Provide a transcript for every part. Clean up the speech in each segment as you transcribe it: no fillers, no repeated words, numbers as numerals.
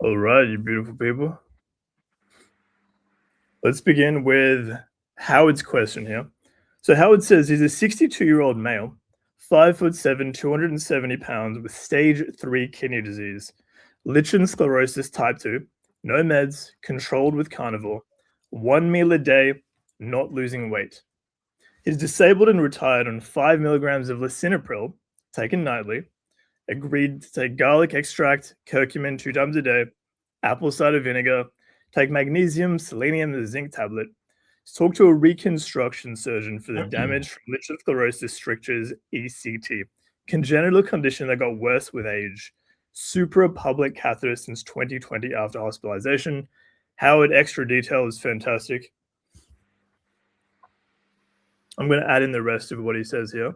All right, you beautiful people. Let's begin with Howard's question here. So Howard says he's a 62-year-old male, 5'7", 270 pounds, with stage 3 kidney disease, lichen sclerosis type 2, no meds, controlled with carnivore, 1 meal a day, not losing weight. He's disabled and retired on 5 milligrams of lisinopril, taken nightly, agreed to take garlic extract, curcumin 2 times a day, apple cider vinegar, take magnesium, selenium, and a zinc tablet. He's talked to a reconstruction surgeon for the damage from lichen sclerosis strictures ECT, congenital condition that got worse with age. Suprapubic catheter since 2020 after hospitalization. Howard, extra detail is fantastic. I'm going to add in the rest of what he says here.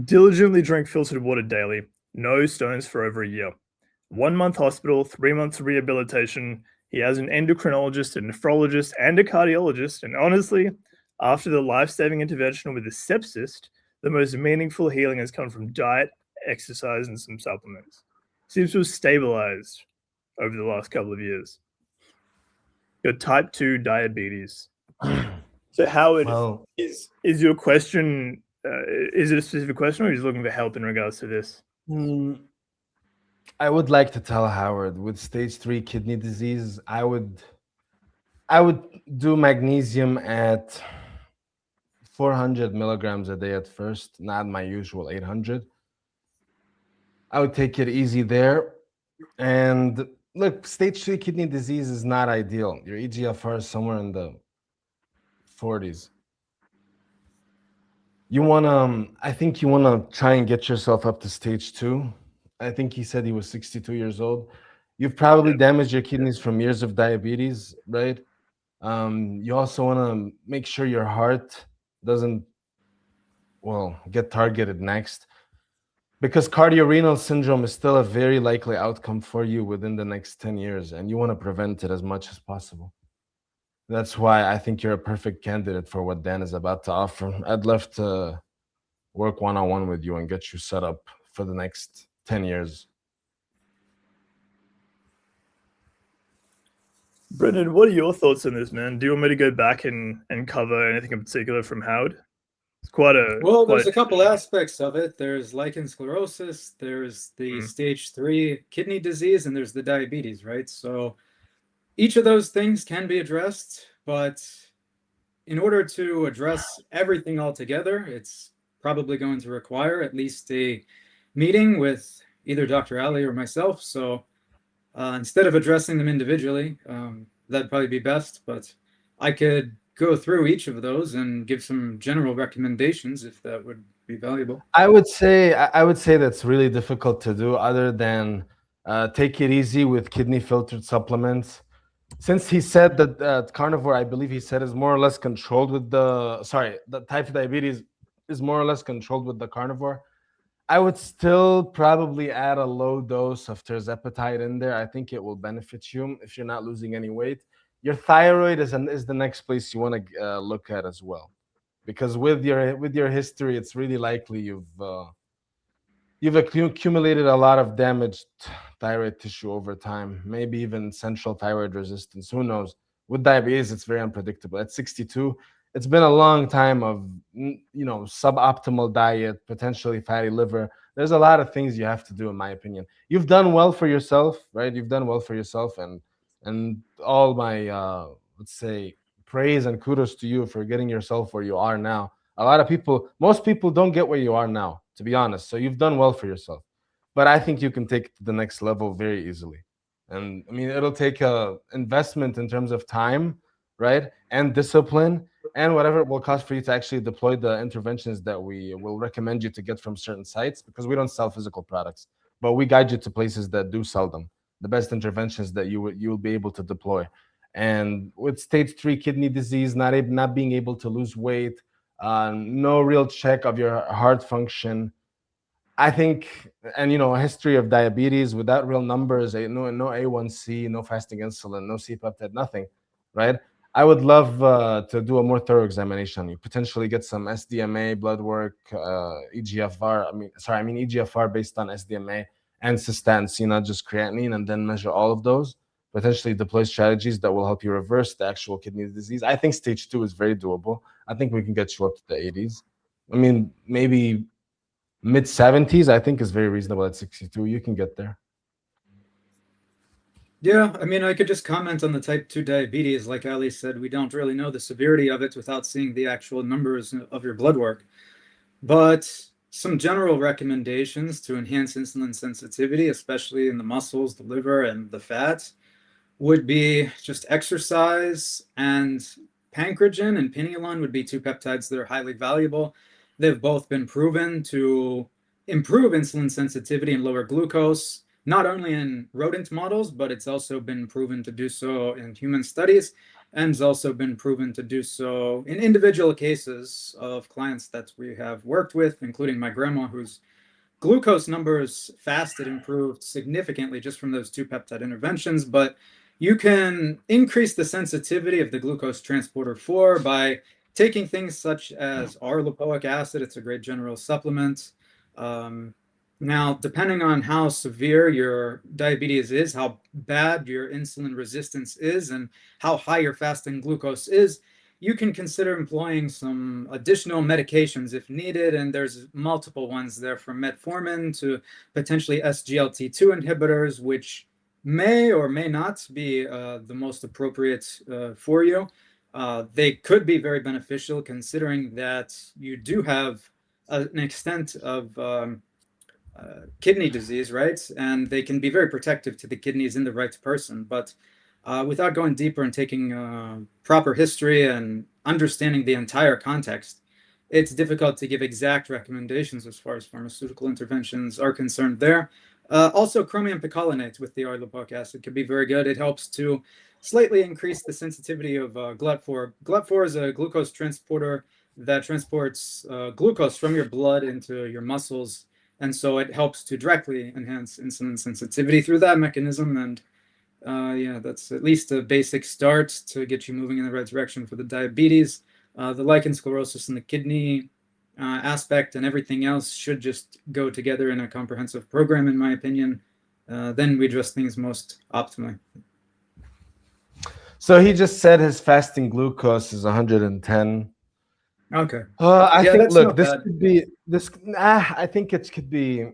Diligently drink filtered water daily. No stones for over a year. 1 month hospital, 3 months rehabilitation. He has an endocrinologist, a nephrologist, and a cardiologist. And honestly, after the life-saving intervention with the sepsis, the most meaningful healing has come from diet, exercise, and some supplements. Seems to have stabilized over the last couple of years. Got type 2 diabetes. So Howard, Well, is your question, is it a specific question, or are you looking for help in regards to this? I would like to tell Howard with stage 3 kidney disease, I would do magnesium at 400 milligrams a day at first, not my usual 800. I would take it easy there. And look, stage 3 kidney disease is not ideal. Your EGFR is somewhere in the 40s. You want to, I think you want to try and get yourself up to stage 2. I think he said he was 62 years old. You've probably damaged your kidneys from years of diabetes, right? You also want to make sure your heart doesn't, well, get targeted next, because cardiorenal syndrome is still a very likely outcome for you within the next 10 years, and you want to prevent it as much as possible. That's why I think you're a perfect candidate for what Dan is about to offer. I'd love to work one-on-one with you and get you set up for the next 10 years. Brendan, what are your thoughts on this, man? Do you want me to go back and cover anything in particular from Howard? It's quite a there's a couple aspects of it. There's lichen sclerosis, there's the stage 3 kidney disease, and there's the diabetes, right? So each of those things can be addressed, but in order to address everything all together, it's probably going to require at least a meeting with either Dr. Ali or myself. So instead of addressing them individually, that'd probably be best, but I could go through each of those and give some general recommendations if that would be valuable. I would say that's really difficult to do, other than take it easy with kidney filtered supplements. Since he said that carnivore, I believe he said, is more or less controlled with the type of diabetes is more or less controlled with the carnivore. I would still probably add a low dose of tirzepatide in there. I think it will benefit you if you're not losing any weight. Your thyroid is the next place you want to look at as well, because with your history, it's really likely you've accumulated a lot of damaged thyroid tissue over time, maybe even central thyroid resistance. Who knows? With diabetes, it's very unpredictable. At 62, it's been a long time of suboptimal diet, potentially fatty liver. There's a lot of things you have to do, in my opinion. You've done well for yourself, right? You've done well for yourself, and all my let's say praise and kudos to you for getting yourself where you are now. Most people don't get where you are now, to be honest. So you've done well for yourself, but I think you can take it to the next level very easily. And I mean, it'll take a investment in terms of time, right, and discipline, and whatever it will cost for you to actually deploy the interventions that we will recommend you to get from certain sites, because we don't sell physical products, but we guide you to places that do sell them, the best interventions that you'll be able to deploy. And with stage 3 kidney disease, not being able to lose weight, no real check of your heart function, I think, and a history of diabetes without real numbers, no A1C, no fasting insulin, no C-peptide, nothing, right? I would love to do a more thorough examination on you, potentially get some SDMA blood work, EGFR. EGFR based on SDMA, and cystatin, not just creatinine, and then measure all of those. Potentially deploy strategies that will help you reverse the actual kidney disease. I think stage 2 is very doable. I think we can get you up to the 80s. I mean, maybe mid 70s, I think is very reasonable at 62. You can get there. Yeah, I mean, I could just comment on the type 2 diabetes. Like Ali said, we don't really know the severity of it without seeing the actual numbers of your blood work. But some general recommendations to enhance insulin sensitivity, especially in the muscles, the liver, and the fat, would be just exercise, and pancreatin and pinealon would be two peptides that are highly valuable. They've both been proven to improve insulin sensitivity and lower glucose, not only in rodent models, but it's also been proven to do so in human studies, and it's also been proven to do so in individual cases of clients that we have worked with, including my grandma, whose glucose numbers fasted improved significantly just from those two peptide interventions. But you can increase the sensitivity of the glucose transporter 4 by taking things such as R-lipoic acid. It's a great general supplement. Now, depending on how severe your diabetes is, how bad your insulin resistance is, and how high your fasting glucose is, you can consider employing some additional medications if needed. And there's multiple ones there, from metformin to potentially SGLT2 inhibitors, which may or may not be the most appropriate for you. They could be very beneficial, considering that you do have an extent of kidney disease, right? And they can be very protective to the kidneys in the right person. But without going deeper and taking proper history and understanding the entire context, it's difficult to give exact recommendations as far as pharmaceutical interventions are concerned there. Also, chromium picolinate with the R-lipoic acid could be very good. It helps to slightly increase the sensitivity of GLUT4. GLUT4 is a glucose transporter that transports glucose from your blood into your muscles. And so it helps to directly enhance insulin sensitivity through that mechanism. And yeah, that's at least a basic start to get you moving in the right direction for the diabetes. The lichen sclerosis and the kidney aspect and everything else should just go together in a comprehensive program, in my opinion. Then we address things most optimally. So he just said his fasting glucose is 110. Okay. I Yeah, think, that's look, not this bad. could be this. I think it could be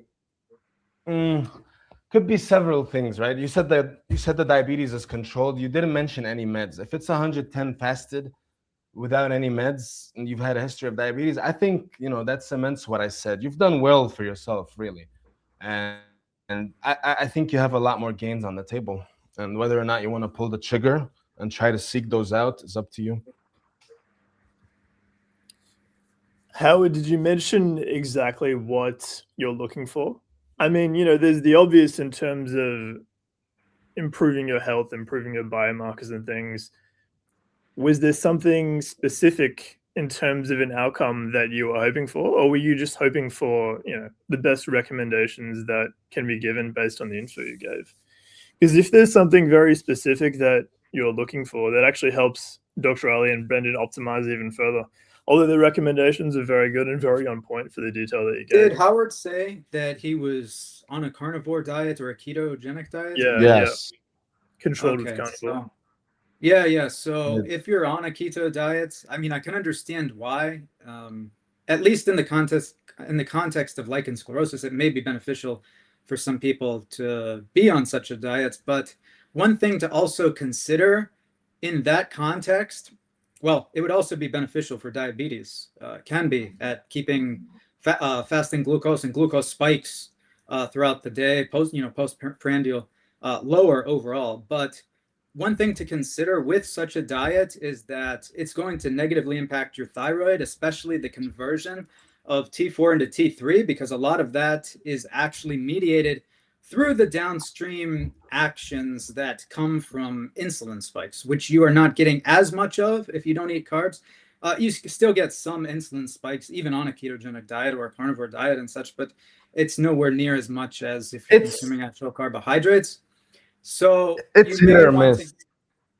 several things, right? You said the diabetes is controlled. You didn't mention any meds. If it's 110 fasted without any meds and you've had a history of diabetes, I think that cements what I said. You've done well for yourself, really, and I think you have a lot more gains on the table. And whether or not you want to pull the trigger and try to seek those out is up to you. Howard, did you mention exactly what you're looking for? I mean, there's the obvious in terms of improving your health, improving your biomarkers and things. Was there something specific in terms of an outcome that you were hoping for, or were you just hoping for, the best recommendations that can be given based on the info you gave? Because if there's something very specific that you're looking for, that actually helps Dr. Ali and Brenden optimize even further. Although the recommendations are very good and very on point for the detail that you gave. Did Howard say that he was on a carnivore diet or a ketogenic diet? Yeah, Yes. yeah. Controlled with Okay, carnivore. so yeah. So Yeah. if you're on a keto diet, I mean, I can understand why. At least in the context of lichen sclerosis, it may be beneficial for some people to be on such a diet. But one thing to also consider in that context, well, it would also be beneficial for diabetes. Can be at keeping fasting glucose and glucose spikes throughout the day, postprandial lower overall. But one thing to consider with such a diet is that it's going to negatively impact your thyroid, especially the conversion of T4 into T3, because a lot of that is actually mediated through the downstream actions that come from insulin spikes, which you are not getting as much of if you don't eat carbs. You still get some insulin spikes even on a ketogenic diet or a carnivore diet and such, but it's nowhere near as much as if you're consuming actual carbohydrates. So It's you hit may or want miss. to,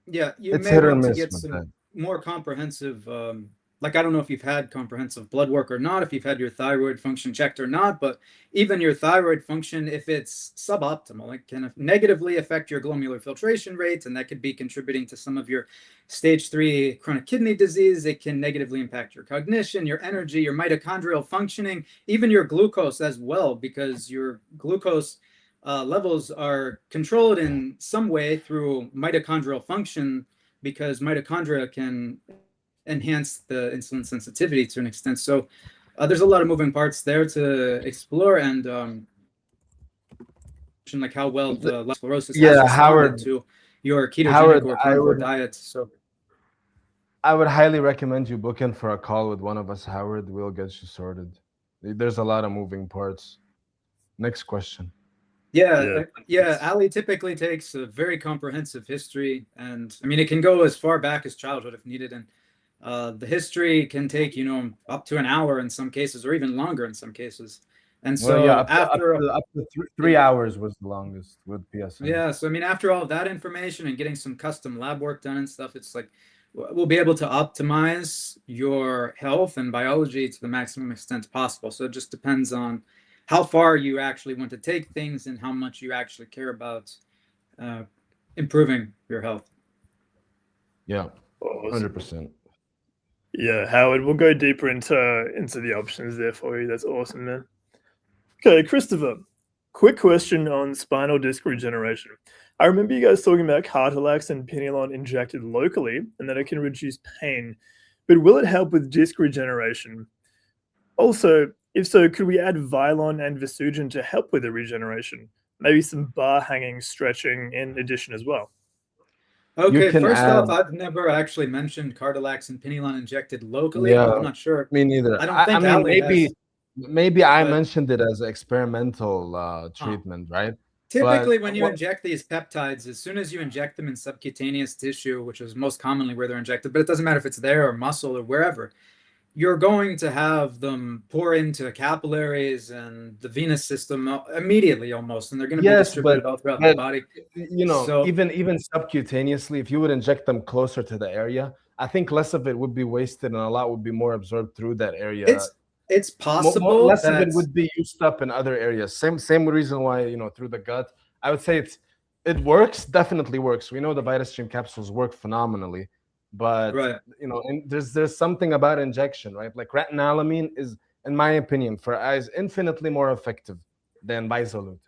yeah, you It's may hit or want to miss get with some that. more comprehensive like, I don't know if you've had comprehensive blood work or not, if you've had your thyroid function checked or not, but even your thyroid function, if it's suboptimal, it can negatively affect your glomerular filtration rate, and that could be contributing to some of your stage 3 chronic kidney disease. It can negatively impact your cognition, your energy, your mitochondrial functioning, even your glucose as well, because your glucose levels are controlled in some way through mitochondrial function, because mitochondria can enhance the insulin sensitivity to an extent. So there's a lot of moving parts there to explore, and like how well the sclerosis has responded Howard, to your ketogenic Howard, or carnivore diet. So I would highly recommend you book in for a call with one of us, Howard. We'll get you sorted. There's a lot of moving parts. Next question. Yeah, Ali typically takes a very comprehensive history, and I mean, it can go as far back as childhood if needed, and the history can take, up to an hour in some cases, or even longer in some cases. And so up to 3 hours was the longest with PSN. Yeah, so I mean, after all of that information and getting some custom lab work done and stuff, it's like we'll be able to optimize your health and biology to the maximum extent possible. So it just depends on how far you actually want to take things and how much you actually care about improving your health. Yeah, 100%. Yeah, Howard, we'll go deeper into the options there for you. That's awesome, man. Okay, Christopher, quick question on spinal disc regeneration. I remember you guys talking about Cartalax and Pinealon injected locally and that it can reduce pain, but will it help with disc regeneration? Also, if so, could we add Vilon and Vesugen to help with the regeneration? Maybe some bar hanging, stretching in addition as well. Okay, first off, I've never actually mentioned Cartalax and Pinealon injected locally. Yeah, I'm not sure. Me neither. I don't think maybe I mentioned it as experimental treatment, right? Typically, when you inject these peptides, as soon as you inject them in subcutaneous tissue, which is most commonly where they're injected, but it doesn't matter if it's there or muscle or wherever, you're going to have them pour into capillaries and the venous system immediately almost, and they're going to be distributed all throughout the body. Even subcutaneously, if you would inject them closer to the area, I think less of it would be wasted and a lot would be more absorbed through that area. It's possible less of it would be used up in other areas. Same reason why, through the gut. I would say it works, definitely works. We know the VitaStream capsules work phenomenally. But and there's something about injection, right? Like retinolamine is, in my opinion, for eyes, infinitely more effective than Bisoluten,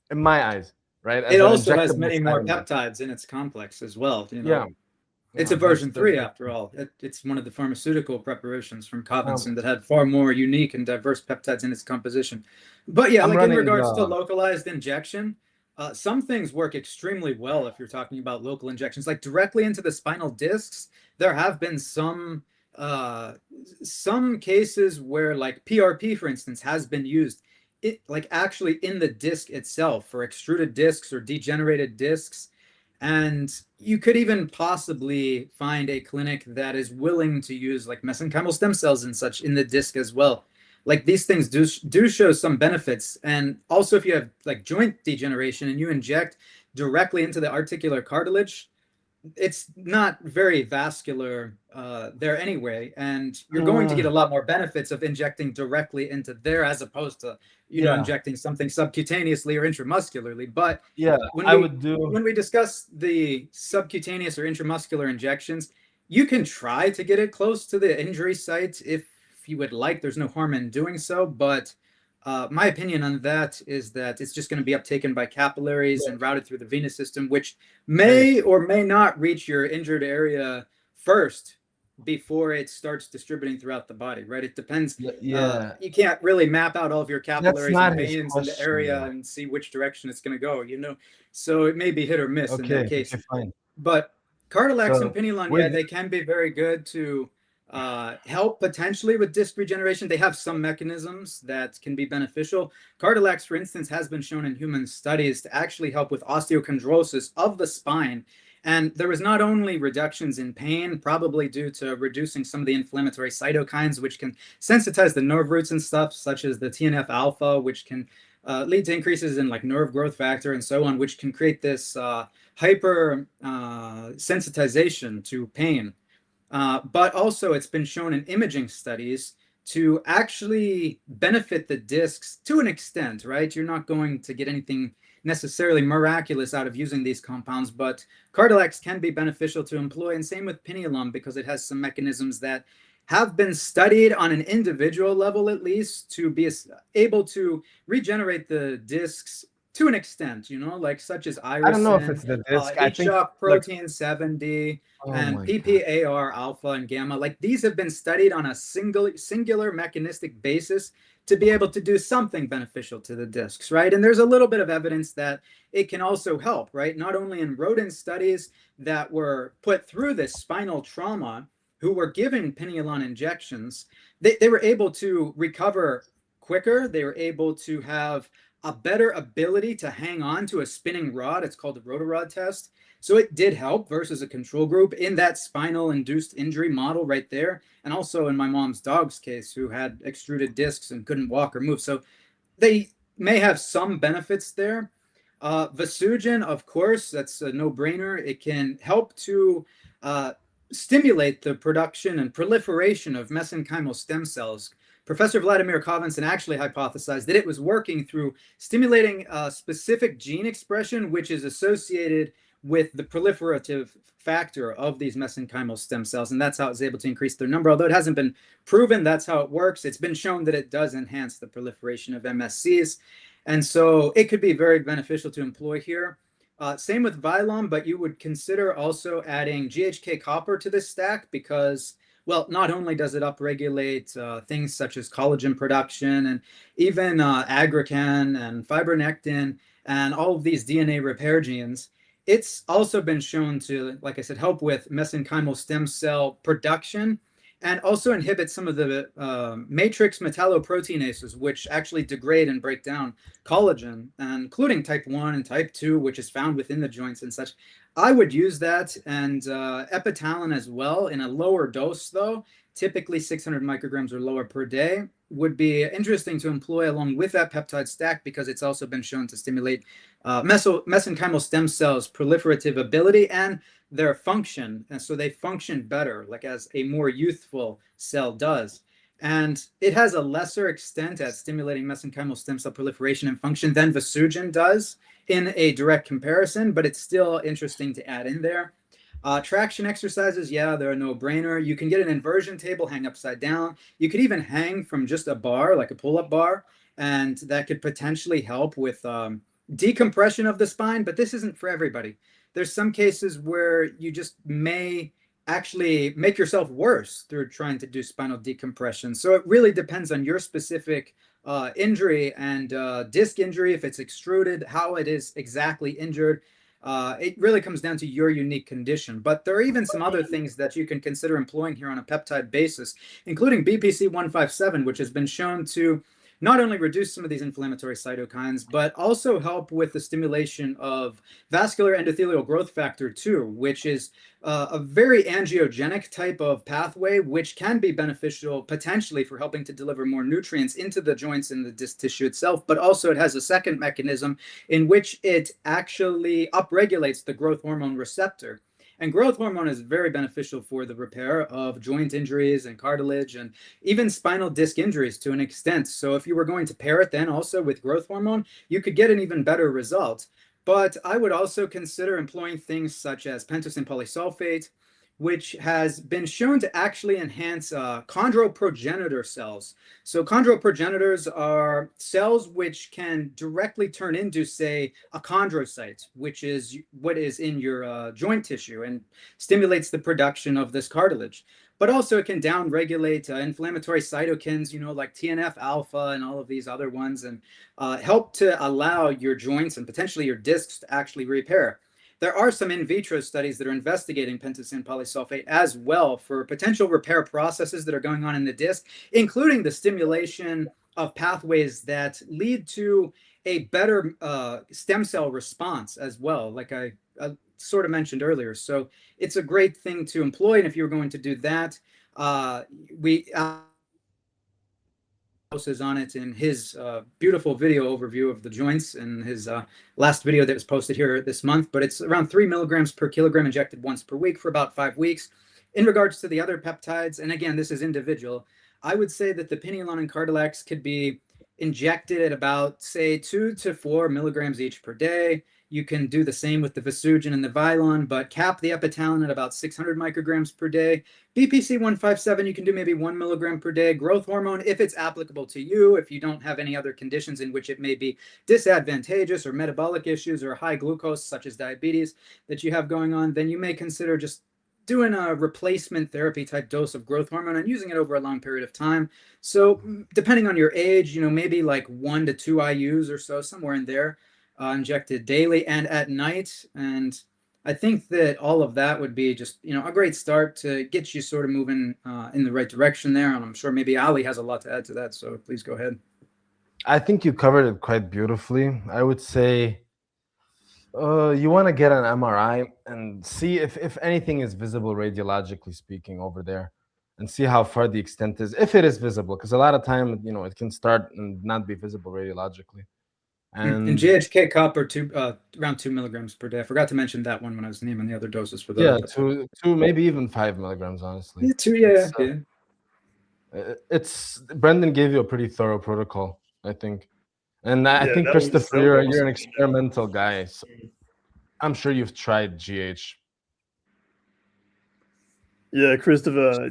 in my eyes, right? It also has many more peptides in its complex as well. It's a version 3 after all. It's one of the pharmaceutical preparations from Covington that had far more unique and diverse peptides in its composition. But yeah, in regards to localized injection, some things work extremely well if you're talking about local injections, like directly into the spinal discs. There have been some cases where, like PRP, for instance, has been used like actually in the disc itself for extruded discs or degenerated discs. And you could even possibly find a clinic that is willing to use like mesenchymal stem cells and such in the disc as well. Like these things do show some benefits. And also, if you have like joint degeneration and you inject directly into the articular cartilage, it's not very vascular there anyway, and you're going to get a lot more benefits of injecting directly into there as opposed to injecting something subcutaneously or intramuscularly. But when we discuss the subcutaneous or intramuscular injections, you can try to get it close to the injury site if you would like. There's no harm in doing so, but my opinion on that is that it's just going to be uptaken by capillaries and routed through the venous system, which may or may not reach your injured area first before it starts distributing throughout the body, right? It depends. You can't really map out all of your capillaries and veins in the area and see which direction it's going to go, So it may be hit or miss in that case. But Cartalax and Pinealon, they can be very good to help potentially with disc regeneration. They have some mechanisms that can be beneficial. Cartalax, for instance, has been shown in human studies to actually help with osteochondrosis of the spine. And there was not only reductions in pain, probably due to reducing some of the inflammatory cytokines, which can sensitize the nerve roots and stuff, such as the TNF alpha, which can lead to increases in like nerve growth factor and so on, which can create this hyper sensitization to pain. but also it's been shown in imaging studies to actually benefit the discs to an extent, right? You're not going to get anything necessarily miraculous out of using these compounds, but Cartalax can be beneficial to employ, and same with Pinealon, because it has some mechanisms that have been studied on an individual level, at least, to be able to regenerate the discs to an extent, like such as I don't know if irisin, it's the disc. I heat think shock like, protein 70, oh and my God. PPAR alpha and gamma. Like, these have been studied on a singular mechanistic basis to be able to do something beneficial to the discs, right? And there's a little bit of evidence that it can also help, right? Not only in rodent studies that were put through this spinal trauma, who were given Pinealon injections, they were able to recover quicker. They were able to have a better ability to hang on to a spinning rod. It's called the rotorod test. So it did help versus a control group in that spinal induced injury model right there. And also in my mom's dog's case, who had extruded discs and couldn't walk or move. So they may have some benefits there. Vesugen, of course, that's a no-brainer. It can help to stimulate the production and proliferation of mesenchymal stem cells. Professor Vladimir Kovinson actually hypothesized that it was working through stimulating a specific gene expression, which is associated with the proliferative factor of these mesenchymal stem cells, and that's how it's able to increase their number. Although it hasn't been proven that's how it works, it's been shown that it does enhance the proliferation of MSCs, and so it could be very beneficial to employ here. Same with Vilom, but you would consider also adding GHK-Copper to this stack because, well, not only does it upregulate things such as collagen production and even aggrecan and fibronectin and all of these DNA repair genes, it's also been shown to, like I said, help with mesenchymal stem cell production and also inhibit some of the matrix metalloproteinases, which actually degrade and break down collagen, including type 1 and type 2, which is found within the joints and such. I would use that, and epitalin as well in a lower dose, though, typically 600 micrograms or lower per day, would be interesting to employ along with that peptide stack because it's also been shown to stimulate mesenchymal stem cells proliferative ability and their function, and so they function better, like as a more youthful cell does. And it has a lesser extent at stimulating mesenchymal stem cell proliferation and function than Vesugen does in a direct comparison, but it's still interesting to add in there. Traction exercises, yeah, they're a no-brainer. You can get an inversion table, hang upside down. You could even hang from just a bar, like a pull-up bar, and that could potentially help with decompression of the spine, but this isn't for everybody. There's some cases where you just may actually make yourself worse through trying to do spinal decompression. So it really depends on your specific injury and disc injury, if it's extruded, how it is exactly injured. It really comes down to your unique condition. But there are even some other things that you can consider employing here on a peptide basis, including BPC 157, which has been shown to not only reduce some of these inflammatory cytokines, but also help with the stimulation of vascular endothelial growth factor 2, which is a very angiogenic type of pathway, which can be beneficial potentially for helping to deliver more nutrients into the joints and the disc tissue itself. But also it has a second mechanism in which it actually upregulates the growth hormone receptor. And growth hormone is very beneficial for the repair of joint injuries and cartilage and even spinal disc injuries to an extent. So if you were going to pair it then also with growth hormone, you could get an even better result. But I would also consider employing things such as pentosan polysulfate, which has been shown to actually enhance chondroprogenitor cells. So chondroprogenitors are cells which can directly turn into, say, a chondrocyte, which is what is in your joint tissue and stimulates the production of this cartilage. But also it can downregulate inflammatory cytokines, like TNF alpha and all of these other ones, and help to allow your joints and potentially your discs to actually repair. There are some in vitro studies that are investigating pentosan polysulfate as well for potential repair processes that are going on in the disc, including the stimulation of pathways that lead to a better stem cell response as well, like I sort of mentioned earlier. So it's a great thing to employ, and if you're going to do that, we is on it in his beautiful video overview of the joints in his last video that was posted here this month. But it's around 3 milligrams per kilogram injected once per week for about 5 weeks. in regards to the other peptides, and again, this is individual, I would say that the Pinealon and Cartalax could be injected at about, say, 2 to 4 milligrams each per day. You can do the same with the Vesugen and the Vilon, but cap the epitalon at about 600 micrograms per day. BPC 157, you can do maybe 1 milligram per day. Growth hormone, if it's applicable to you, if you don't have any other conditions in which it may be disadvantageous or metabolic issues or high glucose, such as diabetes, that you have going on, then you may consider just doing a replacement therapy type dose of growth hormone and using it over a long period of time. So depending on your age, maybe like 1 to 2 IUs or so, somewhere in there, injected daily and at night. And I think that all of that would be just, a great start to get you sort of moving in the right direction there. And I'm sure maybe Ali has a lot to add to that. So please go ahead. I think you covered it quite beautifully. I would say you want to get an MRI and see if anything is visible radiologically speaking over there, and see how far the extent is, if it is visible, because a lot of time, it can start and not be visible radiologically. And GHK-Copper around 2 milligrams per day. I forgot to mention that one when I was naming the other doses for the two, maybe even 5 milligrams, honestly. Yeah, 2, yeah. It's Brenden gave you a pretty thorough protocol, I think. And I think, Christopher, you're an experimental guy. So I'm sure you've tried GH. Yeah, Christopher,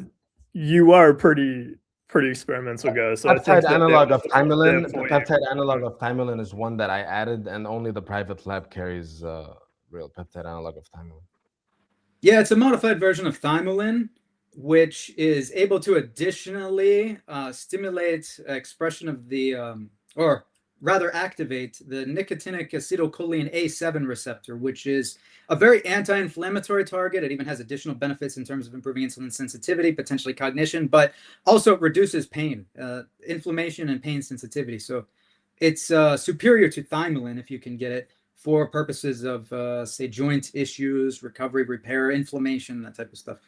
you are a pretty experimental guy. So Peptide analog of Pinealon. The peptide analog of Pinealon is one that I added, and only the private lab carries real peptide analog of Pinealon. Yeah, it's a modified version of thymolin, which is able to additionally stimulate expression of the, or rather activate the nicotinic acetylcholine A7 receptor, which is a very anti-inflammatory target. It even has additional benefits in terms of improving insulin sensitivity, potentially cognition, but also reduces pain, inflammation and pain sensitivity. So it's superior to thymolin if you can get it for purposes of, say, joint issues, recovery, repair, inflammation, that type of stuff.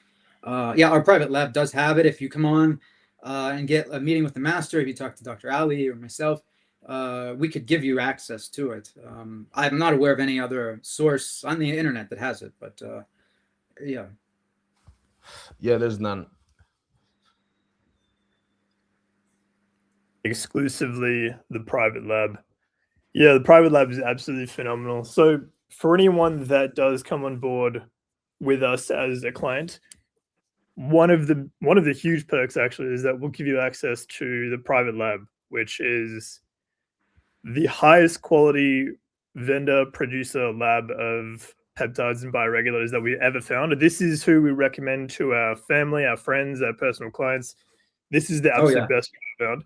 Yeah, our private lab does have it. If you come on and get a meeting with the master, if you talk to Dr. Ali or myself, we could give you access to it. I'm not aware of any other source on the internet that has it, but yeah. Yeah, there's none. Exclusively the private lab. Yeah, the private lab is absolutely phenomenal. So for anyone that does come on board with us as a client, one of the huge perks actually is that we'll give you access to the private lab, which is the highest quality vendor producer lab of peptides and bioregulators that we ever found. This is who we recommend to our family, our friends, our personal clients. This is the absolute best we found.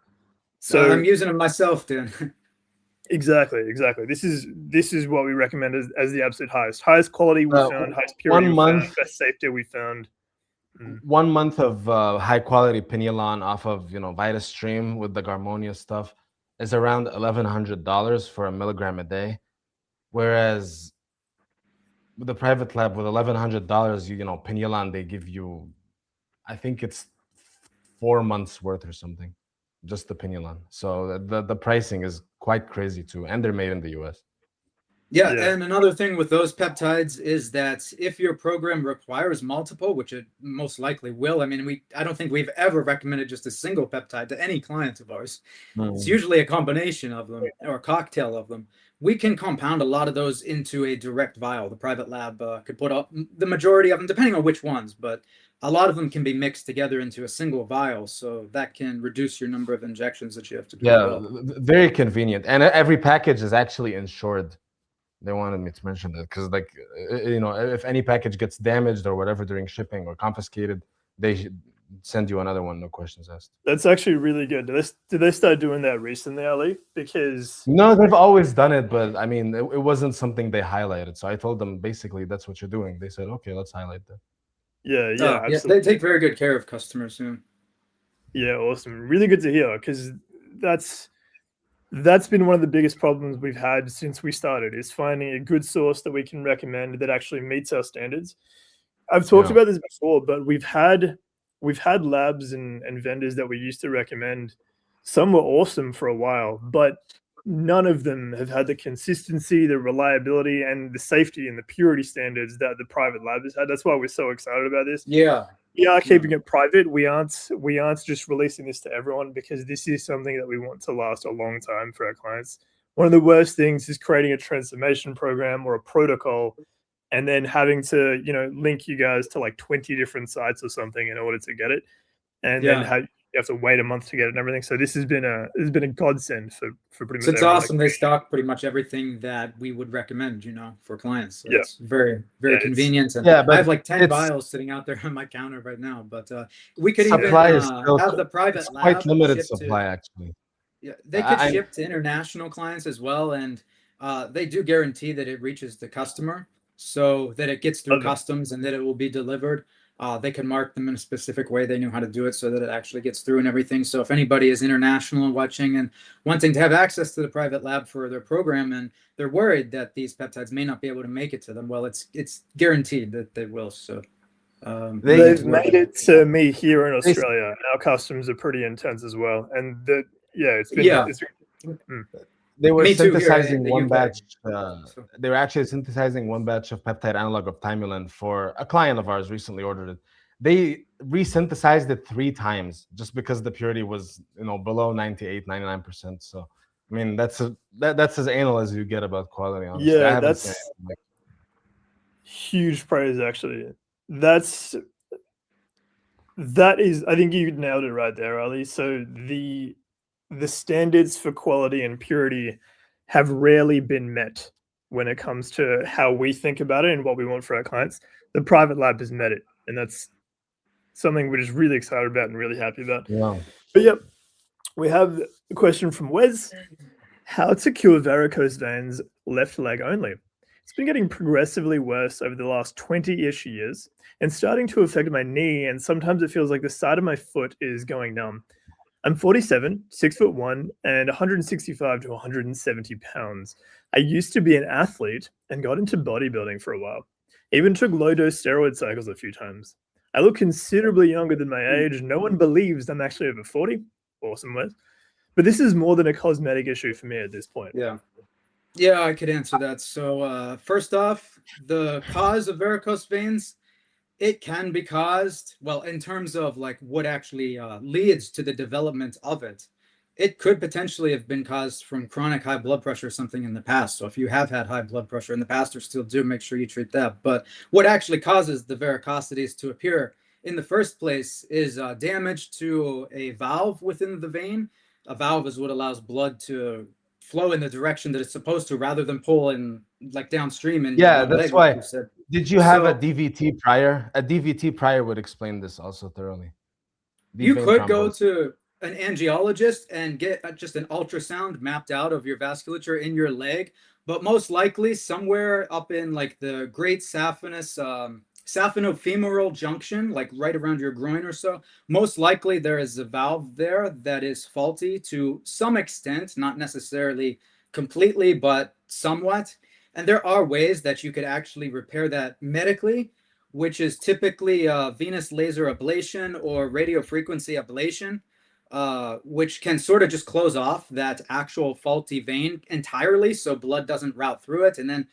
So I'm using them myself, dude. Exactly. This is what we recommend as the absolute highest quality we found, highest purity we found, best safety we found. 1 month of high quality Pinealon off of VitaStream with the Garmonia stuff is around $1,100 for a milligram a day, whereas with the private lab with $1,100, Pinealon they give you, I think it's 4 months worth or something, just the Pinealon. So the pricing is quite crazy too, and they're made in the US. Yeah, and another thing with those peptides is that if your program requires multiple, which it most likely will, I don't think we've ever recommended just a single peptide to any client of ours. It's usually a combination of them or a cocktail of them. We can compound a lot of those into a direct vial. The private lab could put up the majority of them, depending on which ones, but a lot of them can be mixed together into a single vial, so that can reduce your number of injections that you have to do. Yeah, very convenient. And every package is actually insured. They wanted me to mention that because, if any package gets damaged or whatever during shipping or confiscated, they send you another one, no questions asked. That's actually really good. Did they start doing that recently, Ali? Because no, they've always done it, but it wasn't something they highlighted. So I told them basically that's what you're doing. They said, okay, let's highlight that. Yeah, absolutely. They take very good care of customers. Yeah, awesome. Really good to hear, because that's been one of the biggest problems we've had since we started, is finding a good source that we can recommend that actually meets our standards. I've talked about this before, but we've had labs and vendors that we used to recommend. Some were awesome for a while, but none of them have had the consistency, the reliability, and the safety and the purity standards that the private lab has had. That's why we're so excited about this. Yeah. we are keeping it private. We aren't just releasing this to everyone because this is something that we want to last a long time for our clients. One of the worst things is creating a transformation program or a protocol and then having to, link you guys to like 20 different sites or something in order to get it. And then you have to wait a month to get it and everything. So this has been a godsend for pretty much So it's everyone. awesome. They stock pretty much everything that we would recommend, for clients. So Yeah. it's very, very convenient. And but I have like 10 vials sitting out there on my counter right now. But we could even have the private lab quite limited ship supply, actually. Yeah, they could ship to international clients as well, and they do guarantee that it reaches the customer, so that it gets through customs and that it will be delivered. They can mark them in a specific way. They know how to do it so that it actually gets through and everything. So if anybody is international and watching and wanting to have access to the private lab for their program, and they're worried that these peptides may not be able to make it to them, well, it's guaranteed that they will. So they've made it to me here in Australia. Our customs are pretty intense as well, and it's been They were synthesizing one batch. They were actually synthesizing one batch of peptide analog of Pinealon for a client of ours recently ordered it. They resynthesized it 3 times just because the purity was, below 98, 99%. So, I mean, that's as anal as you get about quality, honestly. Yeah, that's huge praise, actually. That is, I think you nailed it right there, Ali. So the standards for quality and purity have rarely been met when it comes to how we think about it and what we want for our clients. The private lab has met it, and that's something we're just really excited about and really happy about. Yeah. But we have a question from Wes. How to cure varicose veins left leg only? It's been getting progressively worse over the last 20-ish years and starting to affect my knee, and sometimes it feels like the side of my foot is going numb. I'm 47, 6'1", and 165 to 170 pounds. I used to be an athlete and got into bodybuilding for a while. Even took low-dose steroid cycles a few times. I look considerably younger than my age. No one believes I'm actually over 40. Awesome, Wes. But this is more than a cosmetic issue for me at this point. Yeah, I could answer that. So first off, the cause of varicose veins, it can be caused, well, in terms of like what actually leads to the development of it. It could potentially have been caused from chronic high blood pressure or something in the past. So if you have had high blood pressure in the past or still do, make sure you treat that. But what actually causes the varicosities to appear in the first place is damage to a valve within the vein. A valve is what allows blood to flow in the direction that it's supposed to, rather than pull in like downstream. And that's why. Did you have a DVT prior? A DVT prior would explain this also thoroughly. You could go to an angiologist and get just an ultrasound mapped out of your vasculature in your leg, but most likely somewhere up in like the great saphenofemoral junction, like right around your groin or so, most likely there is a valve there that is faulty to some extent, not necessarily completely, but somewhat. And there are ways that you could actually repair that medically, which is typically venous laser ablation or radiofrequency ablation, which can sort of just close off that actual faulty vein entirely, so blood doesn't route through it, and then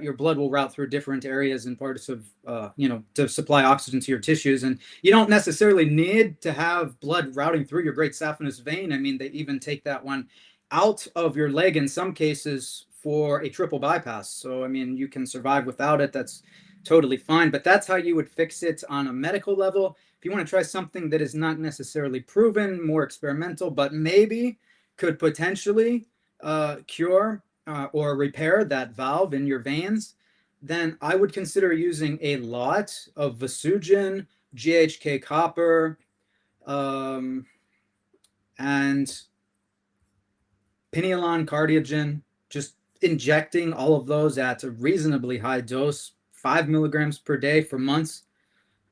your blood will route through different areas and parts of, to supply oxygen to your tissues. And you don't necessarily need to have blood routing through your great saphenous vein. I mean, they even take that one out of your leg in some cases for a triple bypass. So, I mean, you can survive without it. That's totally fine. But that's how you would fix it on a medical level. If you want to try something that is not necessarily proven, more experimental, but maybe could potentially cure or repair that valve in your veins, then I would consider using a lot of Vesugen, GHK-Copper, and Pinealon, Cardiogen, just injecting all of those at a reasonably high dose, 5 milligrams per day for months,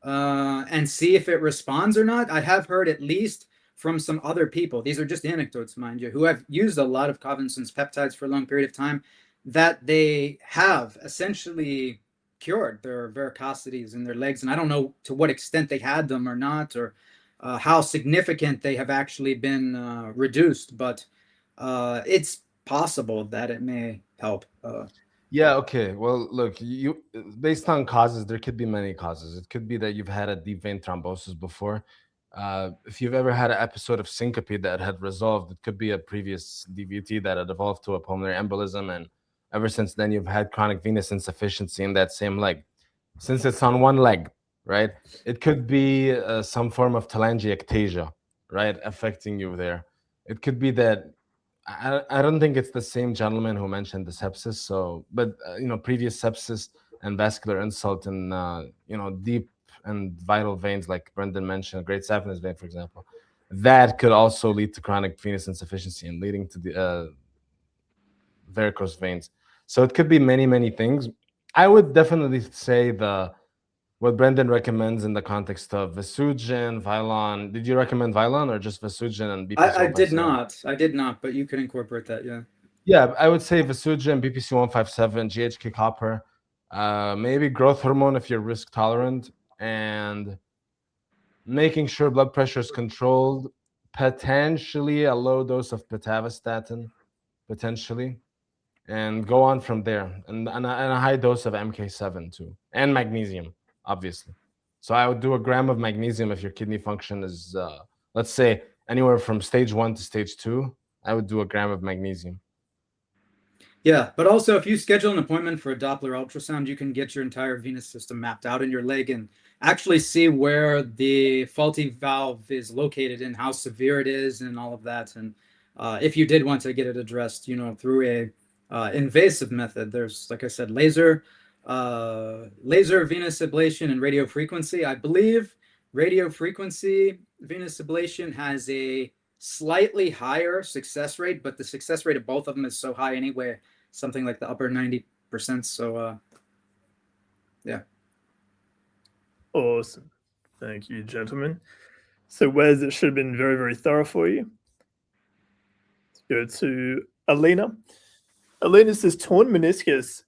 and see if it responds or not. I have heard, at least from some other people, these are just anecdotes, mind you, who have used a lot of Covinson's peptides for a long period of time, that they have essentially cured their varicosities in their legs. And I don't know to what extent they had them or not, or how significant they have actually been reduced, but it's possible that it may help. Yeah, okay. Well, look, you based on causes, there could be many causes. It could be that you've had a deep vein thrombosis before. If you've ever had an episode of syncope that had resolved, it could be a previous DVT that had evolved to a pulmonary embolism, and ever since then you've had chronic venous insufficiency in that same leg. Since it's on one leg, right? It could be some form of telangiectasia, right, affecting you there. It could be that I don't think it's the same gentleman who mentioned the sepsis. So, but previous sepsis and vascular insult in deep and vital veins, like Brenden mentioned, great saphenous vein, for example, that could also lead to chronic venous insufficiency and leading to the varicose veins. So it could be many things. I would definitely say what Brenden recommends in the context of Vesugen, Vylon. Did you recommend Vylon or just Vesugen and I BPC-157? did not, but you can incorporate that, yeah. Yeah, I would say Vesugen, BPC-157, GHK-Copper, maybe growth hormone if you're risk tolerant, and making sure blood pressure is controlled, potentially a low dose of pitavastatin, potentially, and go on from there, and a high dose of MK7 too, and magnesium, obviously. So I would do a gram of magnesium if your kidney function is, let's say, anywhere from stage 1 to stage 2. I would do a gram of magnesium. Yeah, but also if you schedule an appointment for a Doppler ultrasound, you can get your entire venous system mapped out in your leg and actually see where the faulty valve is located and how severe it is and all of that. And if you did want to get it addressed, through a invasive method, there's, like I said, laser venous ablation and radio frequency. I believe radio frequency venous ablation has a slightly higher success rate, but the success rate of both of them is so high anyway, something like the upper 90%. So yeah. Awesome. Thank you, gentlemen. So Wes, it should have been very, very thorough for you. Let's go to Alina. Alina says torn meniscus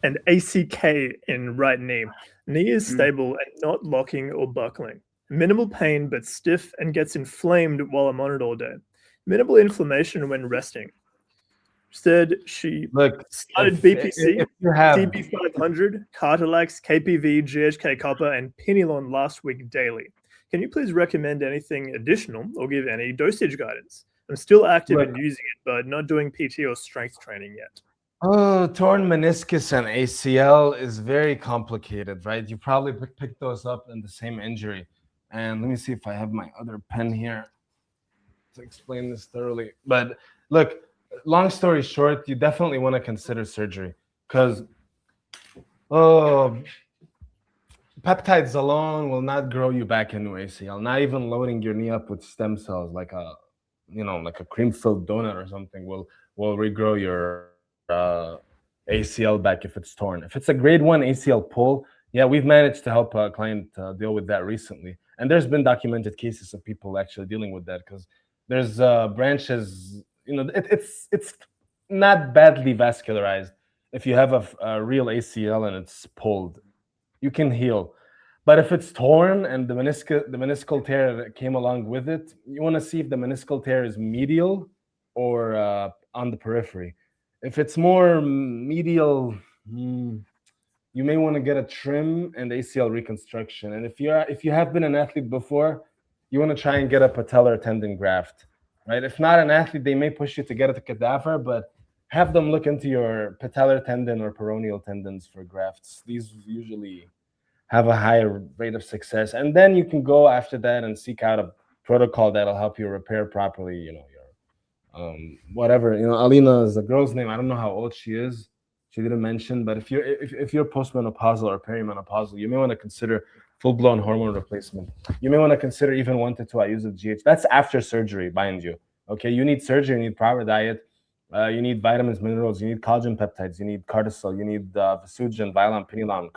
and ACK in right knee. Knee is stable and not locking or buckling. Minimal pain, but stiff and gets inflamed while I'm on it all day. Minimal inflammation when resting. Said she started BPC, DB500, Cartalax, KPV, GHK-Copper, and Pinealon last week daily. Can you please recommend anything additional or give any dosage guidance? I'm still active in using it, but not doing PT or strength training yet. Oh, torn meniscus and ACL is very complicated, right? You probably picked those up in the same injury. And let me see if I have my other pen here to explain this thoroughly. But look, long story short, you definitely want to consider surgery because peptides alone will not grow you back into ACL. Not even loading your knee up with stem cells like a cream-filled donut or something will regrow your ACL back if it's torn. If it's a grade 1 ACL pull, yeah, we've managed to help a client deal with that recently. And there's been documented cases of people actually dealing with that because there's branches, it's not badly vascularized. If you have a real ACL and it's pulled, you can heal. But if it's torn and the meniscal tear that came along with it, you want to see if the meniscal tear is medial or on the periphery. If it's more medial, you may want to get a trim and ACL reconstruction. And if you have been an athlete before, you want to try and get a patellar tendon graft, right? If not an athlete, they may push you to get a cadaver, but have them look into your patellar tendon or peroneal tendons for grafts. These usually have a higher rate of success. And then you can go after that and seek out a protocol that'll help you repair properly, your whatever. Alina is the girl's name. I don't know how old she is. She didn't mention, but if you're postmenopausal or perimenopausal, you may want to consider full-blown hormone replacement. You may want to consider even 1 to 2 IUs of GH. That's after surgery, mind you. Okay, you need surgery, you need proper diet, you need vitamins, minerals, you need collagen peptides, you need cortisol, you need Vesugen, Vylon, Pinealon,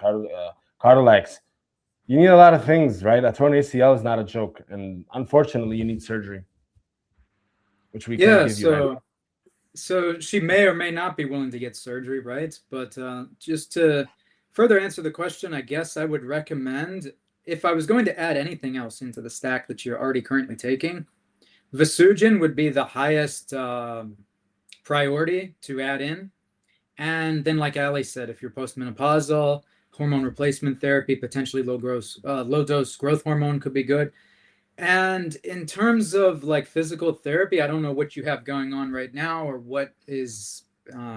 Cartalax. You need a lot of things, right? A torn ACL is not a joke, and unfortunately, you need surgery, which we can't give you right. So she may or may not be willing to get surgery, right? But just to further answer the question, I guess I would recommend, if I was going to add anything else into the stack that you're already currently taking, Vesugen would be the highest priority to add in. And then, like Ali said, if you're postmenopausal, hormone replacement therapy, potentially low dose growth hormone could be good. And in terms of like physical therapy, I don't know what you have going on right now or what is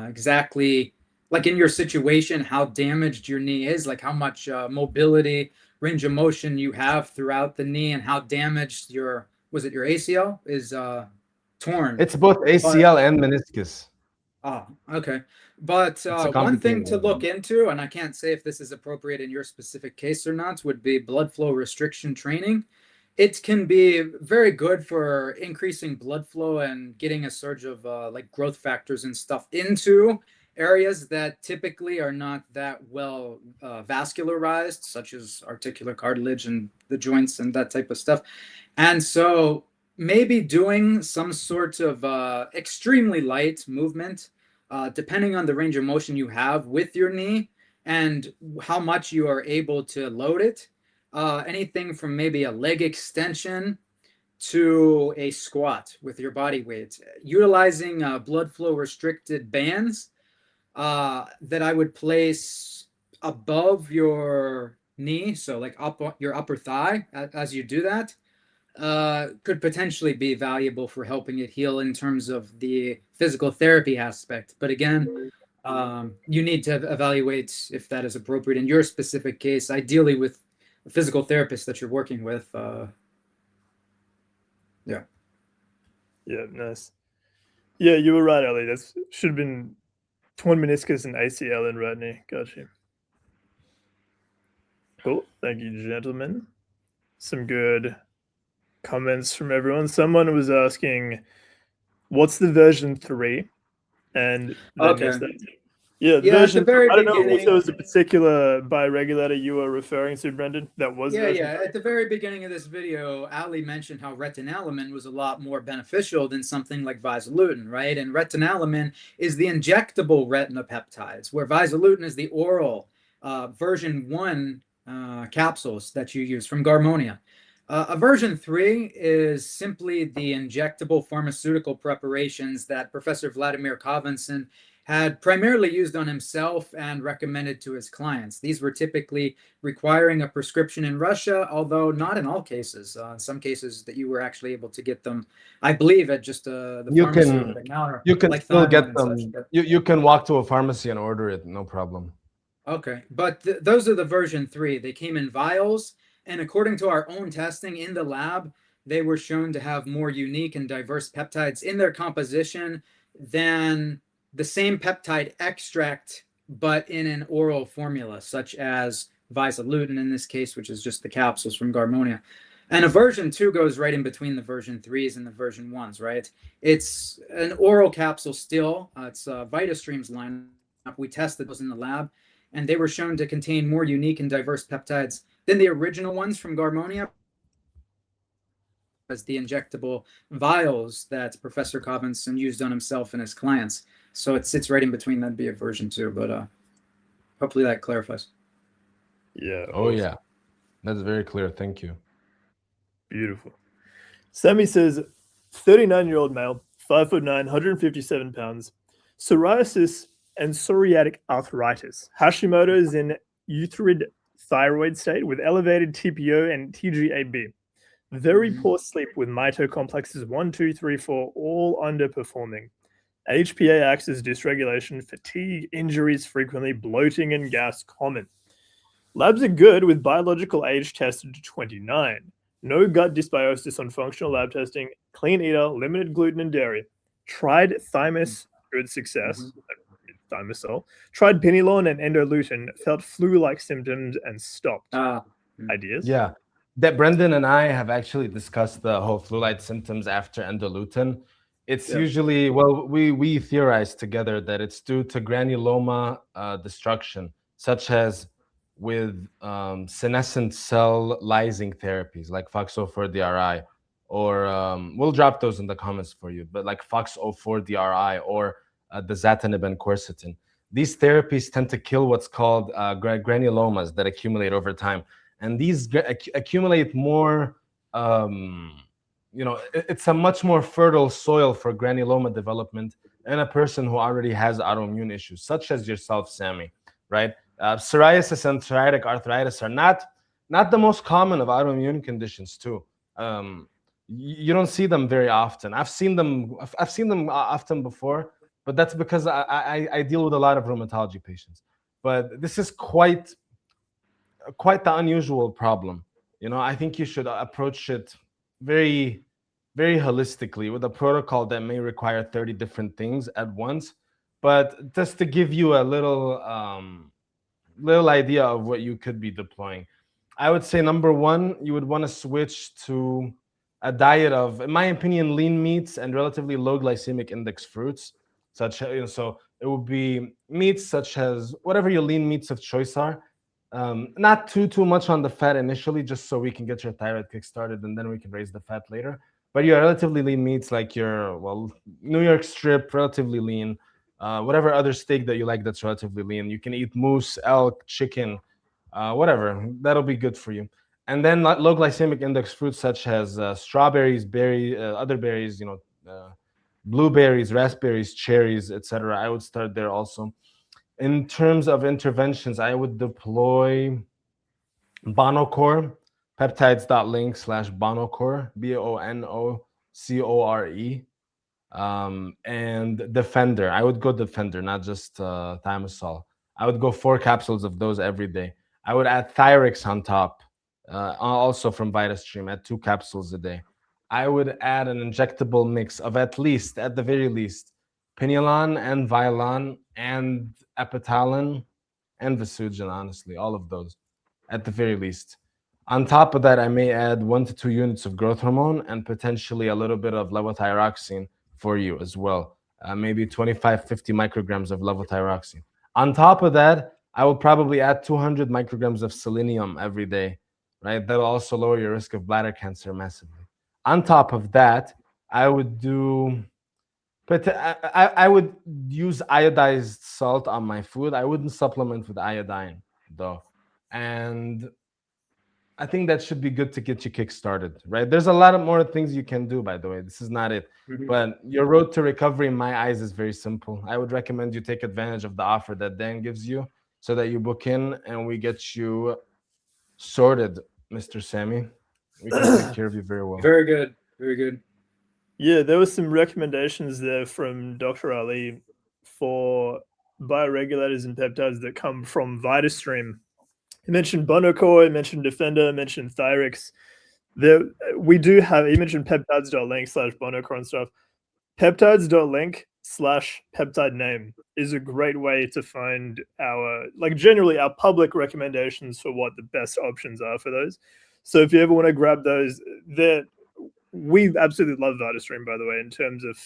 exactly like in your situation, how damaged your knee is, like how much mobility, range of motion you have throughout the knee, and how damaged your ACL is torn. It's both But ACL and meniscus. oh, okay. But It's a one thing complicated to look one. into, and I can't say if this is appropriate in your specific case or not, would be blood flow restriction training. It can be very good for increasing blood flow and getting a surge of like growth factors and stuff into areas that typically are not that well vascularized, such as articular cartilage and the joints and that type of stuff. And so maybe doing some sort of extremely light movement, depending on the range of motion you have with your knee and how much you are able to load it. Anything from maybe a leg extension to a squat with your body weight, utilizing blood flow restricted bands that I would place above your knee, so like up your upper thigh as you do that, could potentially be valuable for helping it heal in terms of the physical therapy aspect. But again, you need to evaluate if that is appropriate in your specific case, ideally with a physical therapist that you're working with. Yeah. Yeah, nice. Yeah, you were right, Ali. That should have been torn meniscus and ACL in right knee. Gotcha. Cool. Thank you, gentlemen. Some good comments from everyone. Someone was asking, what's the version 3? And they missed that. Yeah, Yeah, at the version 3. very I don't know if beginning. there was a particular bioregulator you were referring to, Brenden, that was version 3. At the very beginning of this video, Ali mentioned how retinalamine was a lot more beneficial than something like Vesugen, right? And retinalamine is the injectable retina peptides, where Vesugen is the oral version 1 capsules that you use from Garmonia. A version 3 is simply the injectable pharmaceutical preparations that Professor Vladimir Kovinson had primarily used on himself and recommended to his clients. These were typically requiring a prescription in Russia, although not in all cases. In some cases that you were actually able to get them, I believe, at just the pharmacy over the counter. You can like still Thyroid get and them. such. You can walk to a pharmacy and order it, no problem. Okay, but those are the version 3. They came in vials, and according to our own testing in the lab, they were shown to have more unique and diverse peptides in their composition than the same peptide extract, but in an oral formula, such as Vesugen in this case, which is just the capsules from Garmonia. And a version 2 goes right in between the version 3s and the version 1s, right? It's an oral capsule still. It's VitaStream's lineup. We tested those in the lab, and they were shown to contain more unique and diverse peptides than the original ones from Garmonia, as the injectable vials that Professor Kovinson used on himself and his clients. So it sits right in between. That'd be a version 2, but hopefully that clarifies. Yeah. Oh, awesome. Yeah. That's very clear. Thank you. Beautiful. Sammy says, 39-year-old male, 5'9", 157 pounds, psoriasis and psoriatic arthritis, Hashimoto's in euthyroid thyroid state with elevated TPO and TGAB. Very poor sleep with mitocomplexes 1, 2, 3, 4 all underperforming. HPA acts as dysregulation, fatigue, injuries frequently, bloating and gas common. Labs are good with biological age tested to 29. No gut dysbiosis on functional lab testing. Clean eater, limited gluten and dairy. Tried thymus, good success. Thymosol. Tried Pinealon and Endoluten. Felt flu-like symptoms and stopped. Ideas? Yeah. That Brenden and I have actually discussed the whole flu-like symptoms after Endoluten. It's usually, well, we theorize together that it's due to granuloma destruction, such as with senescent cell lysing therapies like FOXO4-DRI, or we'll drop those in the comments for you, but like FOXO4-DRI or dasatinib and quercetin. These therapies tend to kill what's called granulomas that accumulate over time. And these accumulate more, it's a much more fertile soil for granuloma development in a person who already has autoimmune issues, such as yourself, Sammy, right? Psoriasis and psoriatic arthritis are not the most common of autoimmune conditions too. You don't see them very often. I've seen them often before, but that's because I deal with a lot of rheumatology patients. But this is quite the unusual problem. I think you should approach it very, very holistically with a protocol that may require 30 different things at once. But just to give you a little idea of what you could be deploying, I would say number one, you would want to switch to a diet of, in my opinion, lean meats and relatively low glycemic index fruits, such as, so it would be meats such as whatever your lean meats of choice are. Not too much on the fat initially, just so we can get your thyroid kick started, and then we can raise the fat later. But your relatively lean meats, like your New York strip, relatively lean. Whatever other steak that you like that's relatively lean. You can eat moose, elk, chicken, whatever. That'll be good for you. And then low glycemic index fruits such as strawberries, other berries, blueberries, raspberries, cherries, etc. I would start there also. In terms of interventions, I would deploy Bonocore, peptides.link/Bonocore, Bonocore, and Defender. I would go Defender, not just Thiamosol. I would go 4 capsules of those every day. I would add Thyrix on top, also from VitaStream, at 2 capsules a day. I would add an injectable mix of at the very least, Pinealon and Vilon and Epitalon and Vesugen, honestly, all of those, at the very least. On top of that, I may add 1 to 2 units of growth hormone and potentially a little bit of levothyroxine for you as well. Maybe 25-50 micrograms of levothyroxine. On top of that, I will probably add 200 micrograms of selenium every day, right? That'll also lower your risk of bladder cancer massively. On top of that, I would do, but I would use iodized salt on my food. I wouldn't supplement with iodine though. And I think that should be good to get you kick-started, right? There's a lot of more things you can do, by the way. This is not it. But your road to recovery, in my eyes, is very simple. I would recommend you take advantage of the offer that Dan gives you so that you book in and we get you sorted, Mr. Sammy. We can take care of you very well. Very good. Very good. Yeah, there were some recommendations there from Dr. Ali for bioregulators and peptides that come from VitaStream. He mentioned Bonocore, he mentioned Defender, he mentioned Thyrix. We do have, he mentioned peptides.link/Bonocore and stuff. Peptides.link/peptide name is a great way to find generally our public recommendations for what the best options are for those. So if you ever want to grab those, we absolutely love VitaStream, by the way, in terms of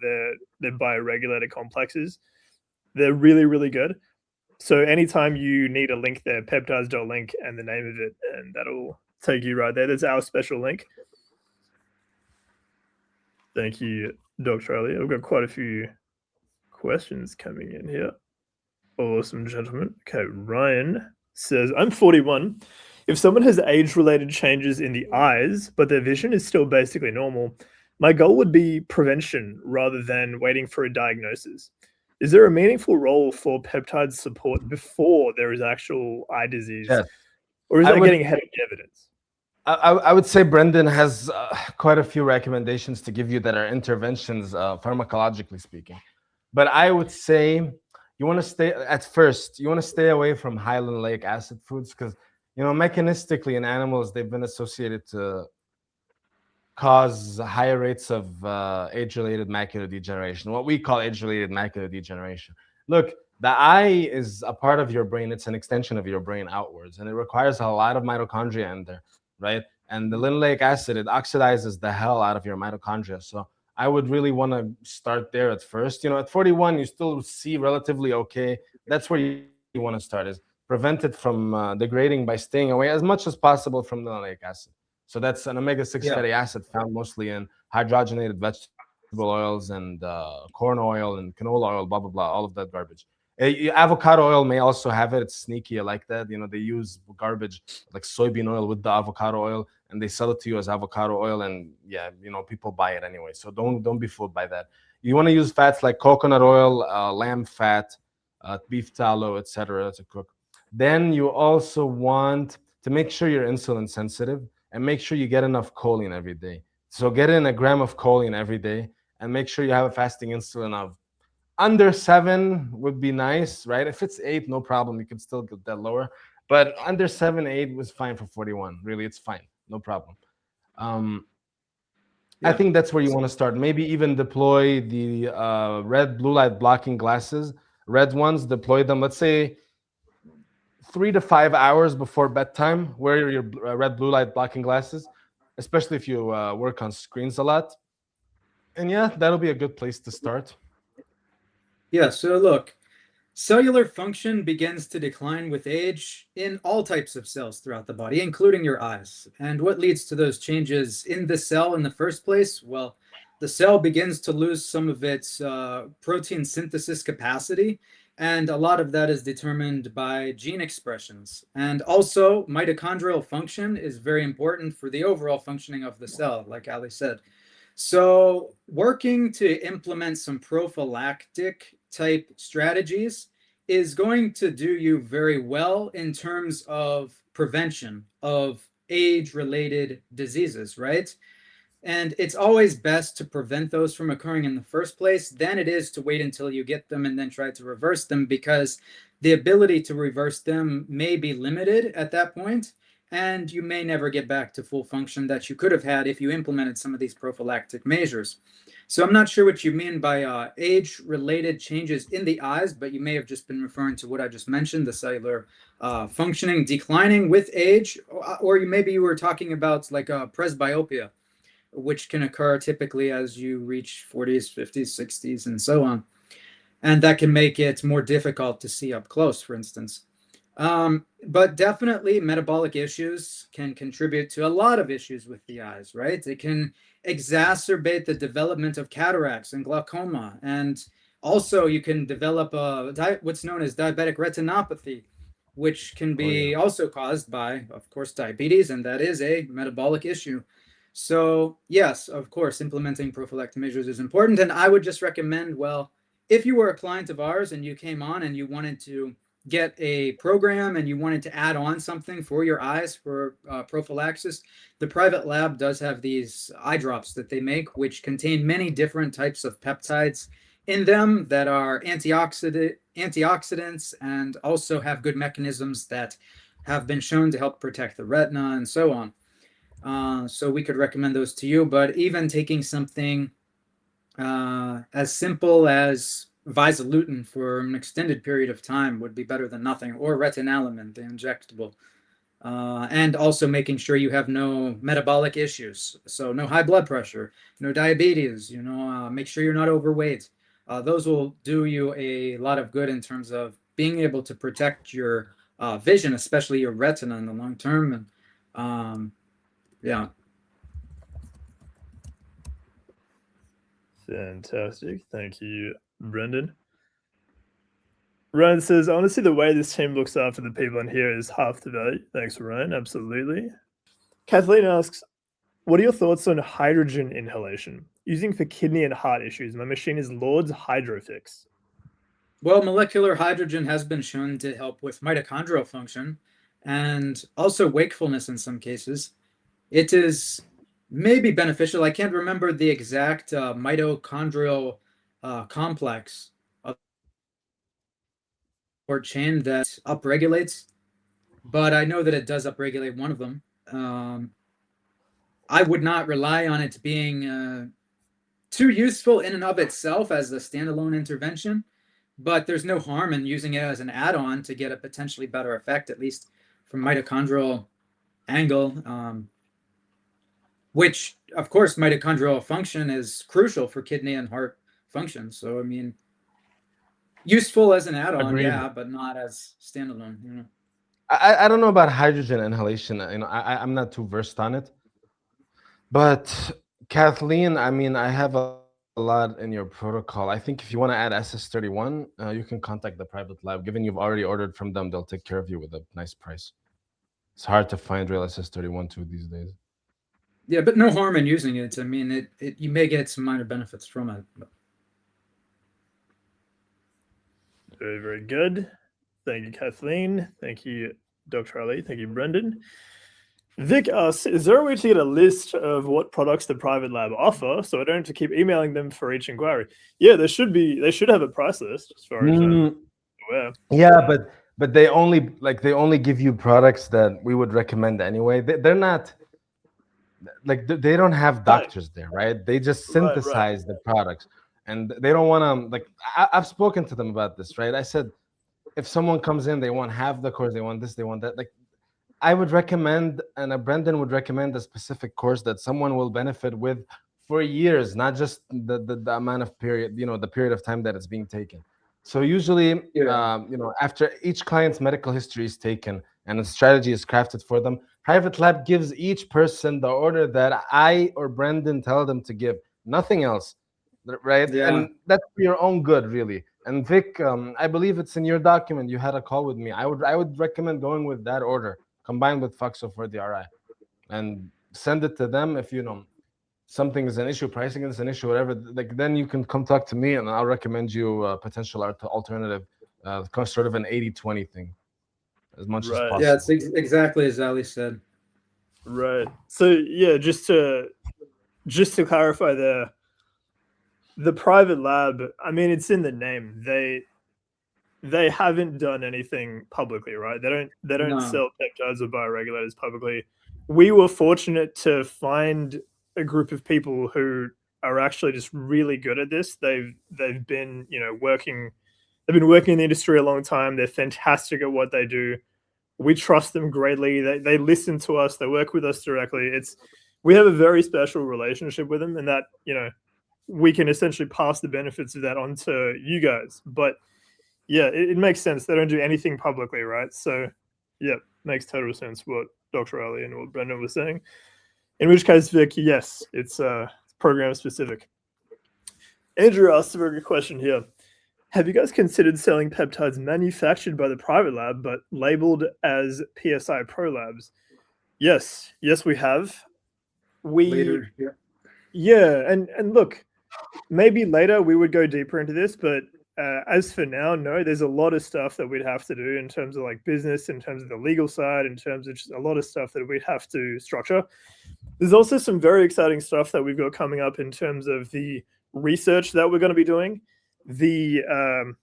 their bioregulator complexes. They're really, really good. So anytime you need a link there, peptides.link and the name of it, and that'll take you right there. That's our special link. Thank you, Dr. Ali. I've got quite a few questions coming in here. Awesome, gentlemen. Okay, Ryan says, I'm 41. If someone has age-related changes in the eyes, but their vision is still basically normal, my goal would be prevention rather than waiting for a diagnosis. Is there a meaningful role for peptide support before there is actual eye disease? Yes. Or is that getting ahead of the evidence? I would say Brenden has quite a few recommendations to give you that are interventions, pharmacologically speaking. But I would say you want to stay away from high linoleic acid foods because, mechanistically in animals, they've been associated to cause higher rates of age-related macular degeneration, what we call age-related macular degeneration. Look, the eye is a part of your brain. It's an extension of your brain outwards, and it requires a lot of mitochondria in there, right? And the linoleic acid, it oxidizes the hell out of your mitochondria. So I would really want to start there at first. At 41, you still see relatively okay. That's where you want to start, is prevent it from degrading by staying away as much as possible from the linoleic acid. So that's an omega-6 fatty acid found mostly in hydrogenated vegetable oils and corn oil and canola oil, blah, blah, blah, all of that garbage. Avocado oil may also have it. It's sneaky. I like that. They use garbage like soybean oil with the avocado oil, and they sell it to you as avocado oil. And yeah, people buy it anyway. So don't be fooled by that. You want to use fats like coconut oil, lamb fat, beef tallow, etc. to cook. Then you also want to make sure you're insulin sensitive and make sure you get enough choline every day. So get in a gram of choline every day and make sure you have a fasting insulin of under 7 would be nice, right? If it's 8, no problem. You can still get that lower. But under 7, 8 was fine for 41. Really, it's fine. No problem. I think that's where you want to start. Maybe even deploy the red blue light blocking glasses, red ones, deploy them, let's say 3 to 5 hours before bedtime. Wear your red blue light blocking glasses, especially if you work on screens a lot. And yeah, that'll be a good place to start. Yeah, so look, cellular function begins to decline with age in all types of cells throughout the body, including your eyes. And what leads to those changes in the cell in the first place? Well, the cell begins to lose some of its protein synthesis capacity, and a lot of that is determined by gene expressions. And also, mitochondrial function is very important for the overall functioning of the cell, like Ali said. So, working to implement some prophylactic type strategies is going to do you very well in terms of prevention of age-related diseases, right? And it's always best to prevent those from occurring in the first place than it is to wait until you get them and then try to reverse them, because the ability to reverse them may be limited at that point, and you may never get back to full function that you could have had if you implemented some of these prophylactic measures. So I'm not sure what you mean by age-related changes in the eyes, but you may have just been referring to what I just mentioned, the cellular functioning declining with age, or maybe you were talking about like presbyopia, which can occur typically as you reach 40s, 50s, 60s, and so on. And that can make it more difficult to see up close, for instance. But definitely metabolic issues can contribute to a lot of issues with the eyes, right? It can exacerbate the development of cataracts and glaucoma. And also you can develop what's known as diabetic retinopathy, which can be also caused by, of course, diabetes, and that is a metabolic issue. So yes, of course, implementing prophylactic measures is important. And I would just recommend, well, if you were a client of ours and you came on and you wanted to get a program and you wanted to add on something for your eyes for prophylaxis, the private lab does have these eye drops that they make, which contain many different types of peptides in them that are antioxidants and also have good mechanisms that have been shown to help protect the retina and so on. So we could recommend those to you, but even taking something as simple as Vesugen for an extended period of time would be better than nothing, or retinalimab, the injectable. And also making sure you have no metabolic issues. So no high blood pressure, no diabetes, make sure you're not overweight. Those will do you a lot of good in terms of being able to protect your vision, especially your retina in the long term. And yeah. Fantastic. Thank you, Brenden. Ryan says, honestly, the way this team looks after the people in here is half the value. Thanks, Ryan. Absolutely. Kathleen asks, what are your thoughts on hydrogen inhalation? Using for kidney and heart issues. My machine is Lord's Hydrofix. Well, molecular hydrogen has been shown to help with mitochondrial function and also wakefulness in some cases. It is maybe beneficial. I can't remember the exact mitochondrial complex or chain that upregulates, but I know that it does upregulate one of them. I would not rely on it being too useful in and of itself as a standalone intervention, but there's no harm in using it as an add-on to get a potentially better effect, at least from mitochondrial angle, which, of course, mitochondrial function is crucial for kidney and heart function. So, I mean, useful as an add-on, Agreed. yeah, but not as standalone. I don't know about hydrogen inhalation. I'm not too versed on it. But Kathleen, I mean, I have a lot in your protocol. I think if you want to add SS31, you can contact the private lab. Given you've already ordered from them, they'll take care of you with a nice price. It's hard to find real SS31 too these days. Yeah, but no harm in using it. I mean, you may get some minor benefits from it. Very, very good. Thank you, Kathleen. Thank you, Dr. Ali. Thank you, Brenden. Vic asks, is there a way to get a list of what products the private lab offer so I don't have to keep emailing them for each inquiry? Yeah, there should be. They should have a price list as far as I'm aware. Yeah, but they only give you products that we would recommend anyway. They're not like they don't have doctors there, right? They just synthesize the products, and they don't want to like. I've spoken to them about this, right? I said if someone comes in, they want half the course, they want this, they want that. Like I would recommend, and Brenden would recommend a specific course that someone will benefit with for years, not just the amount of period, the period of time that it's being taken. So usually, after each client's medical history is taken and a strategy is crafted for them, private lab gives each person the order that I or Brenden tell them to give, nothing else, right? Yeah. And that's for your own good, really. And Vic, I believe it's in your document. You had a call with me. I would recommend going with that order combined with Foxo for the RI, and send it to them. If something is an issue, pricing is an issue, whatever, like then you can come talk to me and I'll recommend you a potential alternative, sort of an 80-20 thing as much as possible. Yeah, it's exactly as Ali said. Right. So yeah, just to clarify there, the private lab, I mean, it's in the name. They haven't done anything publicly, right? They don't sell peptides or bioregulators publicly. We were fortunate to find a group of people who are actually just really good at this. They've been, working in the industry a long time. They're fantastic at what they do. We trust them greatly. They listen to us. They work with us directly. We have a very special relationship with them, and that, we can essentially pass the benefits of that on to you guys. But yeah, it makes sense. They don't do anything publicly, right? So yeah, makes total sense what Dr. Ali and what Brenden was saying. In which case, Vic, yes, it's program specific. Andrew asked a very good question here. Have you guys considered selling peptides manufactured by the private lab but labeled as PSI Pro Labs? Yes, we have. Later, yeah, and look, maybe later we would go deeper into this, but as for now, no, there's a lot of stuff that we'd have to do in terms of like business, in terms of the legal side, in terms of just a lot of stuff that we'd have to structure. There's also some very exciting stuff that we've got coming up in terms of the research that we're going to be doing, even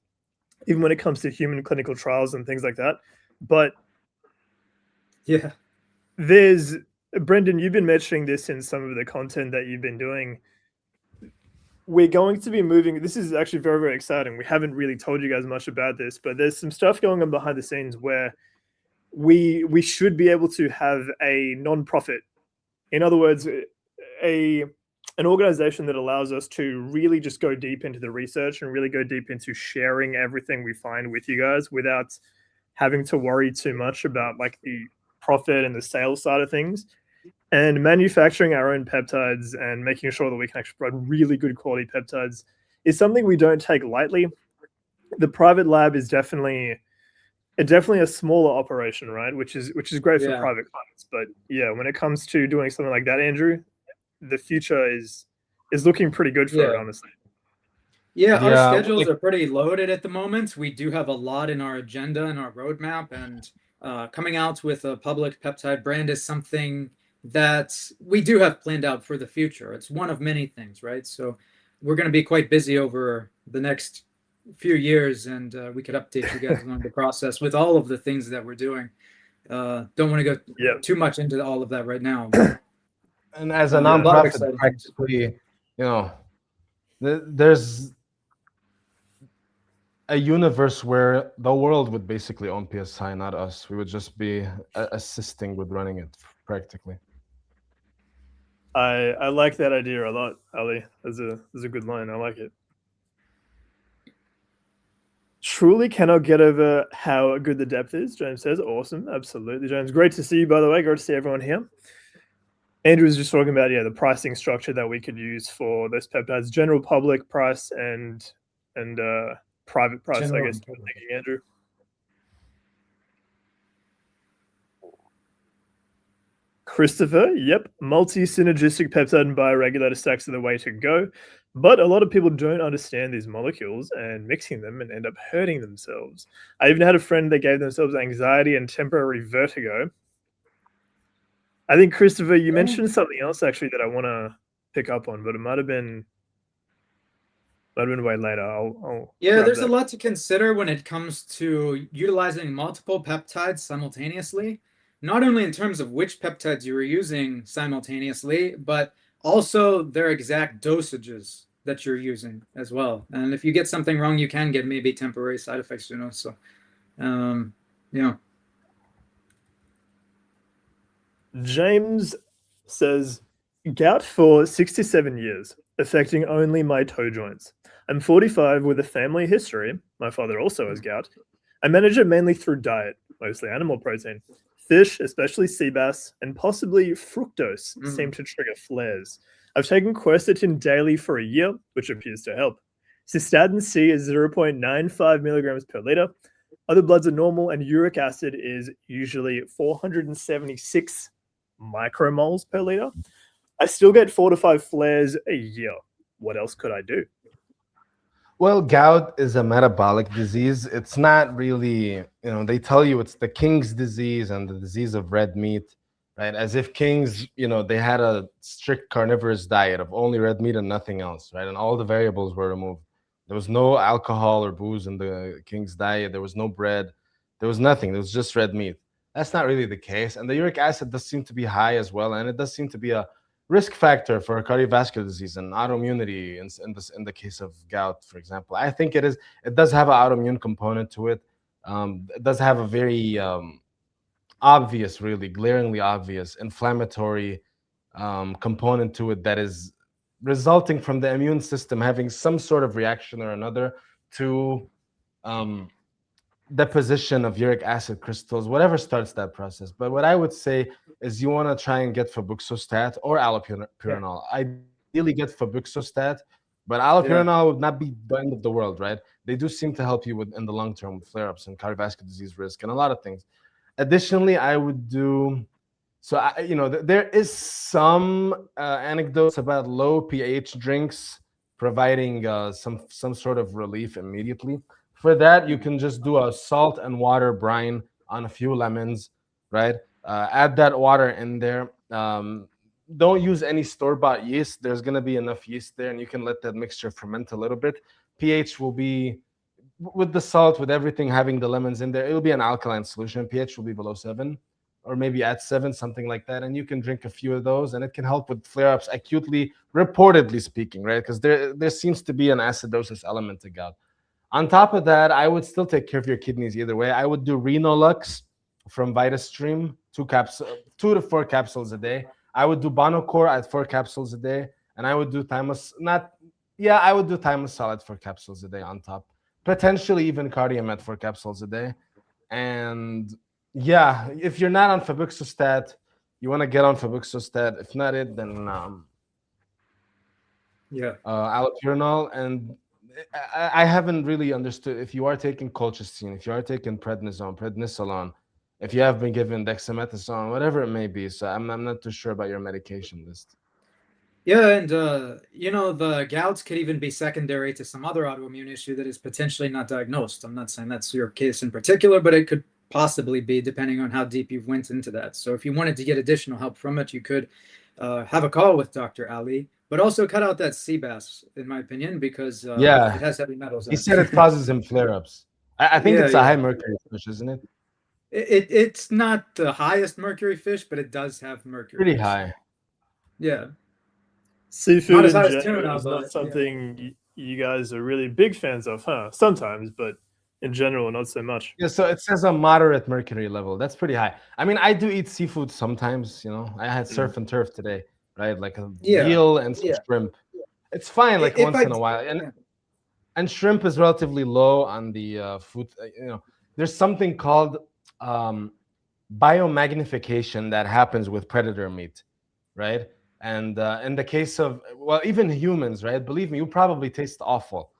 when it comes to human clinical trials and things like that. But yeah, there's, Brenden, you've been mentioning this in some of the content that you've been doing. We're going to be moving. This is actually very, very exciting. We haven't really told you guys much about this, but there's some stuff going on behind the scenes where we should be able to have a non-profit. In other words, an organization that allows us to really just go deep into the research and really go deep into sharing everything we find with you guys without having to worry too much about like the profit and the sales side of things. And manufacturing our own peptides and making sure that we can actually provide really good quality peptides is something we don't take lightly. The private lab is definitely a smaller operation, right? Which is great for private clients. But yeah, when it comes to doing something like that, Andrew, the future is looking pretty good for it, honestly. Yeah, our schedules are pretty loaded at the moment. We do have a lot in our agenda and our roadmap, and coming out with a public peptide brand is something that we do have planned out for the future. It's one of many things, right? So we're going to be quite busy over the next few years, and we could update you guys on the process with all of the things that we're doing. Don't want to go too much into all of that right now. But, and as a nonprofit, practically, there's a universe where the world would basically own PSI, not us. We would just be assisting with running it practically. I like that idea a lot, Ali. That's a good line. I like it. Truly cannot get over how good the depth is, James says. Awesome. Absolutely, James. Great to see you, by the way. Great to see everyone here. Andrew was just talking about, the pricing structure that we could use for those peptides, general public price and private price, I guess you're thinking, Andrew. Christopher, yep, multi-synergistic peptide and bioregulator stacks are the way to go, but a lot of people don't understand these molecules and mixing them and end up hurting themselves. I even had a friend that gave themselves anxiety and temporary vertigo. I think, Christopher, you mentioned something else actually that I want to pick up on, but it might have been way later. I'll Yeah, there's that. a lot to consider when it comes to utilizing multiple peptides simultaneously, not only in terms of which peptides you are using simultaneously, but also their exact dosages that you're using as well. And if you get something wrong, you can get maybe temporary side effects, So, yeah. James says, gout for 67 years, affecting only my toe joints. I'm 45 with a family history. My father also has gout. I manage it mainly through diet, mostly animal protein. Fish, especially sea bass, and possibly fructose seem to trigger flares. I've taken quercetin daily for a year, which appears to help. Cystatin C is 0.95 milligrams per liter. Other bloods are normal, and uric acid is usually 476 micromoles per liter. I still get 4 to 5 flares a year. What else could I do? Well, gout is a metabolic disease. It's not really, they tell you it's the king's disease and the disease of red meat, right? As if kings, they had a strict carnivorous diet of only red meat and nothing else, right? And all the variables were removed. There was no alcohol or booze in the king's diet. There was no bread. There was nothing. There was just red meat. That's not really the case. And the uric acid does seem to be high as well. And it does seem to be a risk factor for cardiovascular disease and autoimmunity in the case of gout, for example. I think it does have an autoimmune component to it. It does have a very obvious, really glaringly obvious inflammatory component to it that is resulting from the immune system having some sort of reaction or another to deposition of uric acid crystals, whatever starts that process. But what I would say is you want to try and get febuxostat or allopurinol. Ideally get febuxostat, but allopurinol would not be the end of the world, right? They do seem to help you in the long term with flare-ups and cardiovascular disease risk and a lot of things. Additionally, I would do there is some anecdotes about low pH drinks providing some sort of relief immediately. For that, you can just do a salt and water brine on a few lemons, right? Add that water in there. Don't use any store-bought yeast. There's going to be enough yeast there, and you can let that mixture ferment a little bit. pH will be, with the salt, with everything having the lemons in there, it'll be an alkaline solution. pH will be below 7, or maybe at 7, something like that. And you can drink a few of those, and it can help with flare-ups acutely, reportedly speaking, right? Because there seems to be an acidosis element to gout. On top of that, I would still take care of your kidneys either way. I would do Renolux from VitaStream, 2 to 4 capsules a day. I would do Bonocor at 4 capsules a day, and I would do Thiamosol at 4 capsules a day on top. Potentially even Cardium at 4 capsules a day. And yeah, if you're not on febuxostat, you want to get on febuxostat. If not it, then allopurinol. And I haven't really understood if you are taking colchicine, if you are taking prednisolone, if you have been given dexamethasone, whatever it may be. So I'm not too sure about your medication list. Yeah, and the gouts could even be secondary to some other autoimmune issue that is potentially not diagnosed. I'm not saying that's your case in particular, but it could possibly be, depending on how deep you've went into that. So if you wanted to get additional help from it, you could have a call with Dr. Ali, but also cut out that sea bass, in my opinion, because it has heavy metals in it. He said it causes him flare-ups. I think it's a high mercury fish, isn't it? It's not the highest mercury fish, but it does have mercury. Pretty high. Yeah. Seafood in general is not something you guys are really big fans of, huh? Sometimes, but in general, not so much. Yeah, so it says a moderate mercury level. That's pretty high. I mean, I do eat seafood sometimes, I had surf and turf today, right? Like a eel and some shrimp. It's fine, like once in a while. And shrimp is relatively low on the food. There's something called biomagnification that happens with predator meat, right? And in the case of, well, even humans, right? Believe me, you probably taste awful,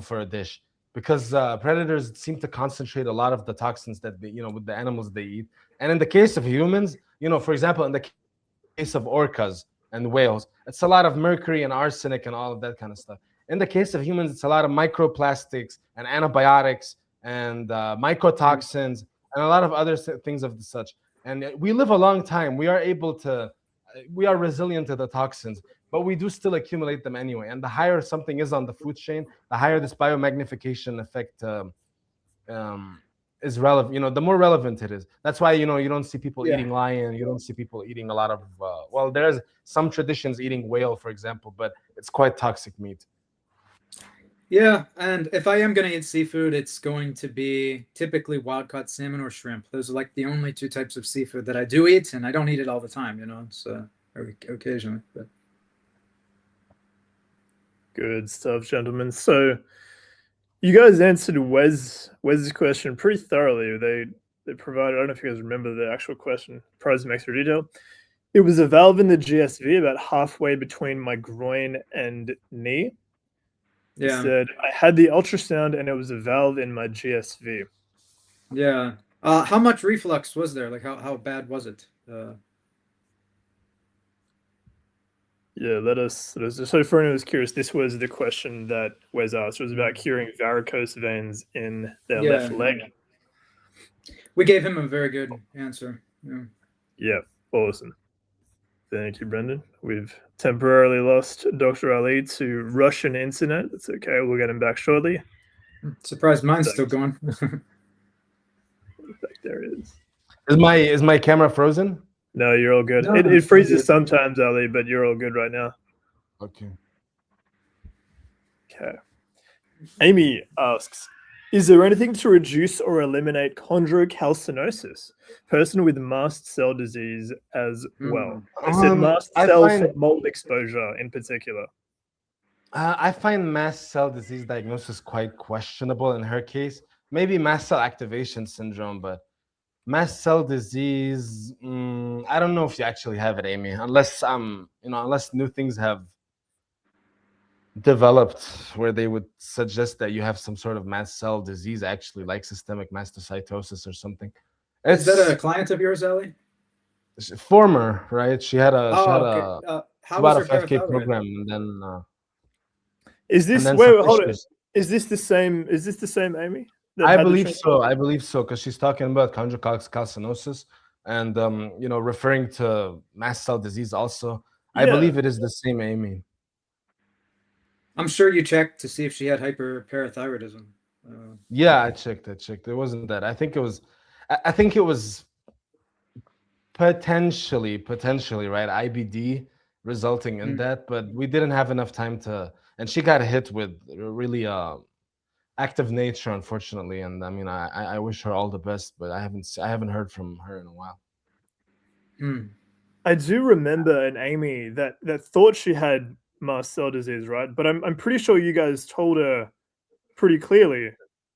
for a dish, because predators seem to concentrate a lot of the toxins that they, with the animals they eat. And in the case of humans, for example, in the case of orcas and whales, it's a lot of mercury and arsenic and all of that kind of stuff. In the case of humans, it's a lot of microplastics and antibiotics and mycotoxins and a lot of other things of the such. And we live a long time. We are able to, we are resilient to the toxins, but we do still accumulate them anyway. And the higher something is on the food chain, the higher this biomagnification effect is relevant. You know, the more relevant it is. That's why, you know, you don't see people eating lion. You don't see people eating a lot of, well, there's some traditions eating whale, for example, but it's quite toxic meat. Yeah, and if I am going to eat seafood, it's going to be typically wild-caught salmon or shrimp. Those are like the only two types of seafood that I do eat, and I don't eat it all the time, you know, so occasionally. But Good stuff, gentlemen. So you guys answered Wes's question pretty thoroughly. They provided, I don't know if you guys remember the actual question, provides some extra detail. It was a valve in the GSV about halfway between my groin and knee. yeah, He said, I had the ultrasound and it was a valve in my GSV. yeah. How much reflux was there? Like how bad was it? Yeah, let us. So for anyone who's curious, this was the question that Wes asked. It was about curing varicose veins in their left leg. We gave him a very good answer. Yeah, awesome. Thank you, Brenden. We've temporarily lost Dr. Ali to Russian internet. That's okay. We'll get him back shortly. Surprised mine's still going. There it is. Is my camera frozen? No, you're all good. No, it freezes sometimes, Ali, but you're all good right now. Okay. Okay. Amy asks, is there anything to reduce or eliminate chondrocalcinosis? Person with mast cell disease as well. I said mast cell mold exposure in particular. I find mast cell disease diagnosis quite questionable in her case. Maybe mast cell activation syndrome, but mast cell disease, I don't know if you actually have it, Amy, unless unless new things have developed where they would suggest that you have some sort of mast cell disease, actually, like systemic mastocytosis or something. Is that a client of yours, Ellie? Former, right? She had a how was her 5K program, and then is this hold it? Is this the same? Is this the same Amy? I believe so. I believe so, because she's talking about chondrocalcinosis and referring to mast cell disease also. Yeah. I believe it is the same Amy. I'm sure you checked to see if she had hyperparathyroidism. Yeah, I checked. It wasn't that. I think it was potentially, right? IBD resulting in that, but we didn't have enough time to. And she got hit with really active nature, unfortunately. And I mean, I wish her all the best, but I haven't heard from her in a while. I do remember an Amy that thought she had mast cell disease, right? But I'm pretty sure you guys told her pretty clearly.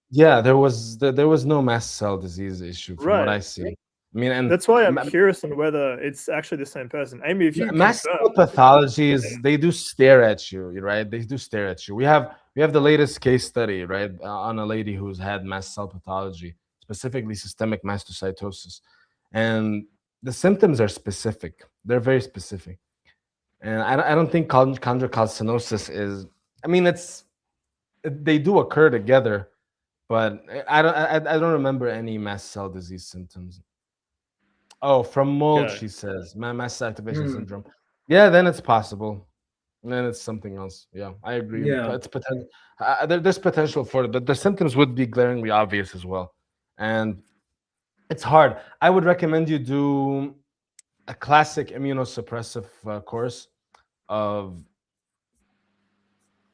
Yeah, there was no mast cell disease issue from what I see. I mean, and that's why I'm curious on whether it's actually the same person. Amy, if you mast cell pathologies, they do stare at you, right? They do stare at you. We have the latest case study, right, on a lady who's had mast cell pathology, specifically systemic mastocytosis, and the symptoms are specific. They're very specific, and I don't think chondrocalcinosis is. I mean, they do occur together, but I don't remember any mast cell disease symptoms. Oh, from mold, she says. Mast cell activation syndrome. Yeah, then it's possible. And then it's something else. Yeah, I agree. Yeah. It's potential. There's potential for it, but the symptoms would be glaringly obvious as well. And it's hard. I would recommend you do a classic immunosuppressive course of.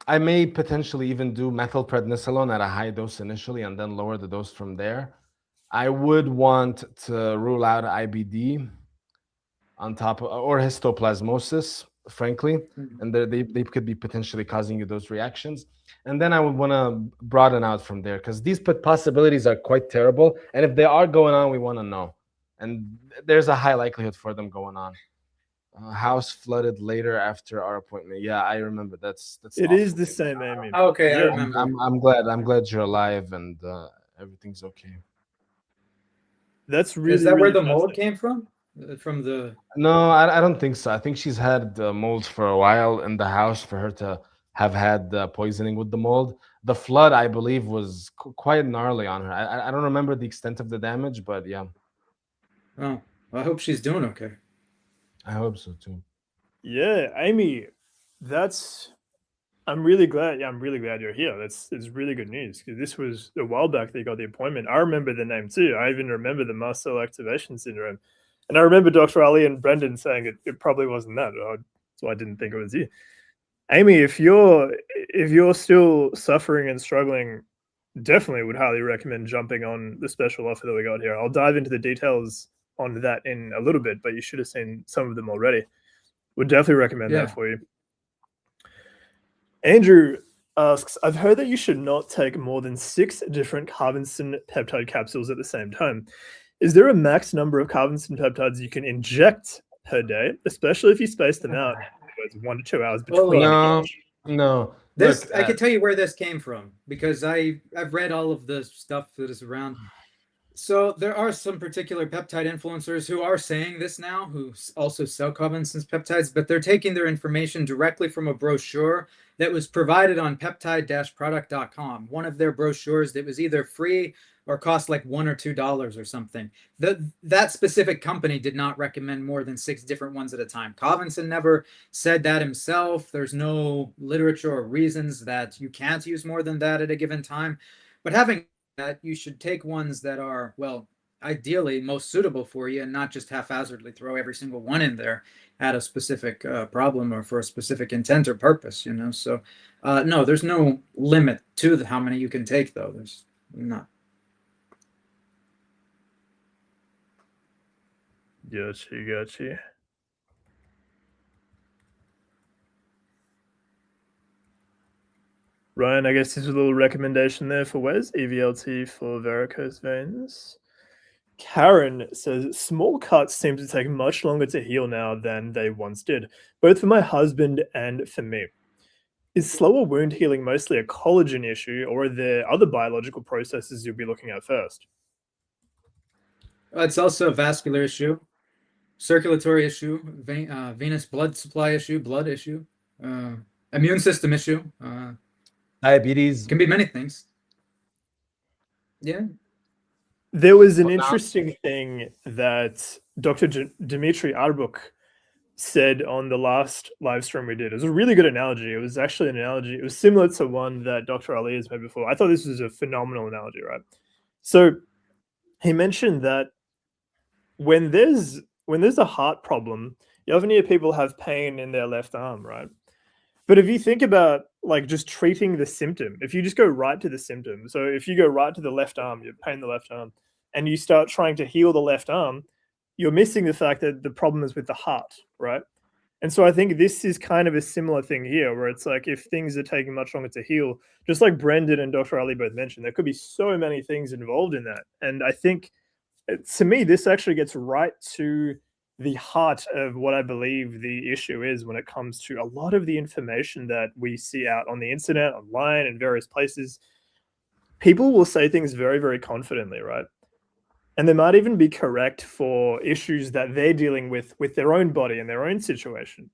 I may potentially even do methylprednisolone at a high dose initially and then lower the dose from there. I would want to rule out IBD on top of, or histoplasmosis, frankly, and they could be potentially causing you those reactions. And then I would want to broaden out from there, because these possibilities are quite terrible. And if they are going on, we want to know. And there's a high likelihood for them going on. House flooded later after our appointment. Yeah, I remember. That's it awful. Is the same, Amy. Okay, I remember. I'm glad you're alive and everything's okay. That's really. Is that really where the mold came from? from the? No, I don't think so. I think she's had the molds for a while in the house for her to have had the poisoning with the mold. The flood, I believe, was quite gnarly on her. I don't remember the extent of the damage, but yeah, Oh, I hope she's doing okay. I hope so too. Yeah, Amy, that's I'm really glad. Yeah, I'm really glad you're here. It's really good news because this was a while back that you got the appointment. I remember the name too. I even remember the mast cell activation syndrome, and I remember Dr. Ali and Brenden saying it probably wasn't that. So I didn't think it was you. Amy, if you're still suffering and struggling, definitely would highly recommend jumping on the special offer that we got here. I'll dive into the details on that in a little bit, but you should have seen some of them already. Would definitely recommend that Yeah. for you. Andrew asks, I've heard that you should not take more than 6 different carbensin peptide capsules at the same time. Is there a max number of carbensin peptides you can inject per day, especially if you space them out 1 to 2 hours Oh, between? No, no. This Look, I can tell you where this came from because I've read all of the stuff that is around. So there are some particular peptide influencers who are saying this now, who also sell carbensin peptides, but they're taking their information directly from a brochure that was provided on peptide-product.com, one of their brochures that was either free or cost like $1 or $2 or something. That specific company did not recommend more than 6 different ones at a time. Carbensin never said that himself. There's no literature or reasons that you can't use more than that at a given time. But having that, you should take ones that are, well, ideally most suitable for you and not just haphazardly throw every single one in there at a specific problem or for a specific intent or purpose, you know. So no, there's no limit to how many you can take, though. There's not. Gotcha. Ryan, I guess this is a little recommendation there for Wes, EVLT for varicose veins. Karen says small cuts seem to take much longer to heal now than they once did, both for my husband and for me. Is slower wound healing mostly a collagen issue, or are there other biological processes you'll be looking at first? It's also a vascular issue, circulatory issue, venous blood supply issue, blood issue, immune system issue. diabetes. Can be many things. Yeah. There was an Well, now, interesting thing that Dr. Dmitry Arbuk said on the last live stream we did. It was a really good analogy. It was actually an analogy. It was similar to one that Dr. Ali has made before. I thought this was a phenomenal analogy, right? So he mentioned that when there's a heart problem, you often hear people have pain in their left arm, right? But if you think about like just treating the symptom, if you just go right to the symptom, so if you go right to the left arm, you pain the left arm, and you start trying to heal the left arm, you're missing the fact that the problem is with the heart, right? And so I think this is kind of a similar thing here, where it's like if things are taking much longer to heal, just like Brenden and Dr. Ali both mentioned, there could be so many things involved in that. And I think to me, this actually gets right to the heart of what I believe the issue is when it comes to a lot of the information that we see out on the internet, online, and various places. People will say things very, very confidently, right? And they might even be correct for issues that they're dealing with their own body and their own situation.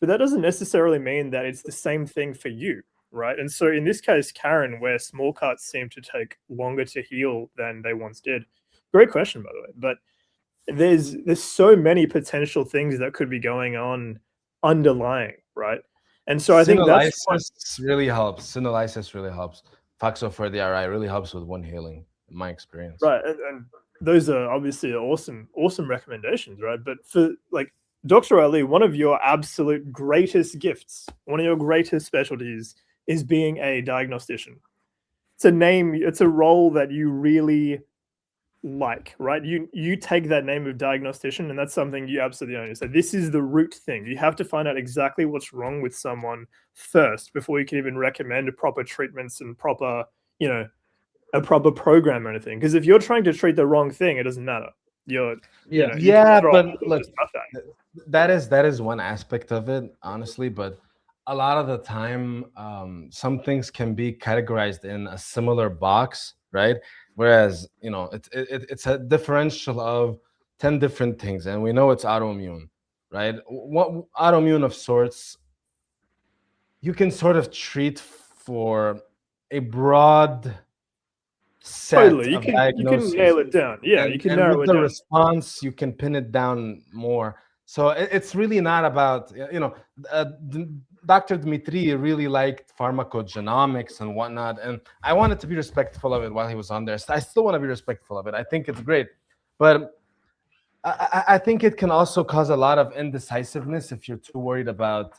But that doesn't necessarily mean that it's the same thing for you, right? And so in this case, Karen, where small cuts seem to take longer to heal than they once did. Great question, by the way. But there's so many potential things that could be going on underlying, right? And so I think that's really helps. Synolysis really helps. Foxo for the RI really helps with wound healing, in my experience. right. And those are obviously awesome recommendations, right? But for like Dr. Ali, one of your absolute greatest gifts, one of your greatest specialties is being a diagnostician. It's a role that you really like, right? You take that name of diagnostician, and that's something you absolutely own. So this is the root thing. You have to find out exactly what's wrong with someone first before you can even recommend proper treatments and proper, a proper program or anything. Because if you're trying to treat the wrong thing, it doesn't matter. But look, that is one aspect of it, honestly. But a lot of the time, some things can be categorized in a similar box, right? Whereas it's a differential of 10 different things, and we know it's autoimmune, right? What autoimmune of sorts, you can sort of treat for a broad set Totally. of You can diagnoses. nail it down. Yeah, you can And narrow with it the down. response, you can pin it down more. So it's really not about, Dr. Dmitri really liked pharmacogenomics and whatnot, and I wanted to be respectful of it while he was on there. I still want to be respectful of it. I think it's great, but I think it can also cause a lot of indecisiveness if you're too worried about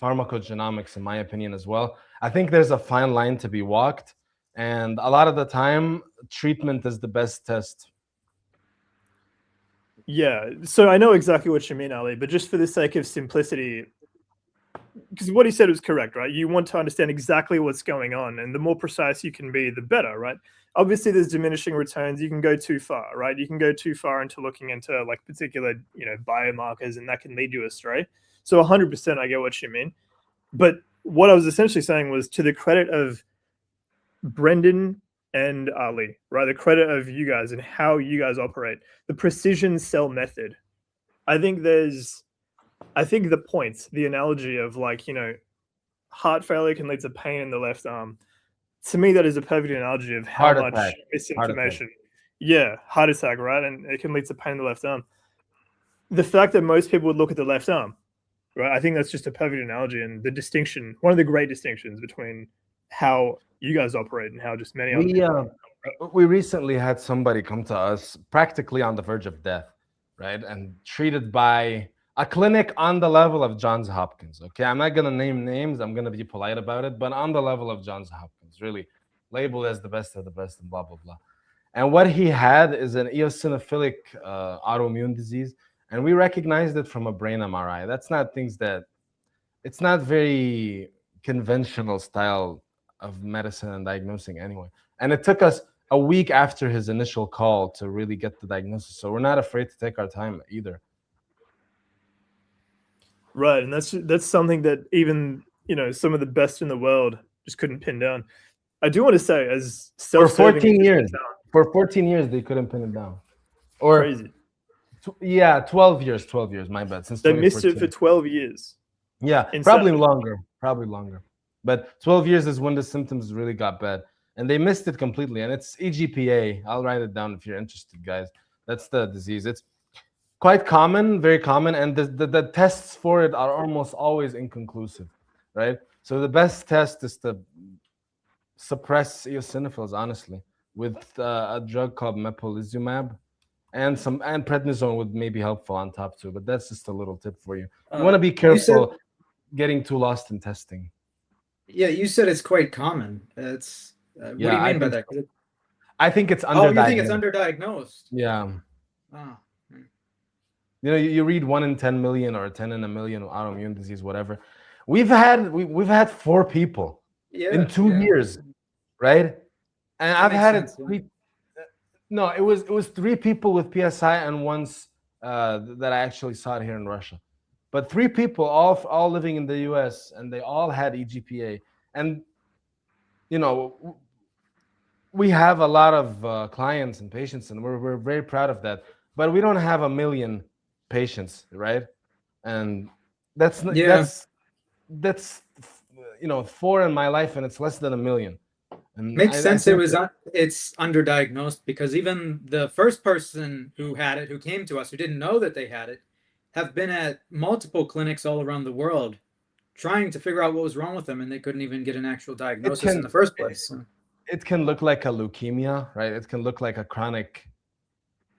pharmacogenomics, in my opinion, as well. I think there's a fine line to be walked, and a lot of the time, treatment is the best test. Yeah. So I know exactly what you mean, Ali, but just for the sake of simplicity, because what he said was correct, right? You want to understand exactly what's going on, and the more precise you can be, the better, right? Obviously, there's diminishing returns. You can go too far, right? You can go too far into looking into like particular, biomarkers, and that can lead you astray. So 100%, I get what you mean. But what I was essentially saying was, to the credit of Brenden and Ali, right? The credit of you guys and how you guys operate, the precision cell method. I think the points, the analogy of heart failure can lead to pain in the left arm. To me, that is a perfect analogy of how Heart much attack. misinformation. Yeah, heart attack, right? And it can lead to pain in the left arm. The fact that most people would look at the left arm, right? I think that's just a perfect analogy, and the distinction, one of the great distinctions between how you guys operate and how just many other people. We recently had somebody come to us practically on the verge of death, right? And treated by a clinic on the level of Johns Hopkins. Okay, I'm not gonna name names. I'm gonna be polite about it, but on the level of Johns Hopkins, really labeled as the best of the best, and blah blah blah. And what he had is an eosinophilic autoimmune disease, and we recognized it from a brain MRI. That's not things that, it's not very conventional style of medicine and diagnosing anyway. And it took us a week after his initial call to really get the diagnosis. So we're not afraid to take our time either. Right, and that's something that even some of the best in the world just couldn't pin down. I do want to say, as For self-serving 14 as years, this for 14 years, they couldn't pin it down. Or crazy. 12 years, my bad. Since They missed it 2014. for 12 years. Yeah, probably longer. But 12 years is when the symptoms really got bad. And they missed it completely. And it's EGPA. I'll write it down if you're interested, guys. That's the disease. It's quite common, very common. And the tests for it are almost always inconclusive, right? So the best test is to suppress eosinophils, honestly, with a drug called mepolizumab. And prednisone would maybe helpful on top too. But that's just a little tip for you. You want to be careful getting too lost in testing. Yeah, you said it's quite common. It's what do you mean by that? I think it's underdiagnosed. Oh, you think it's underdiagnosed? Yeah. Oh. You read 1 in 10 million or 10 in a million autoimmune disease, whatever. We've had 4 people in 2 years, right? And I've had it. No, it was 3 people with PSI and once that I actually saw it here in Russia. But 3 people, all living in the US, and they all had EGPA. And we have a lot of clients and patients, and we're very proud of that. But we don't have 1 million patients, right? And that's 4 in my life, and it's less than 1 million. And makes sense. It's underdiagnosed because even the first person who had it, who came to us, who didn't know that they had it, have been at multiple clinics all around the world trying to figure out what was wrong with them, and they couldn't even get an actual diagnosis in the first place. It can look like a leukemia, right? It can look like a chronic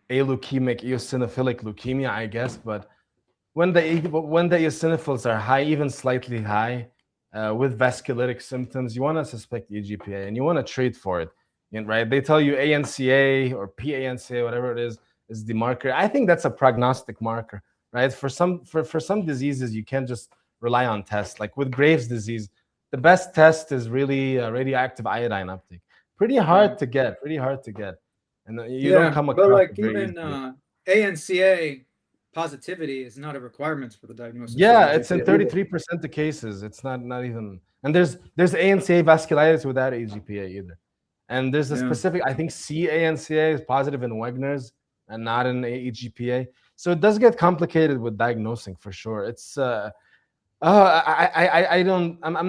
aleukemic eosinophilic leukemia, I guess. But when the eosinophils are high, even slightly high, with vasculitic symptoms, you want to suspect EGPA and you want to treat for it, right? They tell you ANCA or PANCA, whatever it is the marker. I think that's a prognostic marker, right? For some diseases, you can't just rely on tests. Like with Graves' disease, the best test is really radioactive iodine uptake. Pretty hard to get, and you don't come across. But like even ANCA positivity is not a requirement for the diagnosis. Yeah, it's in 33% of cases. It's not even. And there's ANCA vasculitis without EGPA either. And there's a specific, I think CANCA is positive in Wegener's. and not in AEGPA. So it does get complicated with diagnosing for sure. It's I'm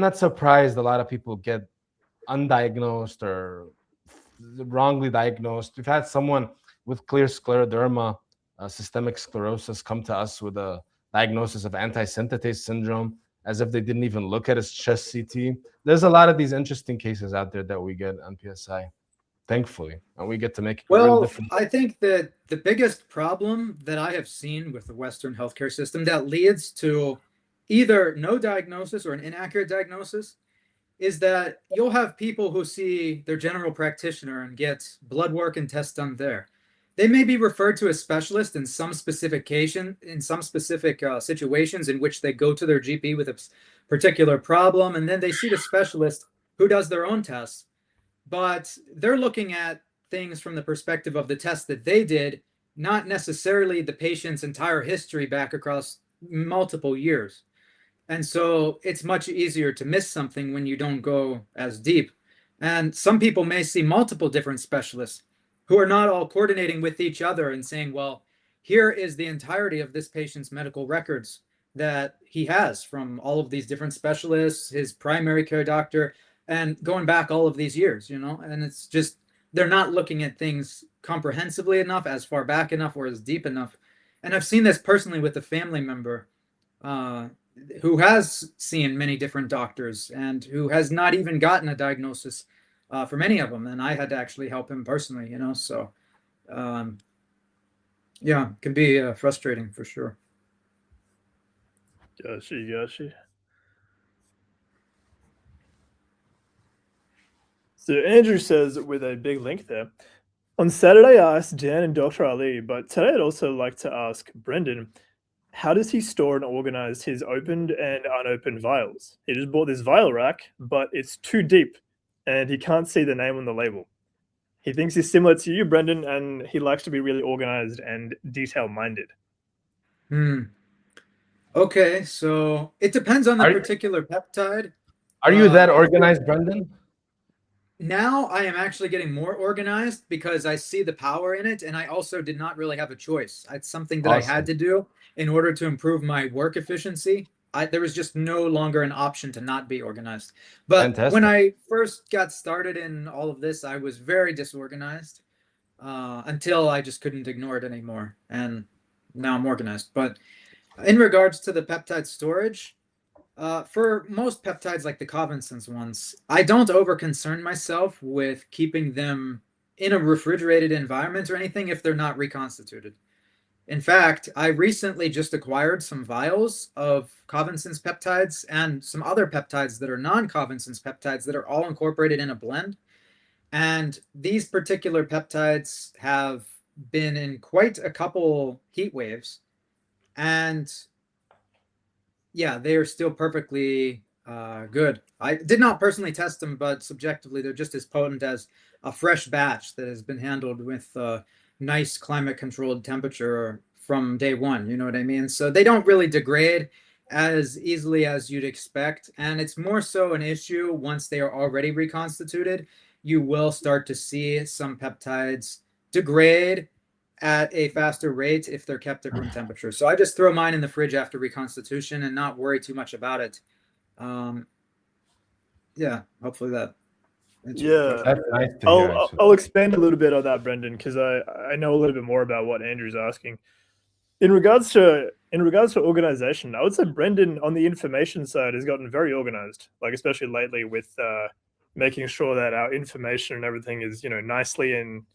not surprised a lot of people get undiagnosed or wrongly diagnosed. We've had someone with clear scleroderma, systemic sclerosis, come to us with a diagnosis of antisynthetase syndrome, as if they didn't even look at his chest CT. There's a lot of these interesting cases out there that we get on PSI, thankfully, and we get to make a real difference. I think that the biggest problem that I have seen with the Western healthcare system that leads to either no diagnosis or an inaccurate diagnosis is that you'll have people who see their general practitioner and get blood work and tests done there. They may be referred to as specialists in some situations in which they go to their GP with a particular problem, and then they see the specialist who does their own tests. But they're looking at things from the perspective of the test that they did, not necessarily the patient's entire history back across multiple years. And so it's much easier to miss something when you don't go as deep. And some people may see multiple different specialists who are not all coordinating with each other and saying, well, here is the entirety of this patient's medical records that he has from all of these different specialists, his primary care doctor, and going back all of these years, and it's just, they're not looking at things comprehensively enough, as far back enough, or as deep enough. And I've seen this personally with a family member who has seen many different doctors and who has not even gotten a diagnosis for many of them. And I had to actually help him personally, so yeah, it can be frustrating for sure. Gotcha. So Andrew says, with a big link there, on Saturday I asked Dan and Dr. Ali, but today I'd also like to ask Brenden, how does he store and organize his opened and unopened vials? He just bought this vial rack, but it's too deep and he can't see the name on the label. He thinks he's similar to you, Brenden, and he likes to be really organized and detail-minded. Okay, so it depends on the particular peptide. Are you that organized, Brenden? Now I am actually getting more organized because I see the power in it, and I also did not really have a choice. It's something that I had to do in order to improve my work efficiency. There was just no longer an option to not be organized. But when I first got started in all of this, I was very disorganized until I just couldn't ignore it anymore. And now I'm organized. But in regards to the peptide storage, for most peptides like the Covinson's ones, I don't over-concern myself with keeping them in a refrigerated environment or anything if they're not reconstituted. In fact, I recently just acquired some vials of Covinson's peptides and some other peptides that are non-Covinson's peptides that are all incorporated in a blend. And these particular peptides have been in quite a couple heat waves. And yeah, they are still perfectly good. I did not personally test them, but subjectively, they're just as potent as a fresh batch that has been handled with nice climate-controlled temperature from day one. You know what I mean? So they don't really degrade as easily as you'd expect. And it's more so an issue once they are already reconstituted. You will start to see some peptides degrade at a faster rate if they're kept at room temperature. So I just throw mine in the fridge after reconstitution and not worry too much about it. Yeah, hopefully that. Yeah, that's nice to hear, I'll expand a little bit on that, Brenden, because I know a little bit more about what Andrew's asking. In regards to organization, I would say Brenden on the information side has gotten very organized, like especially lately with making sure that our information and everything is nicely in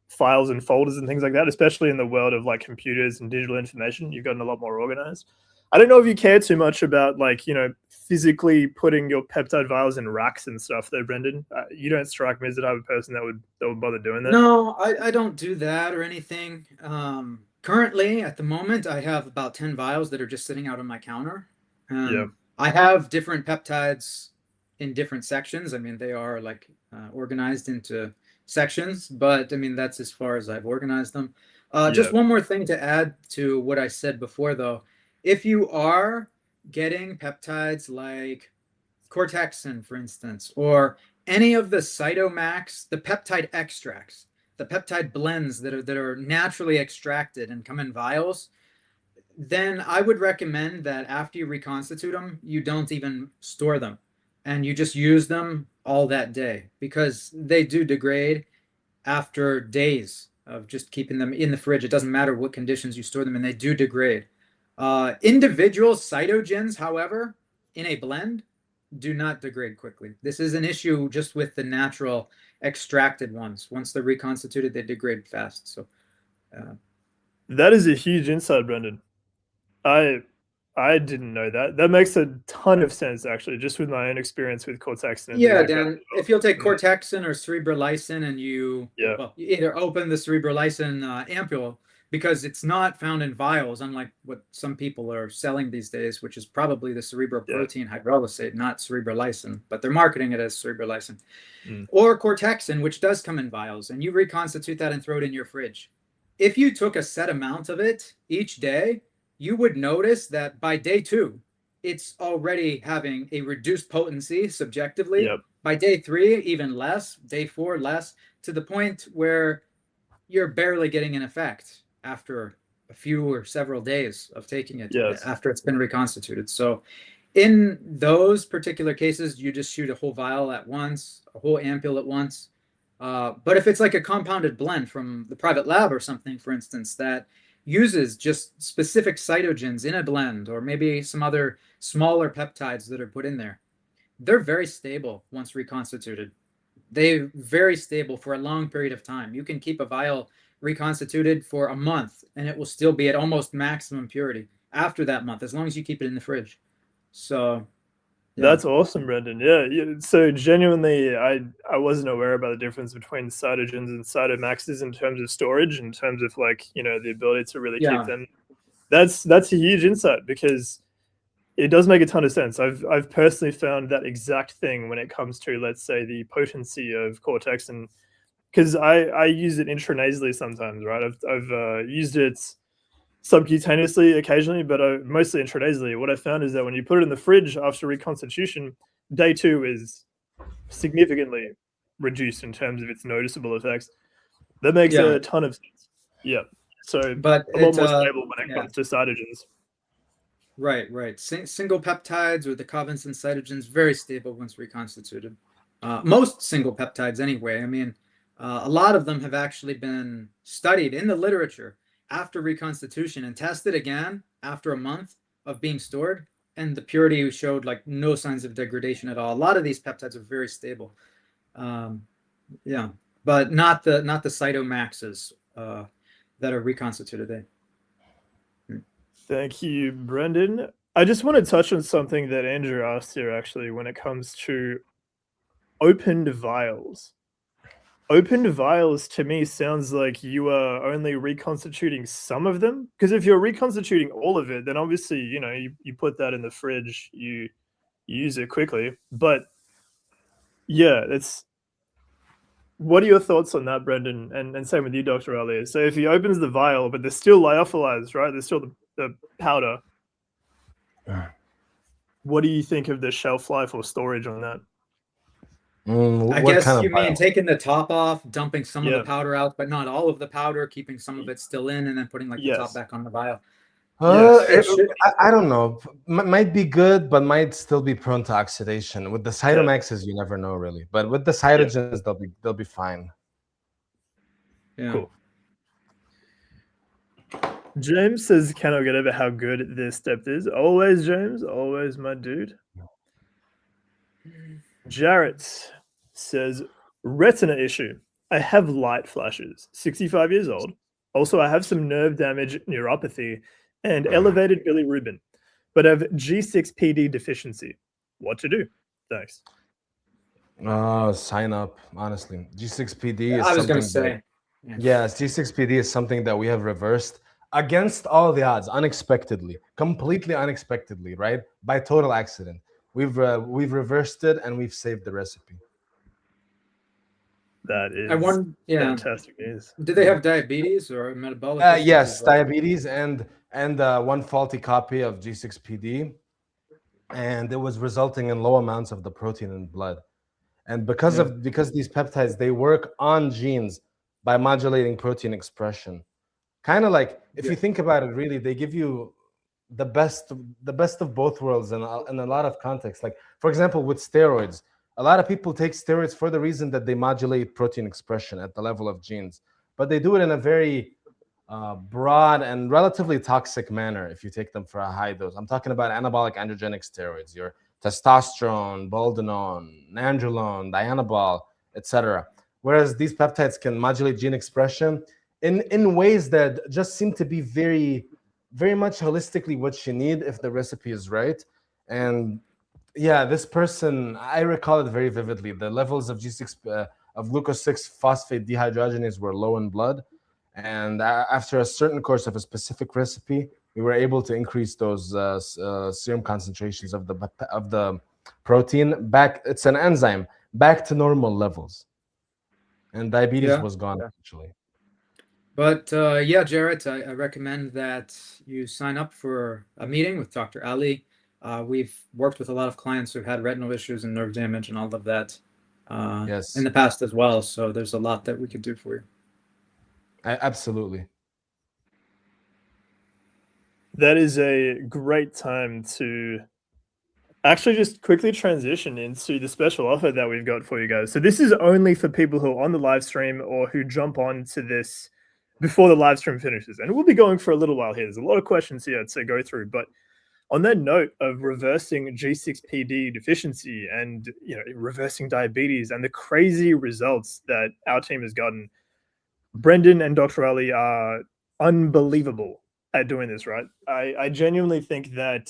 files and folders and things like that, especially in the world of like computers and digital information. You've gotten a lot more organized. I don't know if you care too much about physically putting your peptide vials in racks and stuff though, Brenden. You don't strike me as the type of person that would bother doing that. No, I don't do that or anything. Currently, at the moment, I have about 10 vials that are just sitting out on my counter. Yeah. I have different peptides in different sections. I mean, they are like organized into sections, but I mean, that's as far as I've organized them. Just one more thing to add to what I said before, though. If you are getting peptides like Cortexin, for instance, or any of the Cytomax, the peptide extracts, the peptide blends that are naturally extracted and come in vials, then I would recommend that after you reconstitute them, you don't even store them, and you just use them all that day, because they do degrade after days of just keeping them in the fridge. It doesn't matter what conditions you store them in, they do degrade. Individual cytogens, however, in a blend, do not degrade quickly. This is an issue just with the natural extracted ones. Once they're reconstituted, they degrade fast. So that is a huge insight, Brenden. I didn't know that. That makes a ton of sense, actually, just with my own experience with Cortexin. And yeah, like Dan, if you'll take Cortexin or cerebrolysine and you either open the cerebrolysine ampule, because it's not found in vials, unlike what some people are selling these days, which is probably the cerebroprotein hydrolysate, not cerebrolysine, but they're marketing it as cerebrolysine. Or Cortexin, which does come in vials, and you reconstitute that and throw it in your fridge. If you took a set amount of it each day, you would notice that by day 2, it's already having a reduced potency subjectively. By day 3, even less. Day 4, less, to the point where you're barely getting an effect after a few or several days of taking it after it's been reconstituted. So in those particular cases, you just shoot a whole vial at once, a whole ampule at once. But if it's like a compounded blend from the private lab or something, for instance, that uses just specific cytogens in a blend, or maybe some other smaller peptides that are put in there, they're very stable once reconstituted. They're very stable for a long period of time. You can keep a vial reconstituted for a month and it will still be at almost maximum purity after that month, as long as you keep it in the fridge. So that's awesome, Brenden. Yeah. So genuinely, I wasn't aware about the difference between cytogens and cytomaxes in terms of storage, in terms of like, the ability to really keep them. That's a huge insight, because it does make a ton of sense. I've personally found that exact thing when it comes to, let's say, the potency of Cortexin, because I use it intranasally sometimes, right? I've used it subcutaneously occasionally, but mostly intranasally. What I found is that when you put it in the fridge after reconstitution, day 2 is significantly reduced in terms of its noticeable effects. That makes a ton of sense. Yeah. So, but a lot more stable when it comes to cytogens. Right. Single peptides or the covalent and cytogens, very stable once reconstituted. Most single peptides, anyway. I mean, a lot of them have actually been studied in the literature after reconstitution and tested again after a month of being stored, and the purity showed like no signs of degradation at all. A lot of these peptides are very stable. But not the cytomaxes that are reconstituted. Thank you, Brenden. I just want to touch on something that Andrew asked here, actually, when it comes to opened vials. Opened vials, to me, sounds like you are only reconstituting some of them. Because if you're reconstituting all of it, then obviously, you put that in the fridge, you use it quickly. But yeah, what are your thoughts on that, Brenden? And same with you, Dr. Ali. So if he opens the vial, but they're still lyophilized, right? There's still the powder. What do you think of the shelf life or storage on that? I guess you mean taking the top off, dumping some of the powder out, but not all of the powder, keeping some of it still in, and then putting like the top back on the vial. I don't know. Might be good, but might still be prone to oxidation. With the cytomaxes, you never know really. But with the cytogens, they'll be fine. Cool. James says, "Cannot get over how good this step is." Always, James. Always, my dude. Jarrett says, "Retina issue. I have light flashes. 65 years old. Also, I have some nerve damage, neuropathy, and elevated bilirubin, but have G6PD deficiency. What to do? Thanks." Sign up, honestly. G6PD is I was going to something say. Yes, G6PD is something that we have reversed against all the odds, unexpectedly, completely unexpectedly, right? By total accident. We've reversed it and we've saved the recipe. That is fantastic news. Do they have diabetes or metabolic issues? Yes, diabetes and one faulty copy of G6PD, and it was resulting in low amounts of the protein in blood. And because these peptides, they work on genes by modulating protein expression. Kind of like, if Yeah. you think about it, really, they give you the best of both worlds in a lot of contexts. Like, for example, with steroids, a lot of people take steroids for the reason that they modulate protein expression at the level of genes, but they do it in a very broad and relatively toxic manner if you take them for a high dose. I'm talking about anabolic androgenic steroids, your testosterone, boldenone, nandrolone, dianabol, etc. Whereas these peptides can modulate gene expression in ways that just seem to be very, very much holistically what you need if the recipe is right. And yeah, this person, I recall it very vividly. The levels of G6 of glucose 6 phosphate dehydrogenase were low in blood, and after a certain course of a specific recipe, we were able to increase those serum concentrations of the protein back. It's an enzyme back to normal levels, and diabetes was gone actually. But yeah, Jarrett, I recommend that you sign up for a meeting with Dr. Ali. We've worked with a lot of clients who've had retinal issues and nerve damage and all of that Yes, in the past as well. So there's a lot that we could do for you. Absolutely. That is a great time to actually just quickly transition into the special offer that we've got for you guys. So this is only for people who are on the live stream or who jump on to this before the live stream finishes. And we'll be going for a little while here. There's a lot of questions here to go through. But on that note of reversing G6PD deficiency and reversing diabetes and the crazy results that our team has gotten, Brenden and Dr. Ali are unbelievable at doing this, right? I genuinely think that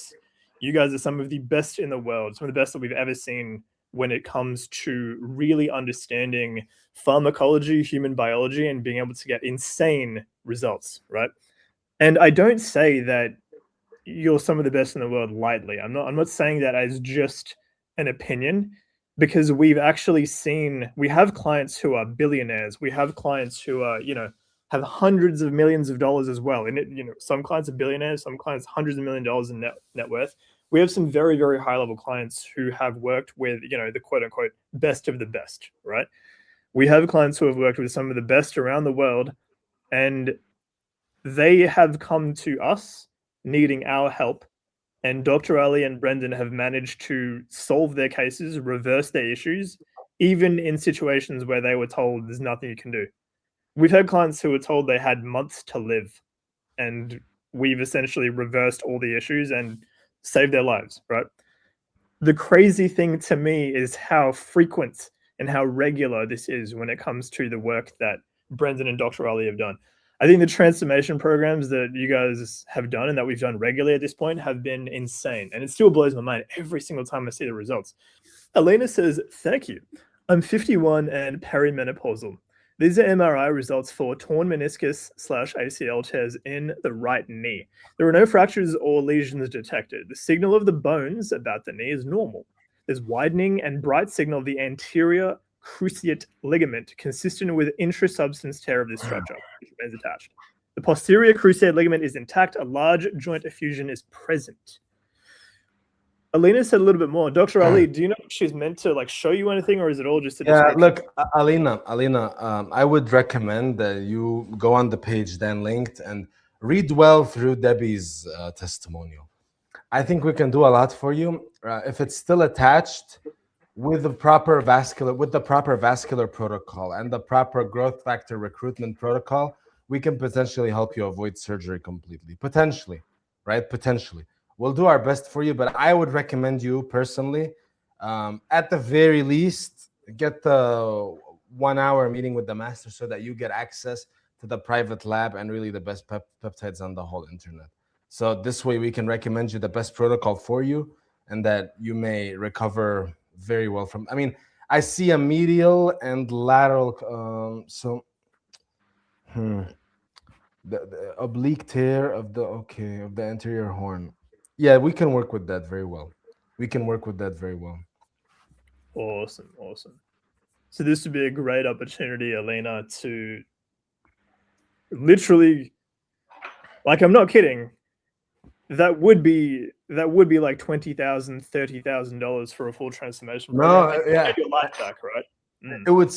you guys are some of the best in the world, some of the best that we've ever seen when it comes to really understanding pharmacology, human biology, and being able to get insane results, right? And I don't say that you're some of the best in the world lightly. I'm not saying that as just an opinion, because we've actually seen, we have clients who are billionaires. We have clients who are, have hundreds of millions of dollars as well. And some clients are billionaires, some clients hundreds of $1 million in net worth. We have some very, very high level clients who have worked with, the quote unquote best of the best, right? We have clients who have worked with some of the best around the world, and they have come to us needing our help. And Dr. Ali and Brenden have managed to solve their cases, reverse their issues, even in situations where they were told there's nothing you can do. We've had clients who were told they had months to live, and we've essentially reversed all the issues and saved their lives, right? The crazy thing to me is how frequent and how regular this is when it comes to the work that Brenden and Dr. Ali have done. I think the transformation programs that you guys have done and that we've done regularly at this point have been insane. And it still blows my mind every single time I see the results. Elena says, thank you. I'm 51 and perimenopausal. These are MRI results for torn meniscus / ACL tears in the right knee. There are no fractures or lesions detected. The signal of the bones about the knee is normal. There's widening and bright signal of the anterior cruciate ligament consistent with intrasubstance tear of this structure, which remains attached. The posterior cruciate ligament is intact. A large joint effusion is present. Alina said a little bit more. Dr. Ali, do you know if she's meant to show you anything, or is it all just a description? Look, Alina, I would recommend that you go on the page then linked and read well through Debbie's testimonial. I think we can do a lot for you if it's still attached with the proper vascular protocol and the proper growth factor recruitment protocol. We can potentially help you avoid surgery completely. Potentially, right? Potentially. We'll do our best for you, but I would recommend you personally, at the very least, get the 1 hour meeting with the master so that you get access to the private lab and really the best peptides on the whole internet. So this way we can recommend you the best protocol for you and that you may recover very well from. I mean, I see a medial and lateral, the oblique tear of the anterior horn. Yeah, we can work with that very well. Awesome. So this would be a great opportunity, Alina, to literally, I'm not kidding, that would be like $20,000, $30,000 for a full transformation program. No, yeah, your life back, right? It would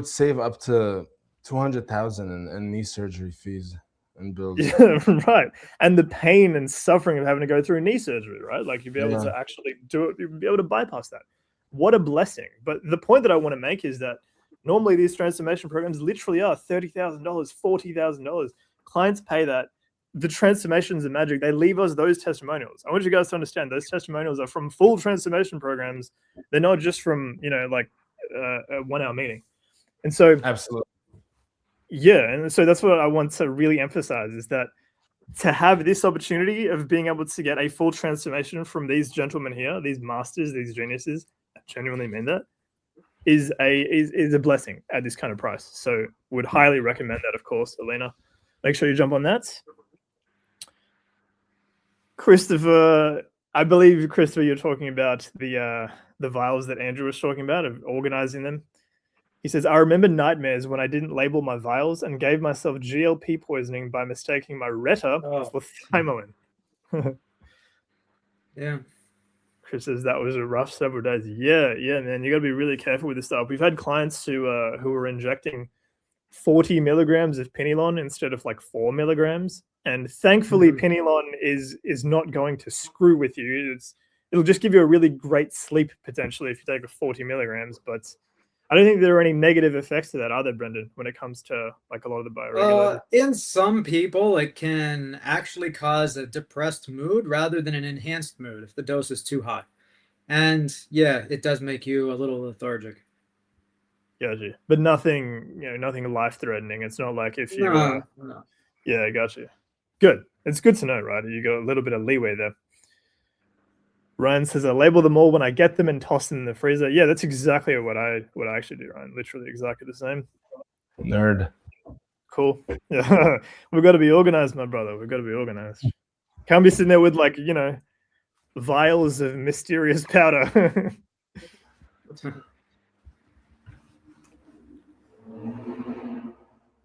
save up to 200,000 in knee surgery fees and bills. Yeah, right. And the pain and suffering of having to go through knee surgery, right? Like you'd be able to actually do it, you'd be able to bypass that. What a blessing. But the point that I want to make is that normally these transformation programs literally are $30,000, $40,000. Clients pay that. The transformations are magic. They leave us those testimonials. I want you guys to understand those testimonials are from full transformation programs. They're not just from, you know, like a 1 hour meeting. And so, absolutely. Yeah. And so that's what I want to really emphasize is that to have this opportunity of being able to get a full transformation from these gentlemen here, these masters, these geniuses, I genuinely mean that, is a blessing at this kind of price. So would highly recommend that, of course, Alina. Make sure you jump on that. Christopher, I believe, Christopher, you're talking about the vials that Andrew was talking about, of organizing them. He says, I remember nightmares when I didn't label my vials and gave myself GLP poisoning by mistaking my Retta for Thymolin. Yeah. Chris says that was a rough several days. Yeah, man. You got to be really careful with this stuff. We've had clients who are injecting 40 milligrams of Pinealon instead of like 4 milligrams. And thankfully, Pinealon is not going to screw with you. It'll just give you a really great sleep potentially if you take 40 milligrams. But I don't think there are any negative effects to that either, Brenden, when it comes to like a lot of the bioregulators. In some people, it can actually cause a depressed mood rather than an enhanced mood if the dose is too high. And yeah, it does make you a little lethargic. Gotcha. But nothing, nothing life-threatening. It's not like if you... No. Yeah, gotcha. Good. It's good to know, right? You got a little bit of leeway there. Ryan says, I label them all when I get them and toss them in the freezer. Yeah, that's exactly what I actually do, Ryan. Literally exactly the same. Nerd. Cool. Yeah. We've got to be organized, my brother. We've got to be organized. Can't be sitting there with like, vials of mysterious powder.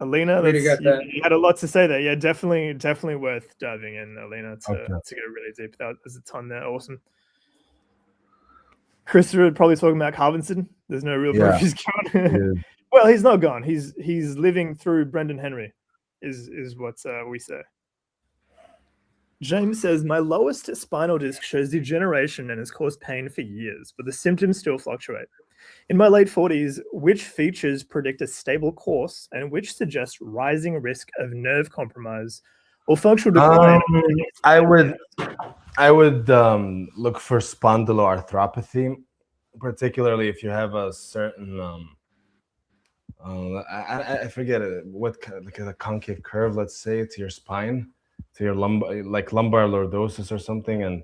Alina, you had a lot to say there. Yeah, definitely worth diving in, Alina, to go really deep. There's a ton there. Awesome. Christopher probably talking about Carvinson. There's no real proof he's gone. Well, he's not gone. He's living through Brenden Henry, is what we say. James says, my lowest spinal disc shows degeneration and has caused pain for years, but the symptoms still fluctuate. In my late 40s, which features predict a stable course and which suggest rising risk of nerve compromise or functional decline? I would look for spondyloarthropathy, particularly if you have a certain I forget it, what like a concave curve, let's say, to your spine, to your lumbar, like lumbar lordosis or something, and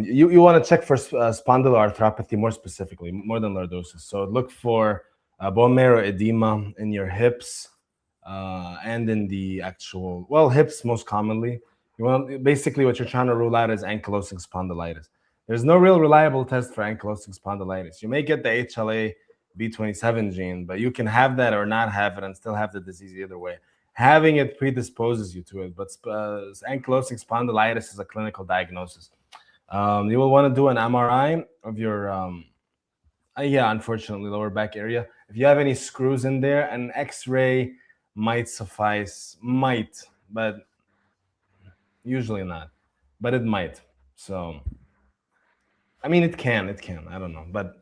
you want to check for spondyloarthropathy more specifically, more than lordosis. So look for bone marrow edema in your hips and in the actual, hips most commonly. Basically what you're trying to rule out is ankylosing spondylitis. There's no real reliable test for ankylosing spondylitis. You may get the HLA B27 gene, but you can have that or not have it and still have the disease either way. Having it predisposes you to it, but ankylosing spondylitis is a clinical diagnosis. You will want to do an MRI of your, unfortunately, lower back area. If you have any screws in there, an X-ray might suffice, but usually not, but it might. So, I mean, it can, I don't know, but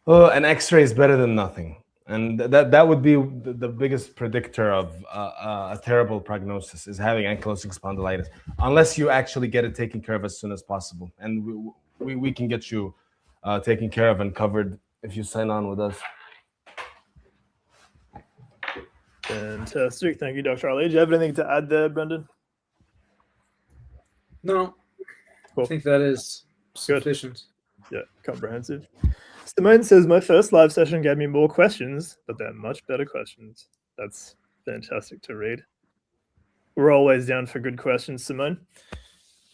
an X-ray is better than nothing. And that would be the biggest predictor of a terrible prognosis, is having ankylosing spondylitis, unless you actually get it taken care of as soon as possible. And we can get you taken care of and covered if you sign on with us. Fantastic. Thank you, Dr. Ali. Do you have anything to add there, Brenden? No. Cool. I think that is sufficient. Yeah, comprehensive. Simone says, my first live session gave me more questions, but they're much better questions. That's fantastic to read. We're always down for good questions, Simone.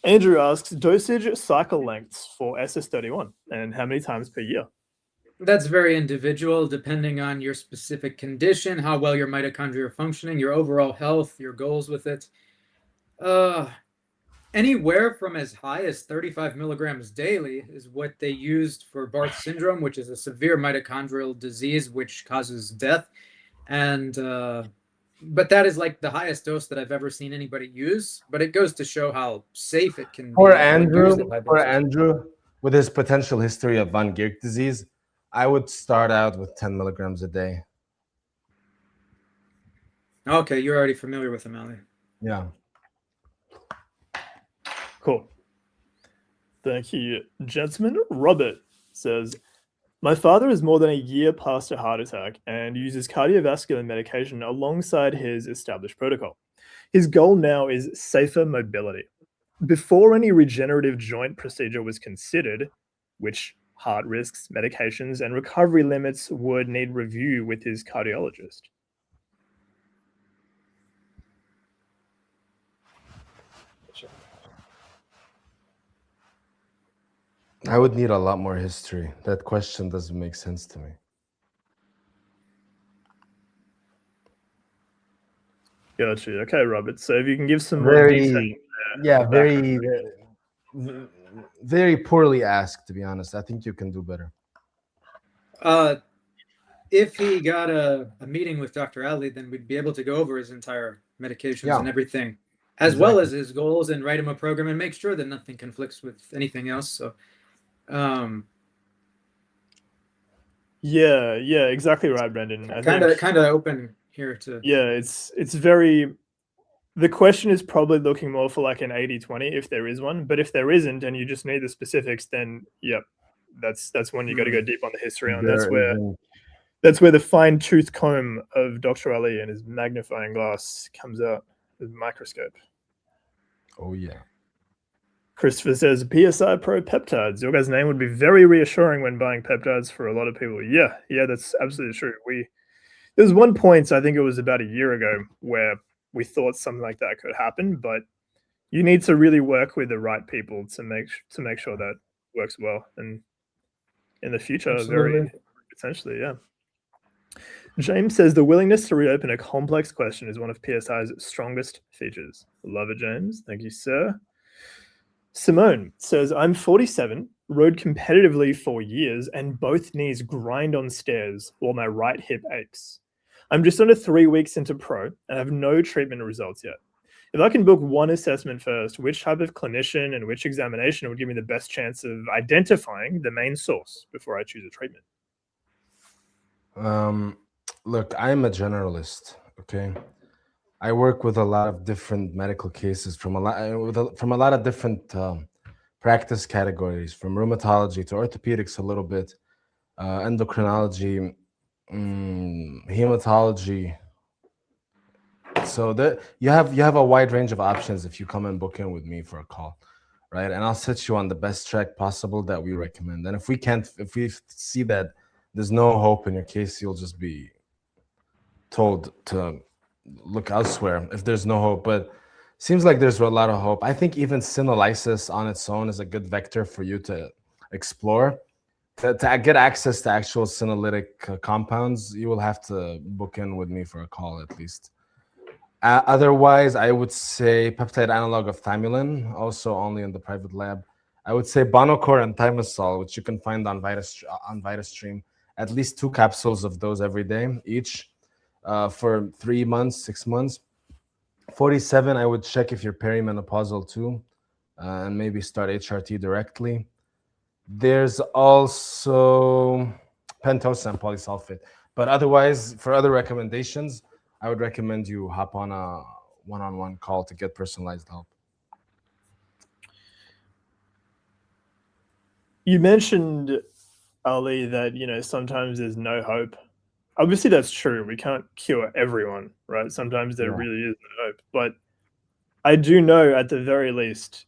Andrew asks, dosage cycle lengths for SS31 and how many times per year? That's very individual, depending on your specific condition, how well your mitochondria are functioning, your overall health, your goals with it. Anywhere from as high as 35 milligrams daily is what they used for Barth syndrome, which is a severe mitochondrial disease which causes death. And but that is like the highest dose that I've ever seen anybody use. But it goes to show how safe it can For be when used at high doses. Andrew, with his potential history of von Gierk disease, I would start out with 10 milligrams a day. Okay, you're already familiar with them, Ali. Yeah. Cool. Thank you, gentlemen. Robert says, my father is more than a year past a heart attack and uses cardiovascular medication alongside his established protocol. His goal now is safer mobility. Before any regenerative joint procedure was considered, which heart risks, medications, and recovery limits would need review with his cardiologist? I would need a lot more history. That question doesn't make sense to me. Gotcha. Okay, Robert. So if you can give some more detail. Very poorly asked, to be honest. I think you can do better. If he got a meeting with Dr. Ali, then we'd be able to go over his entire medications and everything, as well as his goals, and write him a program and make sure that nothing conflicts with anything else. So, yeah, exactly right, Brenden. Kind of open here to. Yeah, it's very. The question is probably looking more for like an 80-20 if there is one, but if there isn't and you just need the specifics, then yep, that's when you got to go deep on the history on. That's where the fine-tooth comb of Dr. Ali and his magnifying glass comes out, the microscope. Oh yeah. Christopher says, PSI Pro Peptides. Your guys' name would be very reassuring when buying peptides for a lot of people. Yeah, that's absolutely true. There was one point, I think it was about a year ago, where we thought something like that could happen, but you need to really work with the right people to make sure that works well. And in the future, very potentially, yeah. James says the willingness to reopen a complex question is one of PSI's strongest features. Love it, James. Thank you, sir. Simone says, I'm 47, rode competitively for years, and both knees grind on stairs while my right hip aches. I'm just under 3 weeks into pro and have no treatment results yet. If I can book one assessment first, which type of clinician and which examination would give me the best chance of identifying the main source before I choose a treatment? Look, I'm a generalist, okay? I work with a lot of different medical cases from a lot of different practice categories, from rheumatology to orthopedics a little bit, endocrinology, hematology. So that you have a wide range of options if you come and book in with me for a call, right? And I'll set you on the best track possible that we recommend. And if we see that there's no hope in your case, you'll just be told to look elsewhere if there's no hope. But seems like there's a lot of hope. I think even senolysis on its own is a good vector for you to explore. To get access to actual senolytic compounds, you will have to book in with me for a call at least. Otherwise, I would say peptide analog of thymulin, also only in the private lab. I would say Bonocor and Thimasol, which you can find on VitaStream. At least 2 capsules of those every day each, for 3 months, 6 months. 47, I would check if you're perimenopausal too, and maybe start HRT directly. There's also pentosan and polysulfate. But otherwise, for other recommendations, I would recommend you hop on a one-on-one call to get personalized help. You mentioned, Ali, that sometimes there's no hope. Obviously, that's true. We can't cure everyone, right? Sometimes there really is no hope. But I do know, at the very least,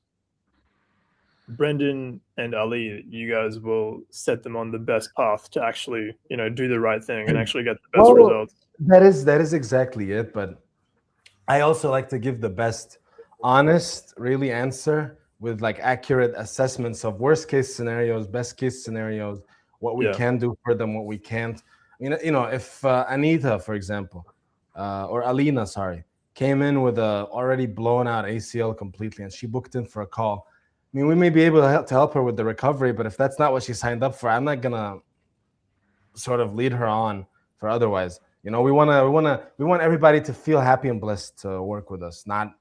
Brenden and Ali, you guys will set them on the best path to actually, do the right thing and actually get the best results. That is exactly it. But I also like to give the best, honest, really answer with like accurate assessments of worst case scenarios, best case scenarios, what we can do for them, what we can't. If Anita, for example, or Alina, sorry, came in with a already blown out ACL completely, and she booked in for a call, we may be able to help her with the recovery, but if that's not what she signed up for, I'm not gonna sort of lead her on for otherwise. You know, we want everybody to feel happy and blessed to work with us, not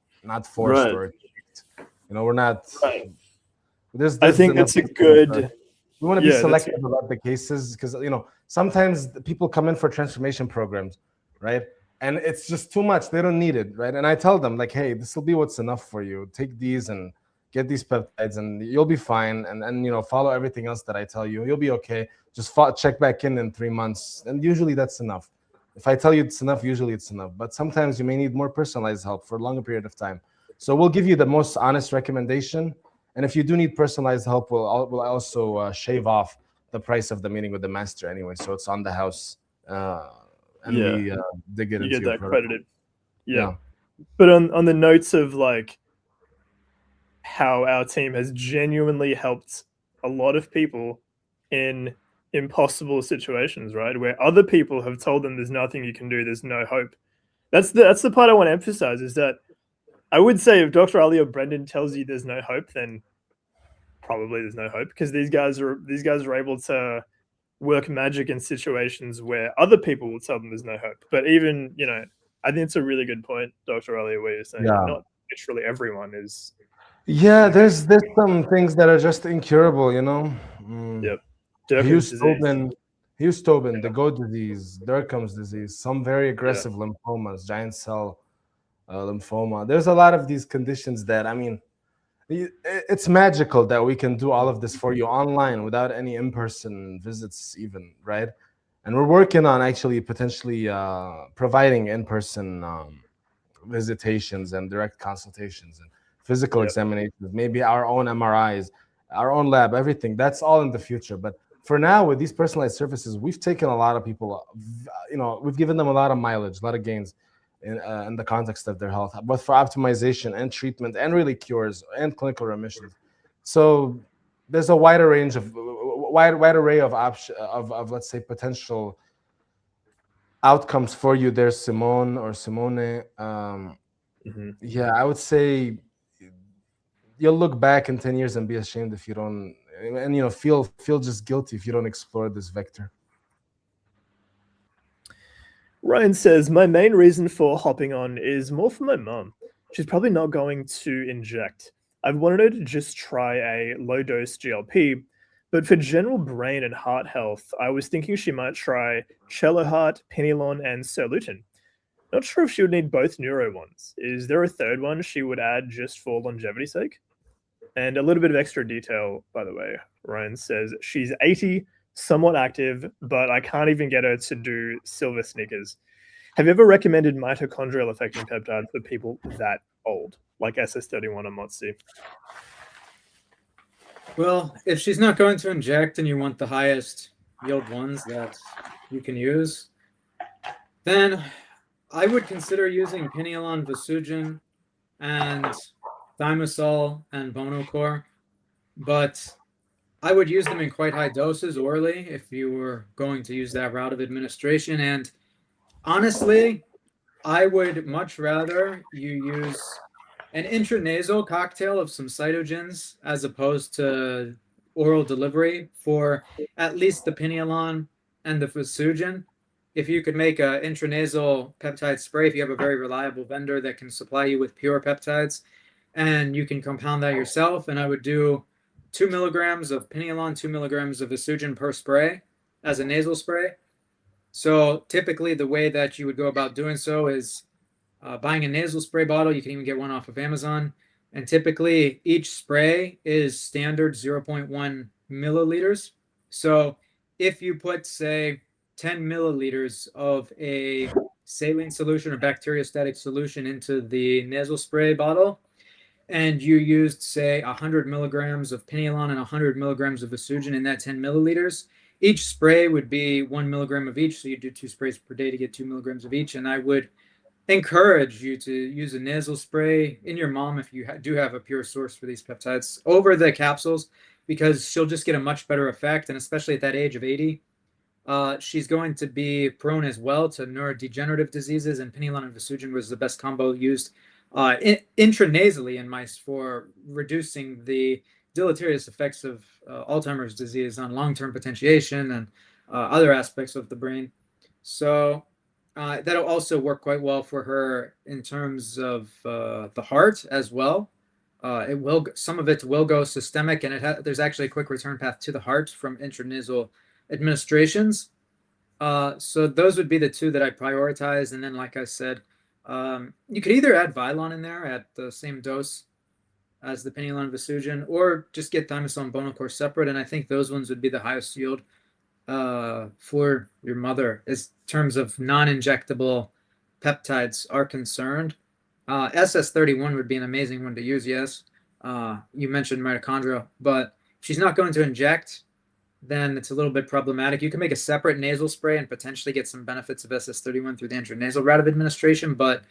forced Right. or expect. You know, we're not. Right. I There's think enough that's a people for us. good. We want to be Yeah, that's selective about the cases because, you know, sometimes the people come in for transformation programs, right? And it's just too much. They don't need it, right? And I tell them like, hey, this will be what's enough for you. Take these and get these peptides, and you'll be fine. And you know, follow everything else that I tell you. You'll be okay. Just check back in 3 months, and usually that's enough. If I tell you it's enough, usually it's enough. But sometimes you may need more personalized help for a longer period of time. So we'll give you the most honest recommendation, and if you do need personalized help, we'll also shave off the price of the meeting with the master anyway. So it's on the house, and yeah. we dig it You into get your that protocol. credited. Yeah. Yeah. But on the notes of like how our team has genuinely helped a lot of people in impossible situations, right? Where other people have told them there's nothing you can do, there's no hope. That's the part I want to emphasize is that I would say if Dr. Ali or Brenden tells you there's no hope, then probably there's no hope because these guys are able to work magic in situations where other people will tell them there's no hope. But even, I think it's a really good point, Dr. Ali, where you're saying Yeah. not literally everyone is. Yeah, there's some things that are just incurable, you know. Yep. Durkin's disease. Hughes-Tobin, the Gout disease, Durkheim's disease, some very Yeah. aggressive lymphomas, giant cell lymphoma. There's a lot of these conditions that, I mean, it's magical that we can do all of this for you online without any in-person visits even, right? And we're working on actually potentially providing in-person visitations and direct consultations and physical Yep. examinations, maybe our own MRIs, our own lab, everything. That's all in the future. But for now, with these personalized services, we've taken a lot of people, we've given them a lot of mileage, a lot of gains in the context of their health, both for optimization and treatment and really cures and clinical remissions. So there's a wider range of wide array of options of let's say potential outcomes for you there, Simone or Simone. Yeah, I would say you'll look back in 10 years and be ashamed if you don't, and feel just guilty if you don't explore this vector. Ryan says, my main reason for hopping on is more for my mum. She's probably not going to inject. I've wanted her to just try a low dose GLP, but for general brain and heart health, I was thinking she might try Chelohart, Pinealon, and Endoluten. Not sure if she would need both neuro ones. Is there a third one she would add just for longevity's sake? And a little bit of extra detail, by the way. Ryan says she's 80, somewhat active, but I can't even get her to do silver sneakers. Have you ever recommended mitochondrial affecting peptides for people that old, like SS31 or MOTS-C? Well, if she's not going to inject and you want the highest yield ones that you can use, then I would consider using Pinealon, Vesugen, and Thymosol and Bonocor, but I would use them in quite high doses orally if you were going to use that route of administration. And honestly, I would much rather you use an intranasal cocktail of some cytogens as opposed to oral delivery for at least the Pinealon and the Vesugen. If you could make an intranasal peptide spray, if you have a very reliable vendor that can supply you with pure peptides, and you can compound that yourself, and I would do 2 milligrams of Pinealon, 2 milligrams of Vesugen per spray as a nasal spray. So typically the way that you would go about doing so is buying a nasal spray bottle. You can even get one off of Amazon. And typically each spray is standard 0.1 milliliters. So if you put, say, 10 milliliters of a saline solution or bacteriostatic solution into the nasal spray bottle, and you used, say, 100 milligrams of Pinealon and 100 milligrams of Vesugen in that 10 milliliters, each spray would be 1 milligram of each. So you do 2 sprays per day to get 2 milligrams of each. And I would encourage you to use a nasal spray in your mom if you do have a pure source for these peptides over the capsules, because she'll just get a much better effect. And especially at that age of 80, she's going to be prone as well to neurodegenerative diseases. And Pinealon and Vesugen was the best combo used intranasally in mice for reducing the deleterious effects of Alzheimer's disease on long-term potentiation and other aspects of the brain. So That'll also work quite well for her in terms of the heart as well. Some of it will go systemic, and there's actually a quick return path to the heart from intranasal administrations. So those would be the two that I prioritize. And then, like I said, you could either add Vylon in there at the same dose as the Pinealon and Vesugen, or just get Thimerosal and Bonacor separate. And I think those ones would be the highest yield for your mother as terms of non-injectable peptides are concerned. SS31 would be an amazing one to use, yes. You mentioned mitochondrial, but if she's not going to inject, then it's a little bit problematic. You can make a separate nasal spray and potentially get some benefits of SS31 through the intranasal route of administration, but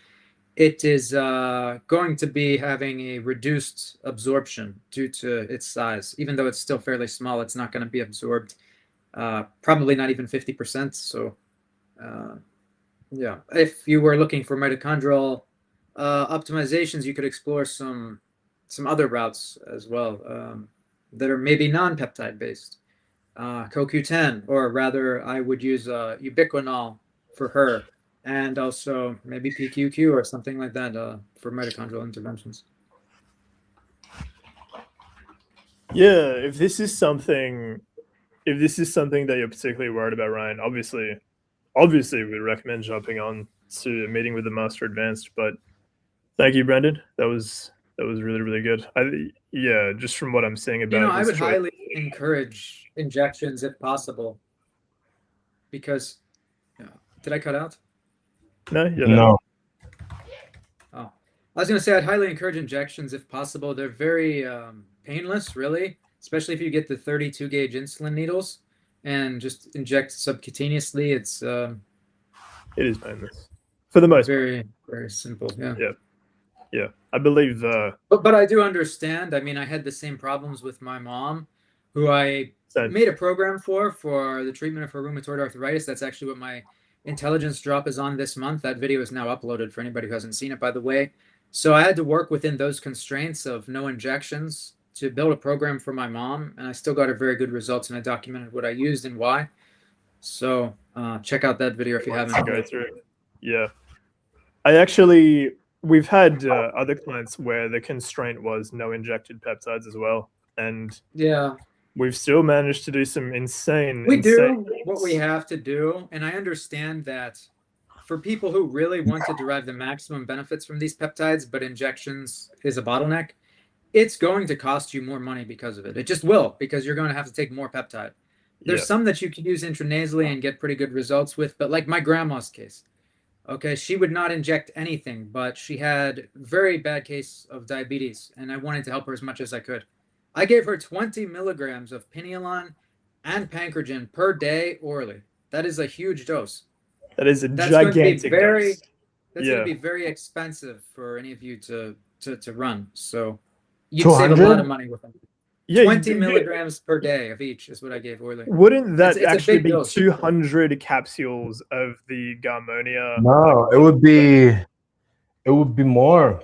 it is going to be having a reduced absorption due to its size. Even though it's still fairly small, it's not going to be absorbed. Probably not even 50%. So, yeah, if you were looking for mitochondrial optimizations, you could explore some other routes as well that are maybe non-peptide based. CoQ10, or rather, I would use ubiquinol for her, and also maybe PQQ or something like that for mitochondrial interventions. Yeah, if this is something that you're particularly worried about, Ryan, obviously we recommend jumping on to a meeting with the Master Advanced. But thank you, Brenden. That was really, really good. Yeah, just from what I'm seeing about I would highly encourage injections if possible, because did I cut out? No, yeah, No. Oh, I was going to say I'd highly encourage injections if possible. They're very painless, really, especially if you get the 32 gauge insulin needles and just inject subcutaneously. It is painless for the most part. Very simple. Yeah. I believe. But I do understand. I mean, I had the same problems with my mom, who I made a program for the treatment of her rheumatoid arthritis. That's actually what my intelligence drop is on this month. That video is now uploaded for anybody who hasn't seen it, by the way. So I had to work within those constraints of no injections to build a program for my mom, and I still got her very good results, and I documented what I used and why. So check out that video if you haven't. Go through. Yeah, we've had other clients where the constraint was no injected peptides as well, and yeah, we've still managed to do some insane. Do what we have to do, and I understand that for people who really want to derive the maximum benefits from these peptides, but injections is a bottleneck, it's going to cost you more money because of it. It just will, because you're going to have to take more peptide. There's some that you can use intranasally and get pretty good results with, but like my grandma's case, okay, she would not inject anything, but she had very bad case of diabetes, and I wanted to help her as much as I could. I gave her 20 milligrams of Pinealon and Pancreatin per day orally. That is a huge dose. That is a gigantic dose. That's going to be very expensive for any of you to run. So you'd save a lot of money with them. Yeah, 20 milligrams per day of each is what I gave orally. Wouldn't that actually be 200 capsules of the Garmonia? No, it would be more.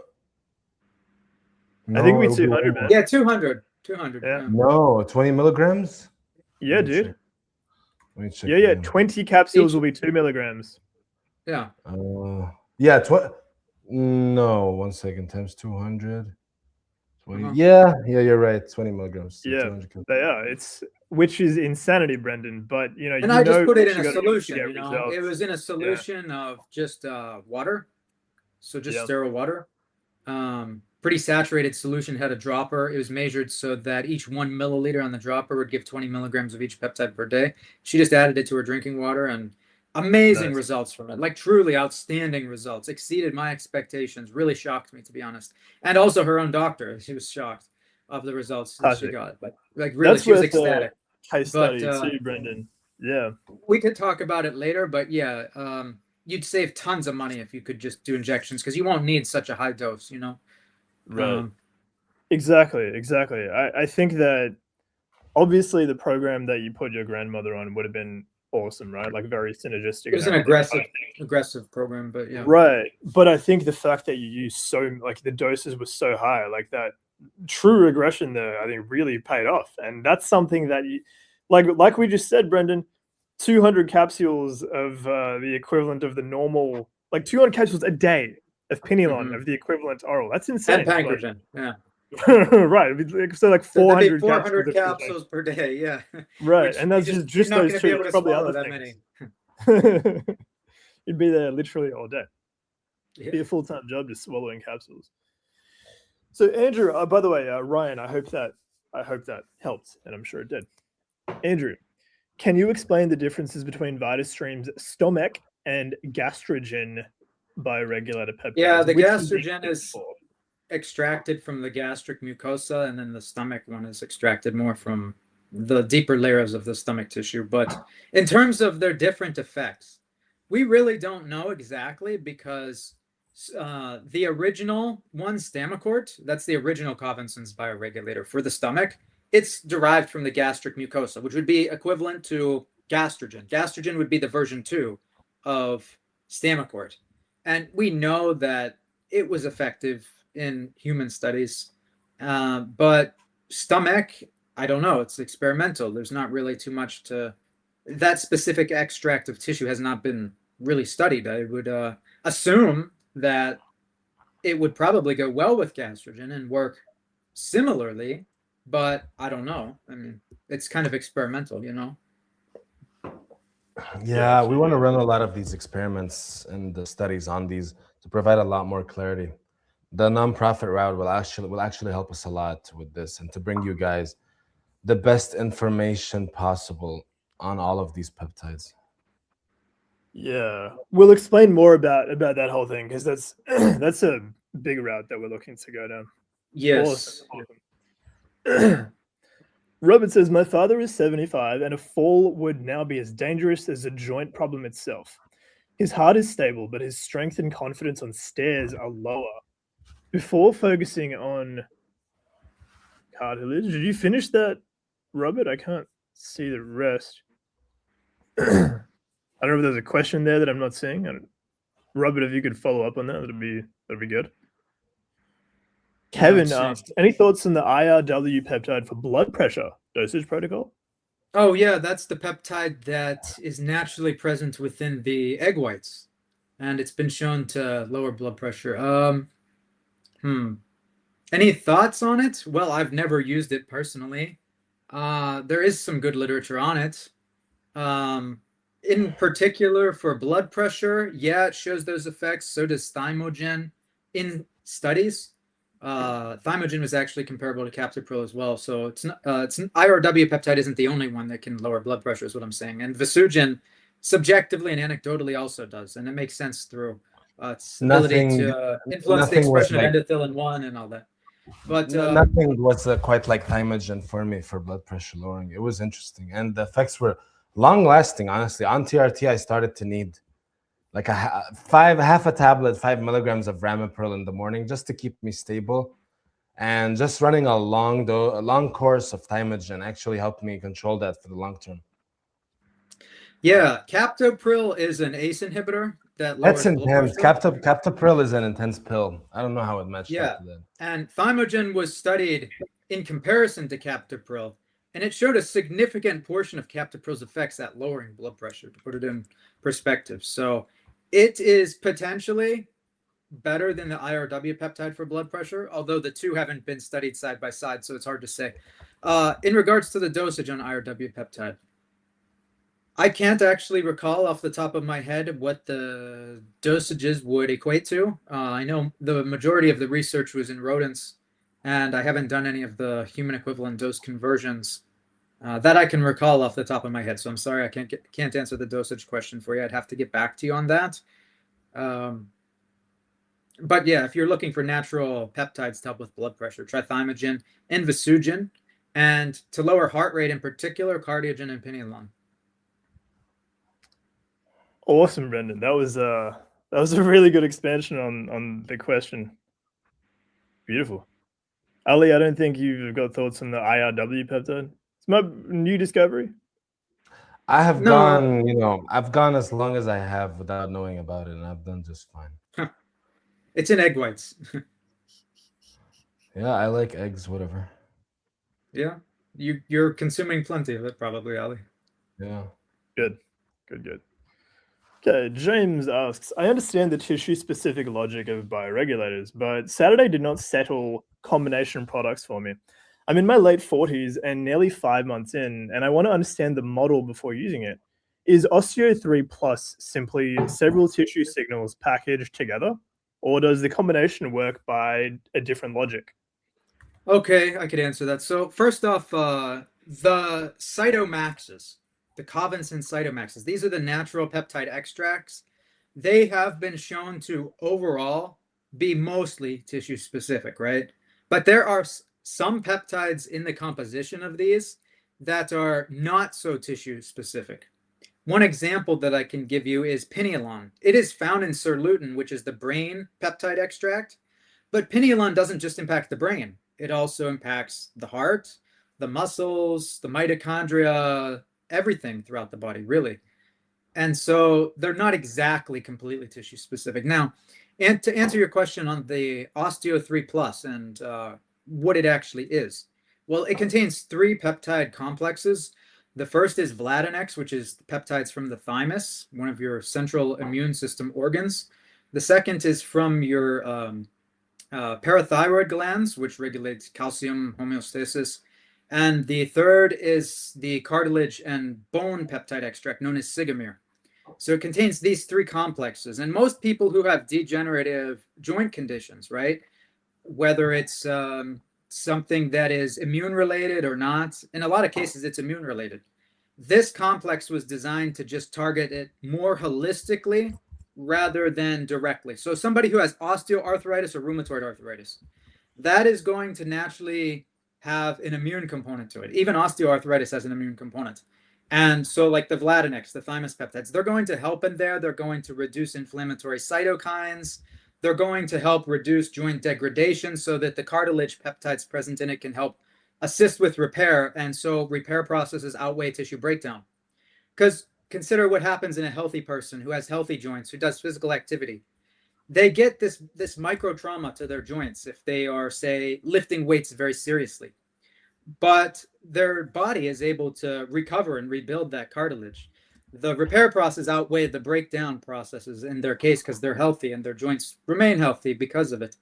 No, I think it would be 200, man. Yeah, 200. 200. Yeah. No, 20 milligrams? Yeah, dude. Let me check. Yeah. 20 capsules will be 2 milligrams. Yeah. Yeah. No, 1 second. Times 200. 20. Yeah, you're right. 20 milligrams. Yeah, they are. Which is insanity, Brenden. But and I just put it in a solution. It was in a solution of just water, so just sterile water. Pretty saturated solution, had a dropper. It was measured so that each 1 milliliter on the dropper would give 20 milligrams of each peptide per day. She just added it to her drinking water, and amazing results from it. Like truly outstanding results. Exceeded my expectations. Really shocked me, to be honest. And also her own doctor. She was shocked of the results that she got. But like really, she was ecstatic. Case study too, Brenden. Yeah. We could talk about it later, but yeah, you'd save tons of money if you could just do injections, because you won't need such a high dose, Right. Exactly. I think that obviously the program that you put your grandmother on would have been awesome, right? Like very synergistic. It was an aggressive program, but yeah. Right. But I think the fact that you used the doses were so high, like that true regression there, I think really paid off. And that's something that you like we just said, Brenden, 200 capsules of the equivalent of the normal, like 200 capsules a day of Pinealon of the equivalent oral. That's insane. And Pancreatin, yeah. Right. So like So that'd 400 be 400 capsules. capsules per day, yeah. Right, Which and that's you're just not those going to two. be able There's to probably swallow other that things. many. You'd be there literally all day. Yeah. Be a full-time job just swallowing capsules. So Andrew, by the way, Ryan, I hope that helped, and I'm sure it did. Andrew, can you explain the differences between VitaStream's stomach and gastrogen bioregulator peptides? Yeah, the Which one do you gastrogen think is for? extracted from the gastric mucosa, and then the stomach one is extracted more from the deeper layers of the stomach tissue. But in terms of their different effects, we really don't know exactly, because the original one, Stamicort, that's the original Covinson's bioregulator for the stomach. It's derived from the gastric mucosa, which would be equivalent to gastrogen. Gastrogen would be the version 2 of Stamicort. And we know that it was effective in human studies. But stomach, I don't know. It's experimental. There's not really too much to... That specific extract of tissue has not been really studied. I would assume that it would probably go well with gastrogen and work similarly, but I don't know. I mean, it's kind of experimental, you know? Yeah, we want to run a lot of these experiments and the studies on these to provide a lot more clarity. The nonprofit route will actually help us a lot with this, and to bring you guys the best information possible on all of these peptides. Yeah, we'll explain more about that whole thing, because that's that's a big route that we're looking to go down. Yes. Awesome. Robert says, my father is 75 and a fall would now be as dangerous as a joint problem itself. His heart is stable, but his strength and confidence on stairs are lower. Before focusing on cartilage, did you finish that, Robert? I can't see the rest. I don't know if there's a question there that I'm not seeing. Robert, if you could follow up on that, that'd be good. Kevin asked, any thoughts on the IRW peptide for blood pressure dosage protocol? Oh, yeah, that's the peptide that is naturally present within the egg whites, and it's been shown to lower blood pressure. Any thoughts on it? Well, I've never used it personally. There is some good literature on it. In particular for blood pressure, yeah, it shows those effects. So does Thymogen in studies. Thymogen was actually comparable to captopril as well. So it's IRW peptide isn't the only one that can lower blood pressure, is what I'm saying. And Vesugen subjectively and anecdotally also does, and it makes sense through its ability to influence the expression of endothelin 1 and all that. But nothing was quite like Thymogen for me for blood pressure lowering. It was interesting, and the effects were long lasting. Honestly, on TRT, I started to need like half a tablet, 5 milligrams of Ramipril in the morning just to keep me stable, and just running a long course of Thymogen actually helped me control that for the long term. Yeah, captopril is an ACE inhibitor that lowers That's blood intense. pressure. Captopril is an intense pill. I don't know how it matched up to that. And Thymogen was studied in comparison to captopril, and it showed a significant portion of captopril's effects at lowering blood pressure, to put it in perspective. So it is potentially better than the IRW peptide for blood pressure, although the two haven't been studied side by side, so it's hard to say. In regards to the dosage on IRW peptide, I can't actually recall off the top of my head what the dosages would equate to. I know the majority of the research was in rodents, and I haven't done any of the human equivalent dose conversions that I can recall off the top of my head. So I'm sorry I can't answer the dosage question for you. I'd have to get back to you on that. But yeah, if you're looking for natural peptides to help with blood pressure, try Thymogen and Vesugen, and to lower heart rate in particular, Cardiogen and Pinealon. Awesome, Brenden. That was a really good expansion on the question. Beautiful. Ali, I don't think you've got thoughts on the IRW peptide. It's my new discovery. I have gone, I've gone as long as I have without knowing about it, and I've done just fine. It's in egg whites. Yeah, I like eggs, whatever. Yeah, you're consuming plenty of it, probably, Ali. Yeah. Good. Good. Okay, James asks, I understand the tissue-specific logic of bioregulators, but Saturday did not settle combination products for me. I'm in my late 40s and nearly 5 months in, and I want to understand the model before using it. Is Osteo-3 Plus simply several tissue signals packaged together, or does the combination work by a different logic? Okay, I could answer that. So first off, the cytomaxes, the Covins and cytomaxes, these are the natural peptide extracts. They have been shown to overall be mostly tissue specific, right? But there are some peptides in the composition of these that are not so tissue specific. One example that I can give you is pinealon. It is found in Endoluten, which is the brain peptide extract, but pinealon doesn't just impact the brain. It also impacts the heart, the muscles, the mitochondria, everything throughout the body, really. And so they're not exactly completely tissue specific. Now, and to answer your question on the Osteo-3 Plus and what it actually is, well, it contains 3 peptide complexes. The first is Vladinex, which is peptides from the thymus, one of your central immune system organs. The second is from your parathyroid glands, which regulates calcium homeostasis. And the third is the cartilage and bone peptide extract known as Sigomir. So it contains these 3 complexes. And most people who have degenerative joint conditions, right, whether it's something that is immune related or not, in a lot of cases it's immune related. This complex was designed to just target it more holistically rather than directly. So somebody who has osteoarthritis or rheumatoid arthritis, that is going to naturally have an immune component to it. Even osteoarthritis has an immune component. And so like the Vladinex, the thymus peptides, they're going to help in there. They're going to reduce inflammatory cytokines. They're going to help reduce joint degradation so that the cartilage peptides present in it can help assist with repair. And so repair processes outweigh tissue breakdown. Because consider what happens in a healthy person who has healthy joints, who does physical activity. They get this micro trauma to their joints if they are, say, lifting weights very seriously. But their body is able to recover and rebuild that cartilage. The repair process outweigh the breakdown processes in their case because they're healthy and their joints remain healthy because of it.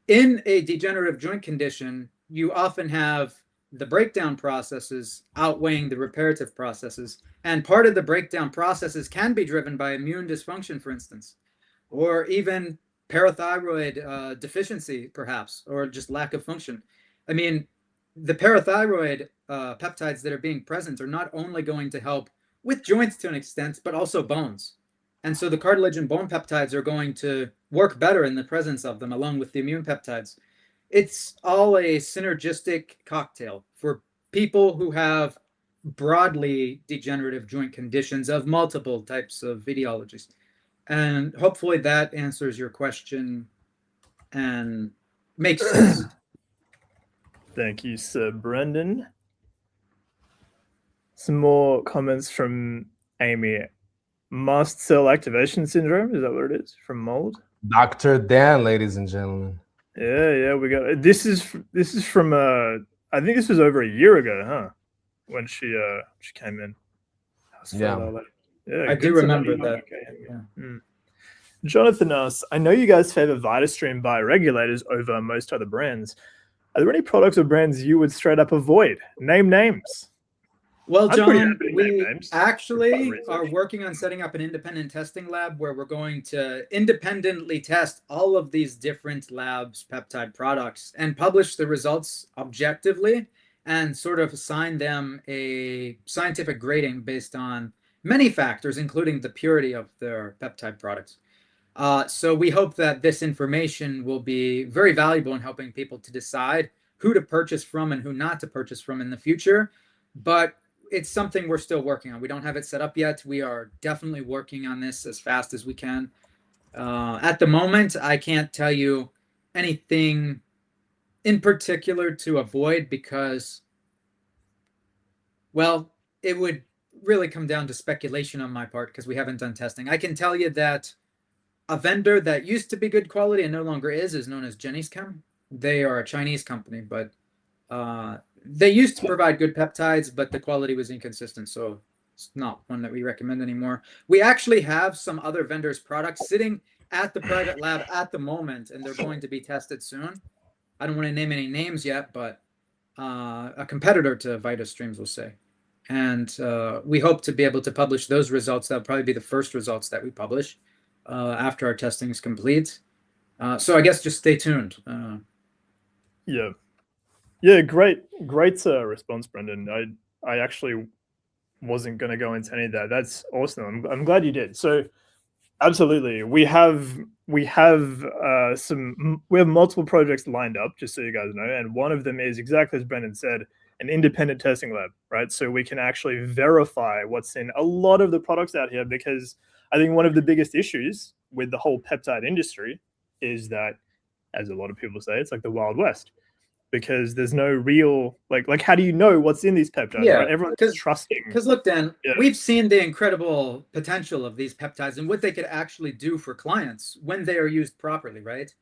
In a degenerative joint condition, you often have the breakdown processes outweighing the reparative processes. And part of the breakdown processes can be driven by immune dysfunction, for instance, or even parathyroid deficiency, perhaps, or just lack of function. I mean, the parathyroid peptides that are being present are not only going to help with joints to an extent, but also bones. And so the cartilage and bone peptides are going to work better in the presence of them, along with the immune peptides. It's all a synergistic cocktail for people who have broadly degenerative joint conditions of multiple types of etiologies. And hopefully that answers your question and makes sense. Thank you, Sir Brenden. Some more comments from Amy. Mast cell activation syndrome, is that what it is? From mold? Dr. Dan, ladies and gentlemen. Yeah, we got this is from I think this was over a year ago, huh? When she came in. Yeah. I do remember that. Yeah. Jonathan asks, I know you guys favor VitaStream bioregulators over most other brands. Are there any products or brands you would straight up avoid? Name names. Well, John, we actually are working on setting up an independent testing lab where we're going to independently test all of these different labs' peptide products and publish the results objectively and sort of assign them a scientific grading based on many factors, including the purity of their peptide products. So we hope that this information will be very valuable in helping people to decide who to purchase from and who not to purchase from in the future. But it's something we're still working on. We don't have it set up yet. We are definitely working on this as fast as we can. At the moment, I can't tell you anything in particular to avoid because, well, it would really come down to speculation on my part because we haven't done testing. I can tell you that a vendor that used to be good quality and no longer is known as Jenny's Chem. They are a Chinese company, but they used to provide good peptides, but the quality was inconsistent. So It's not one that we recommend anymore. We actually have some other vendors' products sitting at the private lab at the moment, and they're going to be tested soon. I don't want to name any names yet, but a competitor to VitaStreams, we'll say. And we hope to be able to publish those results. That'll probably be the first results that we publish after our testing is complete. So I guess just stay tuned. Yeah, great response, Brenden. I actually wasn't going to go into any of that. That's awesome. I'm glad you did. So absolutely, we have multiple projects lined up, just so you guys know, and one of them is exactly as Brenden said, an independent testing lab, right? So we can actually verify what's in a lot of the products out here, because I think one of the biggest issues with the whole peptide industry is that, as a lot of people say, it's like the Wild West, because there's no real like how do you know what's in these peptides? Yeah, right? Everyone's trusting. Because look, Dan, we've seen the incredible potential of these peptides and what they could actually do for clients when they are used properly, right?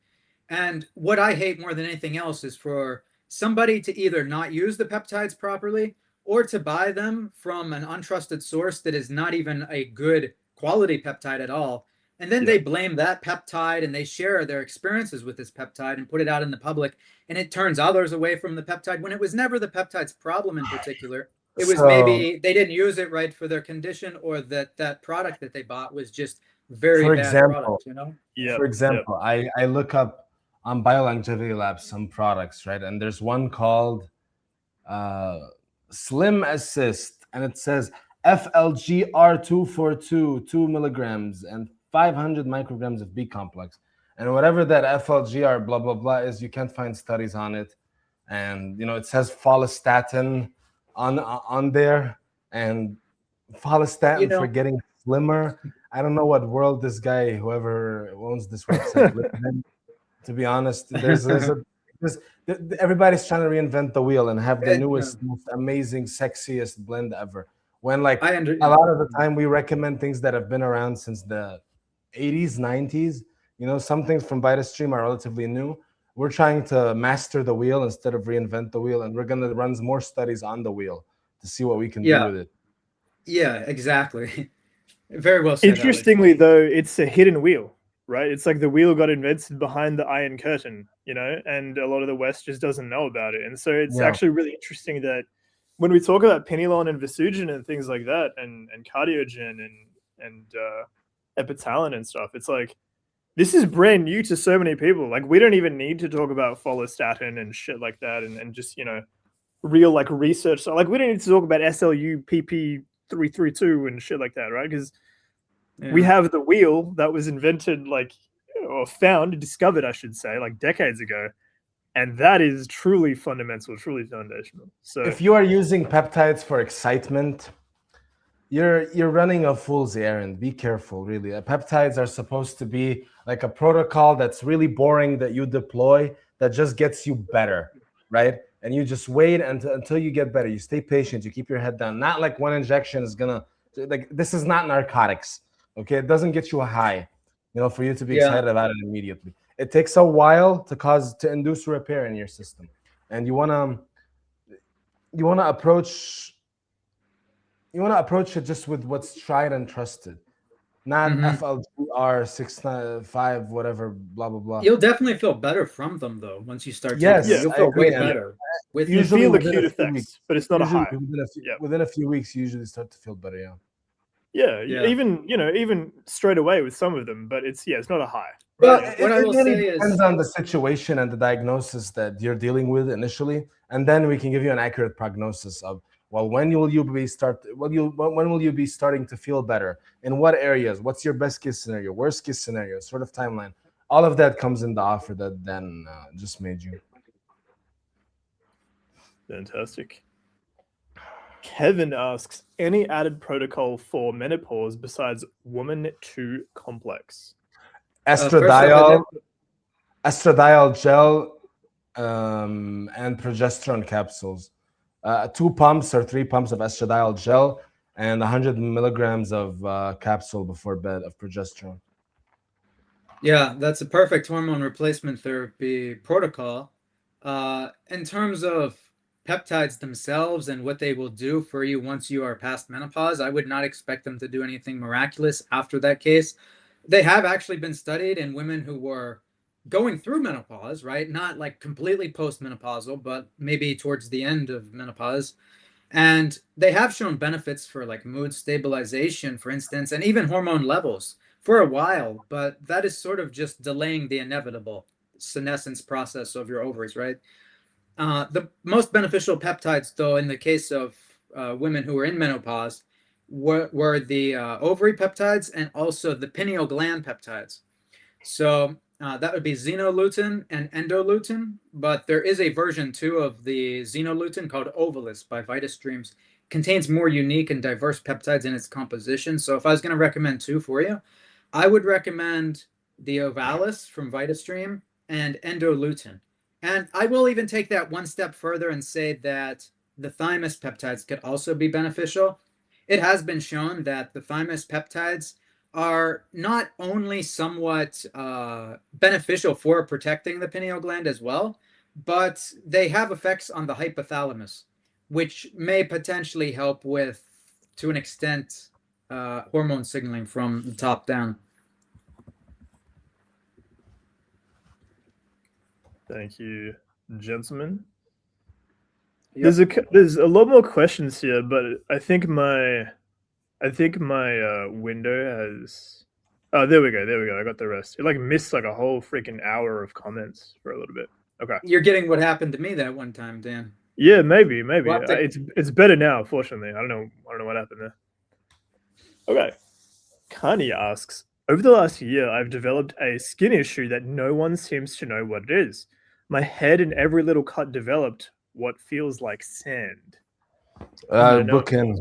And what I hate more than anything else is for somebody to either not use the peptides properly or to buy them from an untrusted source that is not even a good quality peptide at all. And then they blame that peptide and they share their experiences with this peptide and put it out in the public. And it turns others away from the peptide when it was never the peptide's problem in particular. It was maybe they didn't use it right for their condition, or that product that they bought was just very bad product, you know? For example, I look up on Biolongevity Labs some products, right? And there's one called Slim Assist, and it says FLGR242, 2 milligrams, and 500 micrograms of B complex. And whatever that FLGR blah, blah, blah is, you can't find studies on it. And, you know, it says follistatin on there, and follistatin for getting slimmer. I don't know what world this guy, whoever owns this website, lives in. To be honest, everybody's trying to reinvent the wheel and have the newest, most amazing, sexiest blend ever. When a lot of the time we recommend things that have been around since the 80s, 90s. You know, some things from VitaStream are relatively new. We're trying to master the wheel instead of reinvent the wheel, and we're going to run more studies on the wheel to see what we can do with it. Yeah, exactly. Very well said. Interestingly, though, it's a hidden wheel, right? It's like the wheel got invented behind the Iron Curtain, you know, and a lot of the West just doesn't know about it. And so it's actually really interesting that when we talk about Pinealon and Vesugen and things like that, and Cardiogen and Epitalin and stuff, it's like, this is brand new to so many people. Like, we don't even need to talk about follistatin and shit like that, and just, you know, real like research. So like, we don't need to talk about SLU PP332 and shit like that, right? Because we have the wheel that was invented, like, or discovered, I should say, like decades ago, and that is truly fundamental, truly foundational. So if you are using peptides for excitement, you're running a fool's errand. Be careful, really. Peptides are supposed to be like a protocol that's really boring that you deploy that just gets you better, right? And you just wait until you get better. You stay patient. You keep your head down. Not like one injection is gonna, like, this is not narcotics, okay? It doesn't get you a high, you know, for you to be excited about it immediately. It takes a while to induce repair in your system, and you wanna approach it just with what's tried and trusted, not FLGR695 whatever blah blah blah. You'll definitely feel better from them though once you start. You'll feel way better. With you feel acute effects, but it's not a high. Within a few weeks, you usually start to feel better. Even straight away with some of them, but it's not a high. Well, what I will say depends on the situation and the diagnosis that you're dealing with initially, and then we can give you an accurate prognosis of, well, when will you be starting to feel better? In what areas? What's your best case scenario? Worst case scenario? Sort of timeline. All of that comes in the offer that Dan just made you. Fantastic. Kevin asks, any added protocol for menopause besides woman 2 complex? Estradiol gel and progesterone capsules. 2 pumps or 3 pumps of estradiol gel and 100 milligrams of capsule before bed of progesterone. Yeah, that's a perfect hormone replacement therapy protocol. In terms of peptides themselves and what they will do for you once you are past menopause, I would not expect them to do anything miraculous after that case. They have actually been studied in women who were going through menopause, right? Not like completely postmenopausal, but maybe towards the end of menopause. And they have shown benefits for like mood stabilization, for instance, and even hormone levels for a while, but that is sort of just delaying the inevitable senescence process of your ovaries, right? The most beneficial peptides, though, in the case of women who are in menopause, were the ovary peptides and also the pineal gland peptides. So that would be xenoluten and endoluten, but there is a version 2 of the xenoluten called Ovalis by VitaStreams. Contains more unique and diverse peptides in its composition. So if I was going to recommend 2 for you, I would recommend the Ovalis from VitaStream and Endoluten. And I will even take that one step further and say that the thymus peptides could also be beneficial. It has been shown that the thymus peptides are not only somewhat beneficial for protecting the pineal gland as well, but they have effects on the hypothalamus, which may potentially help with, to an extent, hormone signaling from the top down. Thank you, gentlemen. Yep. There's a lot more questions here, but I think my window has. Oh, there we go. I got the rest. It like missed like a whole freaking hour of comments for a little bit. Okay. You're getting what happened to me that one time, Dan. Yeah, maybe. We'll have to- It's better now. Fortunately, I don't know what happened there. Okay. Kanye asks, over the last year, I've developed a skin issue that no one seems to know what it is. My head and every little cut developed what feels like sand. Bookend.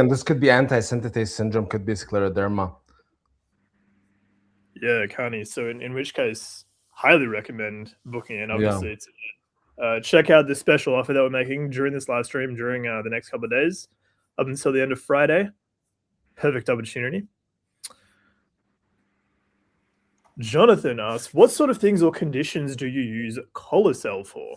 This could be anti-synthetase syndrome, could be scleroderma. Yeah, Kanye. So in which case, highly recommend booking in. Obviously, check out the special offer that we're making during this live stream during the next couple of days up until the end of Friday. Perfect opportunity. Jonathan asks, what sort of things or conditions do you use Colicel for?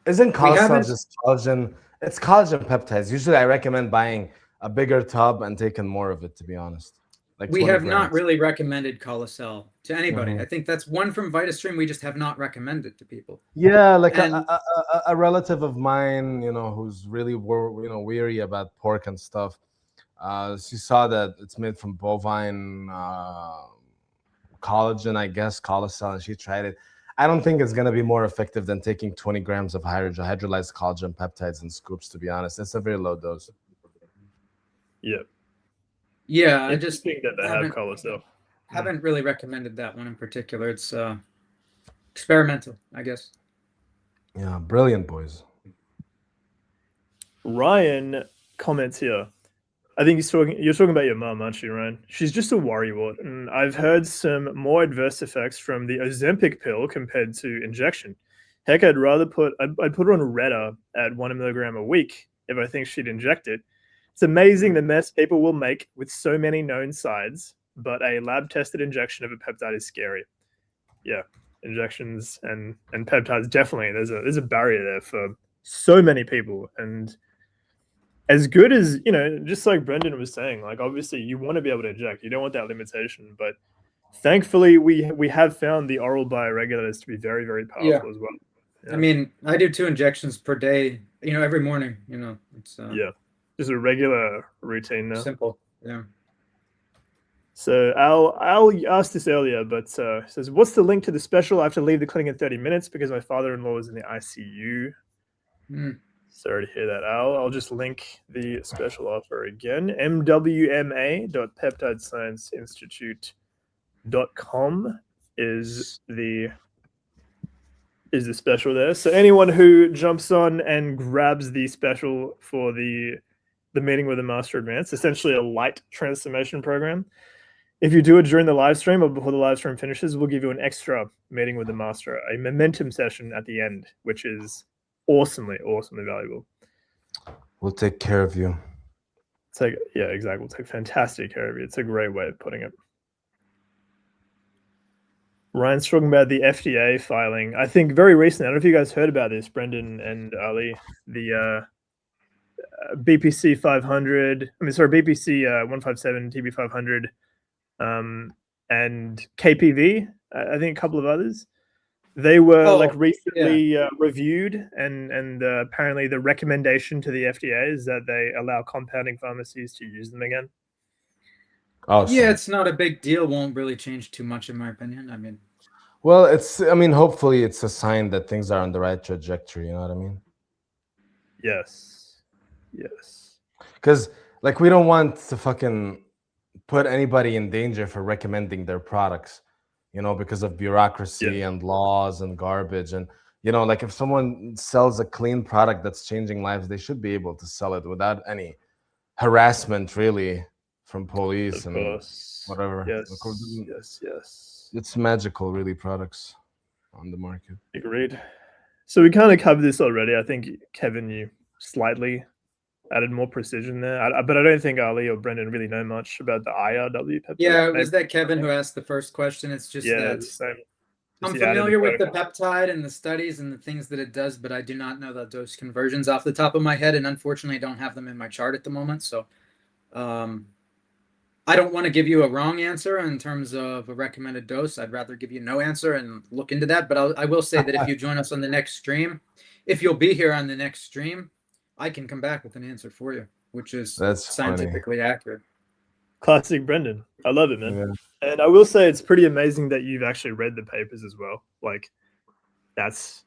Isn't Colicel just collagen? It's collagen peptides. Usually I recommend buying a bigger tub and taking more of it, to be honest. Like we have 20 not grams. really recommended Colicel to anybody. I think that's one from VitaStream we just have not recommended to people. Yeah, like a relative of mine, who's really weary about pork and stuff. She saw that it's made from bovine collagen, I guess, Colicel, and she tried it. I don't think it's going to be more effective than taking 20 grams of hydrolyzed collagen peptides in scoops, to be honest. It's a very low dose. Yeah. Yeah, I just think that they have Colicel. Haven't really recommended that one in particular. It's experimental, I guess. Yeah, brilliant, boys. Ryan comments here. I think you're talking about your mum, aren't you, Ryan? She's just a worrywart, and I've heard some more adverse effects from the Ozempic pill compared to injection. Heck, I'd put her on Retta at 1 milligram a week if I think she'd inject it. It's amazing the mess people will make with so many known sides, but a lab-tested injection of a peptide is scary. Yeah, injections and peptides, definitely. There's a barrier there for so many people, and as good as, just like Brenden was saying, like obviously you want to be able to inject, you don't want that limitation, but thankfully we have found the oral bioregulators to be very, very powerful as well. Yeah. I mean, I do 2 injections per day, every morning, it's just a regular routine now. Simple. Yeah. So Al asked this earlier, but says, what's the link to the special? I have to leave the clinic in 30 minutes because my father-in-law is in the ICU. Sorry to hear that, Al. I'll just link the special offer again. mwma.peptidescienceinstitute.com is the special there. So anyone who jumps on and grabs the special for the meeting with the Master Advanced, essentially a light transformation program. If you do it during the live stream or before the live stream finishes, we'll give you an extra meeting with the Master, a momentum session at the end, which is awesomely valuable. We'll take care of you. Yeah, exactly. We'll take fantastic care of you. It's a great way of putting it. Ryan's talking about the FDA filing. I think very recently. I don't know if you guys heard about this, Brenden and Ali. The BPC 500. I mean, sorry, BPC 157, TB 500, and KPV. I think a couple of others. They were like recently reviewed, and apparently the recommendation to the FDA is that they allow compounding pharmacies to use them again. Awesome. Yeah, it's not a big deal. Won't really change too much, in my opinion. I mean, well, hopefully it's a sign that things are on the right trajectory. You know what I mean? Yes. Yes. Because like we don't want to fucking put anybody in danger for recommending their products, you know, because of bureaucracy and laws and garbage. And, you know, like if someone sells a clean product that's changing lives, they should be able to sell it without any harassment, really, from police Of and course. whatever. Yes. It's magical, really, products on the market. Agreed. So we kind of covered this already. I think, Kevin, you slightly added more precision there. But I don't think Ali or Brenden really know much about the IRW peptide. Yeah, it was that Kevin who asked the first question. It's just that I'm familiar with the peptide and the studies and the things that it does, but I do not know the dose conversions off the top of my head, and unfortunately I don't have them in my chart at the moment. So I don't want to give you a wrong answer in terms of a recommended dose. I'd rather give you no answer and look into that. But I will say that if you join us on the next stream, if you'll be here on the next stream, I can come back with an answer for you, which is scientifically accurate. Classic Brenden. I love it, man. Yeah. And I will say it's pretty amazing that you've actually read the papers as well. Like, that's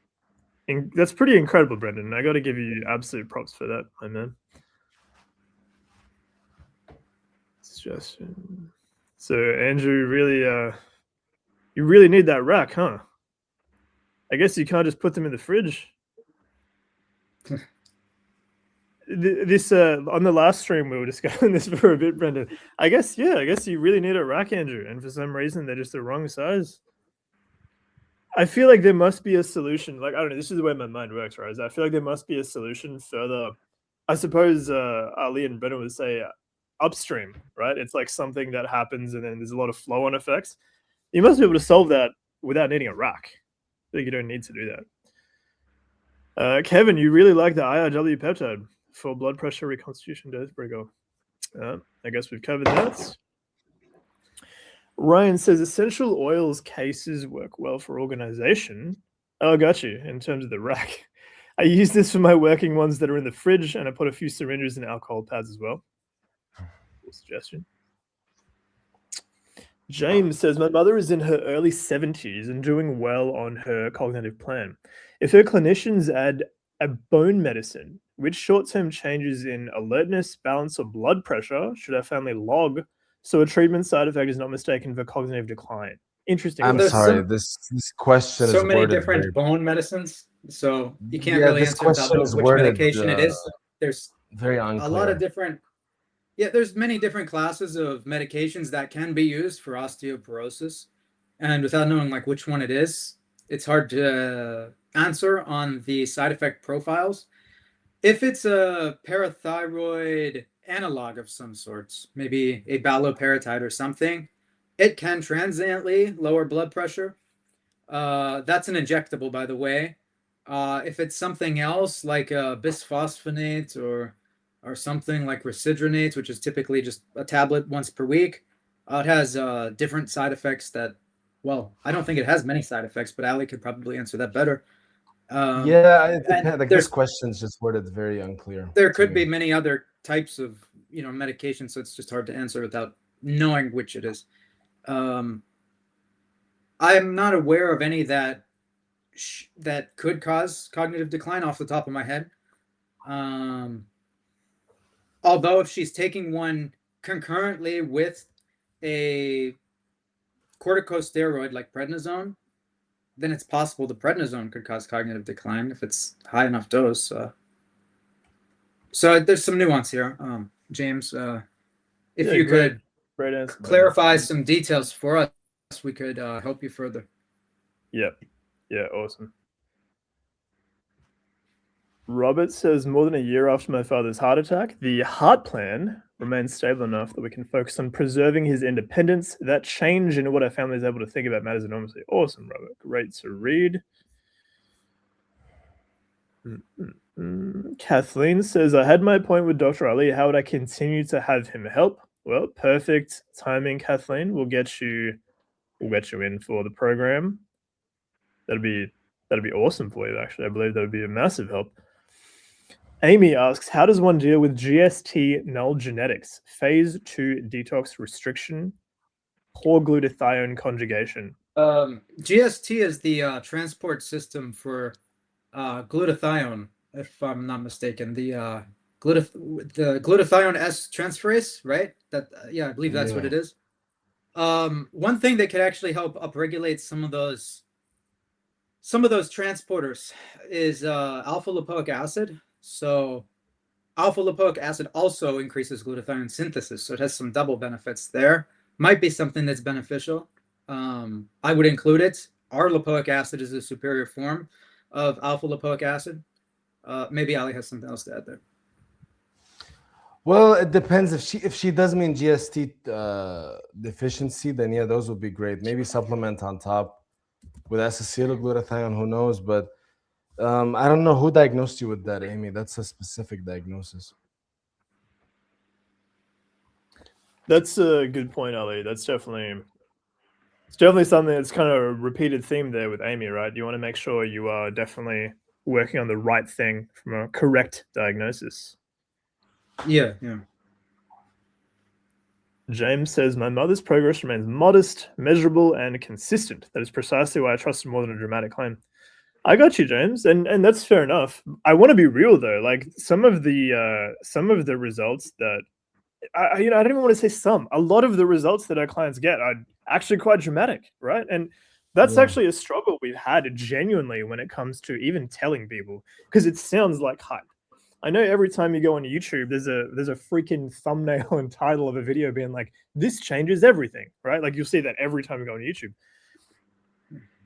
pretty incredible, Brenden. I got to give you absolute props for that, my man. Suggestion. So Andrew, really, you really need that rack, huh? I guess you can't just put them in the fridge. This on the last stream we were discussing this for a bit, Brenden. I guess you really need a rack, Andrew, and for some reason they're just the wrong size. I feel like there must be a solution. Like, I don't know, this is the way my mind works, right? I feel like there must be a solution further. I suppose Ali and Brenden would say upstream, right? It's like something that happens and then there's a lot of flow-on effects. You must be able to solve that without needing a rack. I think you don't need to do that. Kevin, you really like the IRW peptide for blood pressure reconstitution dose. Very go. I guess we've covered that. Ryan says essential oils cases work well for organization. Oh, got you. In terms of the rack, I use this for my working ones that are in the fridge, and I put a few syringes and alcohol pads as well. Cool suggestion. James says, my mother is in her early 70s and doing well on her cognitive plan. If her clinicians add a bone medicine, which short-term changes in alertness, balance, or blood pressure should our family log so a treatment side effect is not mistaken for cognitive decline? Interesting. I'm sorry, this question is so many different bone medicines, so you can't really answer without knowing which medication it is. There's very unclear. A lot of different. Yeah, there's many different classes of medications that can be used for osteoporosis, and without knowing like which one it is, it's hard to answer on the side effect profiles. If it's a parathyroid analog of some sorts, maybe a baloperitide or something, it can transiently lower blood pressure. That's an injectable, by the way. If it's something else like a bisphosphonate or something like residronate, which is typically just a tablet once per week, it has different side effects that, well, I don't think it has many side effects, but Ali could probably answer that better. Yeah, it depends. Like this question is just worded very unclear. There could be many other types of medication, so it's just hard to answer without knowing which it is. I'm not aware of any that could cause cognitive decline off the top of my head. Although if she's taking one concurrently with a corticosteroid like prednisone, then it's possible the prednisone could cause cognitive decline if it's high enough dose. So there's some nuance here, James. If you could clarify some details for us, we could help you further. Yeah, awesome. Robert says, more than a year after my father's heart attack, the heart plan remains stable enough that we can focus on preserving his independence. That change in what our family is able to think about matters enormously. Awesome, Robert. Great to read. Kathleen says, I had my appointment with Dr. Ali. How would I continue to have him help? Well, perfect timing, Kathleen. We'll get you in for the program. That'd be awesome for you, actually. I believe that would be a massive help. Amy asks, how does one deal with GST null genetics, phase 2 detox restriction, poor glutathione conjugation? GST is the transport system for glutathione, if I'm not mistaken. The glutathione S transferase, right? That I believe that's what it is. One thing that could actually help upregulate some of those transporters is alpha lipoic acid. So alpha lipoic acid also increases glutathione synthesis, so it has some double benefits there. Might be something that's beneficial. I would include it. Our lipoic acid is a superior form of alpha lipoic acid. Maybe Ali has something else to add there. Well, it depends. If she does mean GST deficiency, then yeah, those would be great. Maybe supplement on top with acetylglutathione. Who knows? But I don't know who diagnosed you with that, Amy. That's a specific diagnosis. That's a good point, Ali. It's definitely something that's kind of a repeated theme there with Amy, right? You want to make sure you are definitely working on the right thing from a correct diagnosis. Yeah. James says, my mother's progress remains modest, measurable, and consistent. That is precisely why I trust more than a dramatic claim. I got you, James, and that's fair enough. I want to be real though. Like some of the results that I don't even want to say some. A lot of the results that our clients get are actually quite dramatic, right? And that's actually a struggle we've had genuinely when it comes to even telling people, because it sounds like hype. I know every time you go on YouTube, there's a freaking thumbnail and title of a video being like, this changes everything, right? Like you'll see that every time you go on YouTube.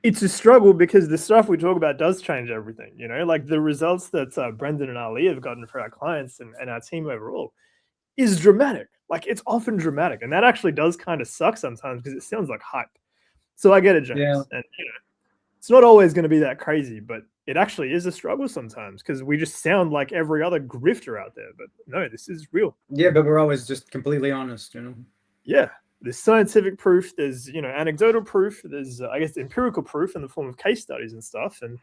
It's a struggle because the stuff we talk about does change everything, you know, like the results that Brenden and Ali have gotten for our clients and our team overall is dramatic. Like it's often dramatic. And that actually does kind of suck sometimes because it sounds like hype. So I get it, James. Yeah. And it's not always going to be that crazy, but it actually is a struggle sometimes because we just sound like every other grifter out there. But no, this is real. Yeah, but we're always just completely honest, you know? Yeah. There's scientific proof. There's, anecdotal proof. There's, I guess, empirical proof in the form of case studies and stuff. And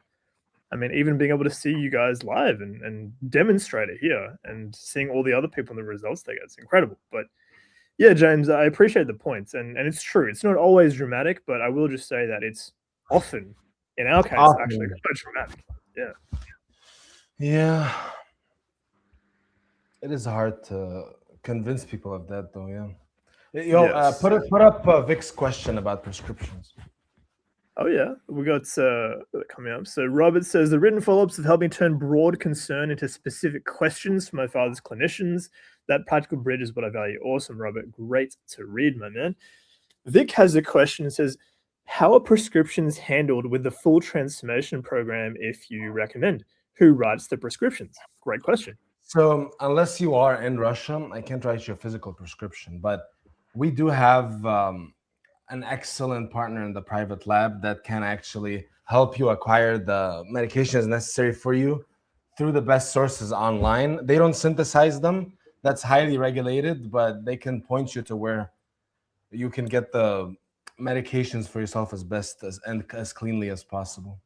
I mean, even being able to see you guys live and demonstrate it here and seeing all the other people and the results they get, it's incredible. But yeah, James, I appreciate the points. And it's true. It's not always dramatic, but I will just say that it's often, in our case, actually quite dramatic. Yeah. Yeah. It is hard to convince people of that, though, yeah. Yes. Put up Vic's question about prescriptions. Oh, yeah. We got coming up. So Robert says, the written follow-ups have helped me turn broad concern into specific questions for my father's clinicians. That practical bridge is what I value. Awesome, Robert. Great to read, my man. Vic has a question and says, how are prescriptions handled with the full transformation program if you recommend? Who writes the prescriptions? Great question. So unless you are in Russia, I can't write you a physical prescription, but we do have an excellent partner in the private lab that can actually help you acquire the medications necessary for you through the best sources online. They don't synthesize them. That's highly regulated, but they can point you to where you can get the medications for yourself as best and as cleanly as possible.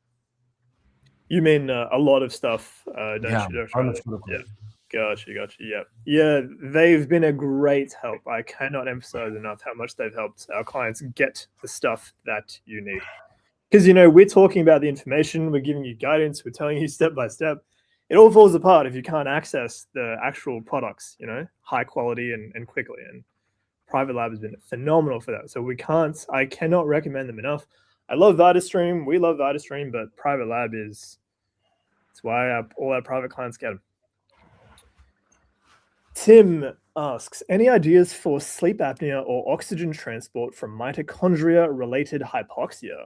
You mean a lot of stuff, don't you? Yeah. Gotcha. Yeah, they've been a great help. I cannot emphasize enough how much they've helped our clients get the stuff that you need. Because, we're talking about the information, we're giving you guidance, we're telling you step by step. It all falls apart if you can't access the actual products, high quality and quickly. And Private Lab has been phenomenal for that. So I cannot recommend them enough. I love VitaStream. We love VitaStream, but Private Lab it's why all our private clients get them. Tim asks, any ideas for sleep apnea or oxygen transport from mitochondria-related hypoxia?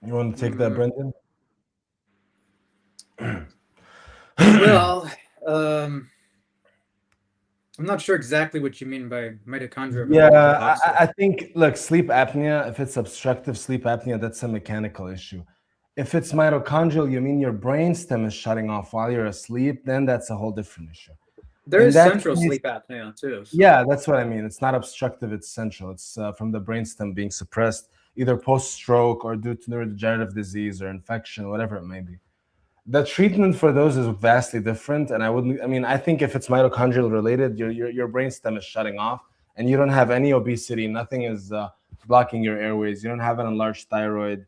You want to take that, Brenden? Well, I'm not sure exactly what you mean by mitochondria. Yeah, I think, look, sleep apnea, if it's obstructive sleep apnea, that's a mechanical issue. If it's mitochondrial, you mean your brainstem is shutting off while you're asleep, then that's a whole different issue. There In is that central case- sleep apnea too. So. Yeah, that's what I mean. It's not obstructive, it's central. It's from the brainstem being suppressed, either post-stroke or due to neurodegenerative disease or infection, whatever it may be. The treatment for those is vastly different, and I think if it's mitochondrial related, your brainstem is shutting off, and you don't have any obesity, nothing is blocking your airways, you don't have an enlarged thyroid,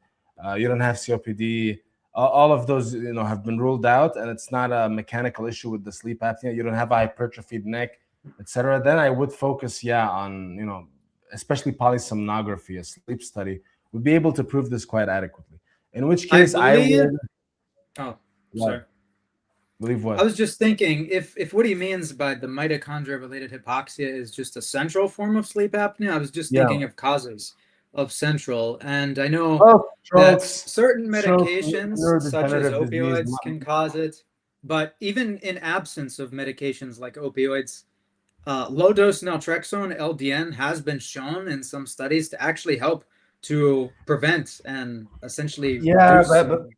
you don't have COPD. All of those, have been ruled out, and it's not a mechanical issue with the sleep apnea. You don't have a hypertrophied neck, etc. Then I would focus, on especially polysomnography, a sleep study would be able to prove this quite adequately. In which case, I would. Oh, What? sorry. Believe what? I was just thinking if what he means by the mitochondria-related hypoxia is just a central form of sleep apnea, I was just thinking of causes of central. And I know that certain medications, such as opioids, can cause it. But even in absence of medications like opioids, low-dose naltrexone, LDN, has been shown in some studies to actually help to prevent and essentially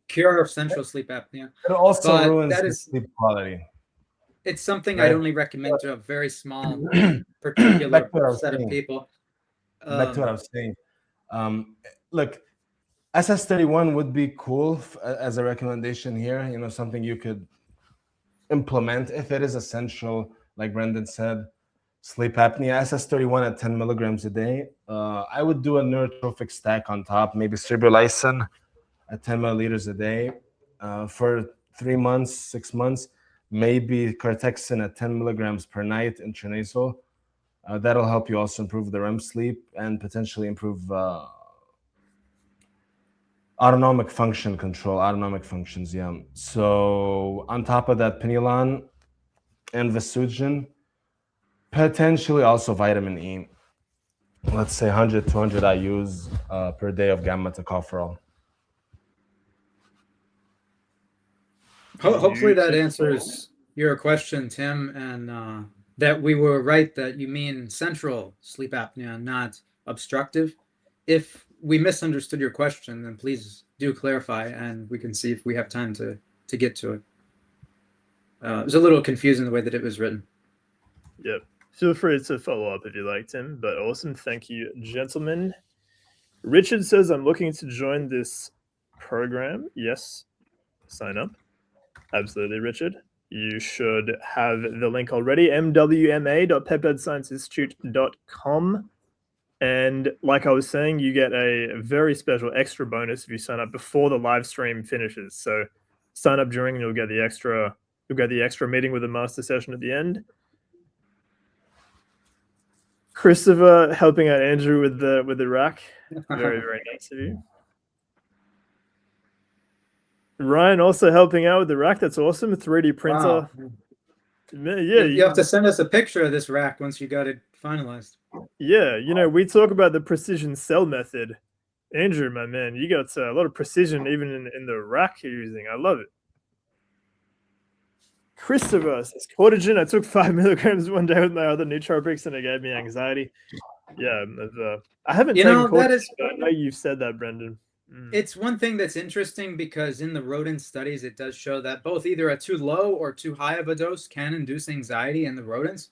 cure central sleep apnea. It also ruins sleep quality. It's something I'd only recommend to a very small particular set of people. Back to what I was saying. Look, SS31 would be cool as a recommendation here, something you could implement if it is essential, like Brenden said. Sleep apnea, SS31 at 10 milligrams a day. I would do a neurotrophic stack on top, maybe cerebrolysine at 10 milliliters a day for 3 months, 6 months, maybe Cartexin at 10 milligrams per night intranasal. That'll help you also improve the REM sleep and potentially improve autonomic functions, yeah. So on top of that, Pinealon and Vesugen, potentially also vitamin E. Let's say 100, 200 IUs per day of gamma tocopherol. Hopefully that answers your question, Tim, and that we were right that you mean central sleep apnea, not obstructive. If we misunderstood your question, then please do clarify, and we can see if we have time to get to it. It was a little confusing the way that it was written. Yep. Feel free to follow up if you like, Tim, but awesome. Thank you, gentlemen. Richard says, I'm looking to join this program. Yes. Sign up. Absolutely, Richard. You should have the link already, mwma.peptidescienceinstitute.com. And like I was saying, you get a very special extra bonus if you sign up before the live stream finishes. So sign up during and you'll get the extra meeting with the master session at the end. Christopher helping out Andrew with the rack. Very, very nice of you. Ryan also helping out with the rack. That's awesome. 3D printer. Wow. Yeah, you have to send us a picture of this rack once you got it finalized. Yeah, we talk about the precision cell method. Andrew, my man, you got a lot of precision even in the rack you're using. I love it. Christopher says, Cortigen, I took 5 milligrams one day with my other nootropics and it gave me anxiety. Yeah, I haven't taken Cortigen, but I know you've said that, Brenden. It's one thing that's interesting because in the rodent studies, it does show that both either a too low or too high of a dose can induce anxiety in the rodents,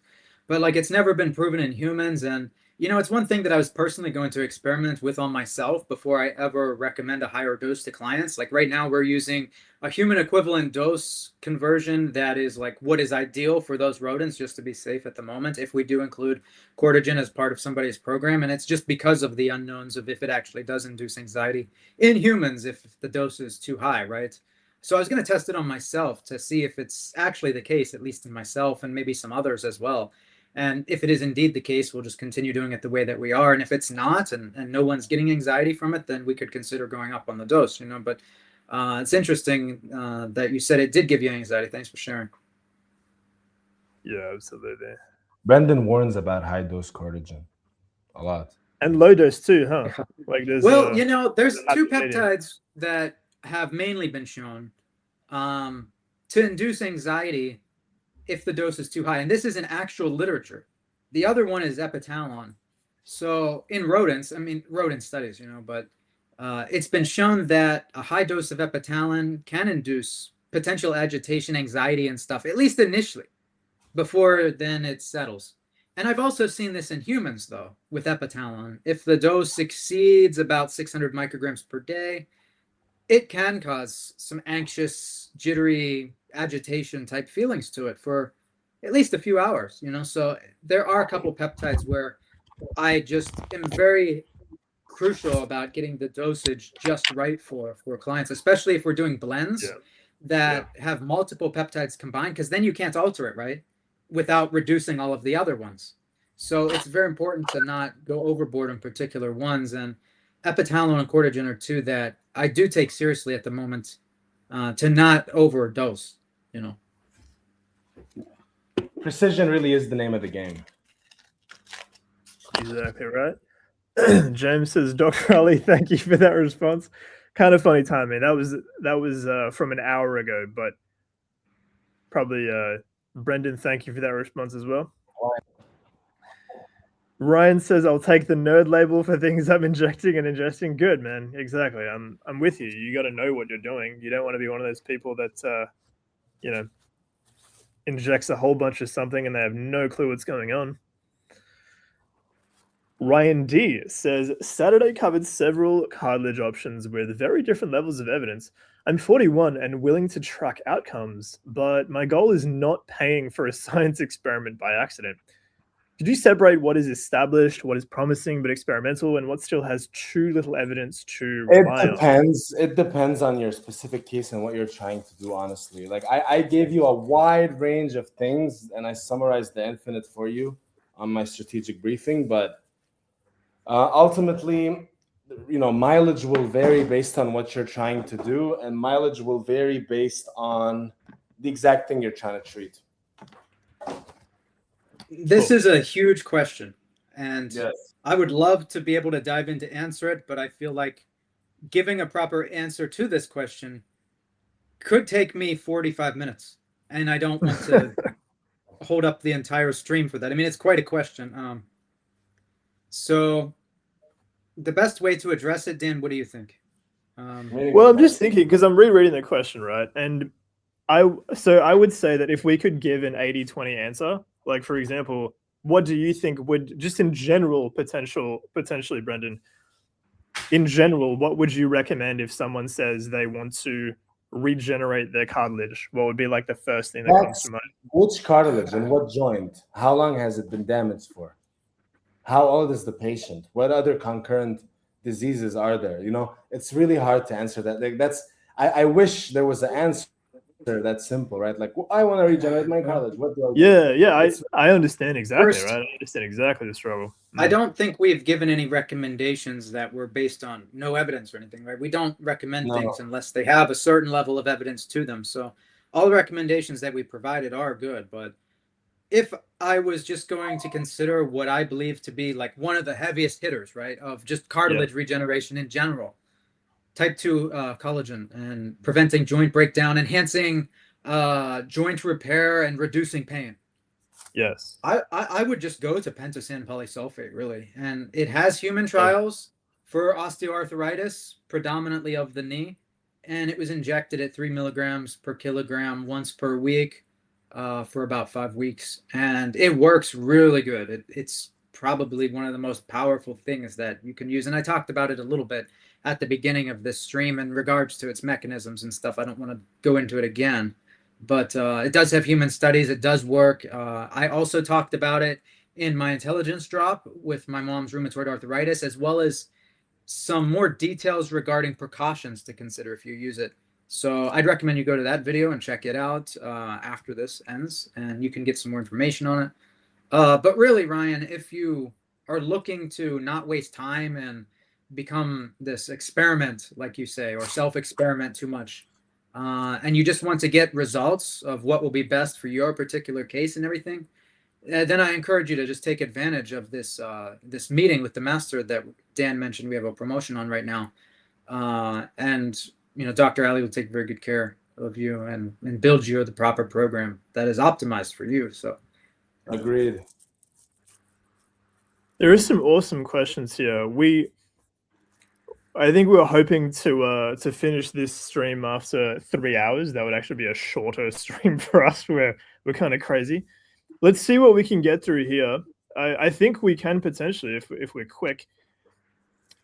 but it's never been proven in humans. And it's one thing that I was personally going to experiment with on myself before I ever recommend a higher dose to clients. Like right now, we're using a human equivalent dose conversion that is what is ideal for those rodents, just to be safe at the moment, if we do include Cortigen as part of somebody's program. And it's just because of the unknowns of if it actually does induce anxiety in humans if the dose is too high, right? So I was going to test it on myself to see if it's actually the case, at least in myself and maybe some others as well. And if it is indeed the case, we'll just continue doing it the way that we are. And if it's not, and no one's getting anxiety from it, then we could consider going up on the dose, But it's interesting that you said it did give you anxiety. Thanks for sharing. Yeah, absolutely. Brenden warns about high dose Cortigen a lot. And low dose too, huh? There's two peptides that have mainly been shown to induce anxiety if the dose is too high. And this is in actual literature. The other one is epitalon. So in rodents, I mean, rodent studies, but it's been shown that a high dose of epitalon can induce potential agitation, anxiety, and stuff, at least initially, before then it settles. And I've also seen this in humans, though, with epitalon. If the dose exceeds about 600 micrograms per day, it can cause some anxious, jittery, agitation type feelings to it for at least a few hours, So there are a couple peptides where I just am very crucial about getting the dosage just right for clients, especially if we're doing blends that have multiple peptides combined, because then you can't alter it, right? Without reducing all of the other ones. So it's very important to not go overboard on particular ones. And epitalon and cortigen are two that I do take seriously at the moment, to not overdose, Precision really is the name of the game. Exactly right. James says, Dr. Ali, thank you for that response. Kind of funny timing. That was from an hour ago, but probably Brenden, thank you for that response as well. Ryan says, I'll take the nerd label for things I'm injecting and ingesting. Good, man. Exactly. I'm with you. You got to know what you're doing. You don't want to be one of those people that injects a whole bunch of something and they have no clue what's going on. Ryan D says, Saturday covered several cartilage options with very different levels of evidence. I'm 41 and willing to track outcomes, but my goal is not paying for a science experiment by accident. Could you separate what is established, what is promising but experimental, and what still has too little evidence to rely on? It depends on your specific case and what you're trying to do, honestly. Like I gave you a wide range of things and I summarized the infinite for you on my strategic briefing, but ultimately, mileage will vary based on what you're trying to do, and mileage will vary based on the exact thing you're trying to treat. This is a huge question, and yes. I would love to be able to dive in to answer it, but I feel like giving a proper answer to this question could take me 45 minutes, and I don't want to hold up the entire stream for that. I mean, it's quite a question. So the best way to address it, Dan, what do you think? Well, I'm just thinking, because I'm rereading the question, right? And I would say that if we could give an 80-20 answer, like, for example, what do you think would, just in general, potentially, Brenden, in general, what would you recommend if someone says they want to regenerate their cartilage? What would be like the first thing that comes to mind? Which cartilage and what joint? How long has it been damaged for? How old is the patient? What other concurrent diseases are there? It's really hard to answer that. Like I wish there was an answer that's simple, right? Like, well, I want to regenerate my cartilage. What do I do? Yeah, I understand exactly, First, right? I understand exactly the struggle. I don't think we've given any recommendations that were based on no evidence or anything, right? We don't recommend things unless they have a certain level of evidence to them. So all the recommendations that we provided are good, but if I was just going to consider what I believe to be like one of the heaviest hitters, right, of just cartilage regeneration in general, type 2 collagen and preventing joint breakdown, enhancing joint repair, and reducing pain. Yes. I would just go to pentosan polysulfate, really. And it has human trials for osteoarthritis, predominantly of the knee. And it was injected at 3 milligrams per kilogram once per week for about 5 weeks. And it works really good. It's probably one of the most powerful things that you can use. And I talked about it a little bit at the beginning of this stream in regards to its mechanisms and stuff. I don't want to go into it again. But it does have human studies. It does work. I also talked about it in my intelligence drop with my mom's rheumatoid arthritis, as well as some more details regarding precautions to consider if you use it. So I'd recommend you go to that video and check it out after this ends, and you can get some more information on it. But really, Ryan, if you are looking to not waste time and become this experiment, like you say, or self-experiment too much, and you just want to get results of what will be best for your particular case and everything, then I encourage you to just take advantage of this this meeting with the master that Dan mentioned. We have a promotion on right now, and Dr. Ali will take very good care of you and build you the proper program that is optimized for you. So Agreed. There is some awesome questions here. I think we were hoping to finish this stream after 3 hours. That would actually be a shorter stream for us. We're kind of crazy. Let's see what we can get through here. I think we can potentially if we're quick.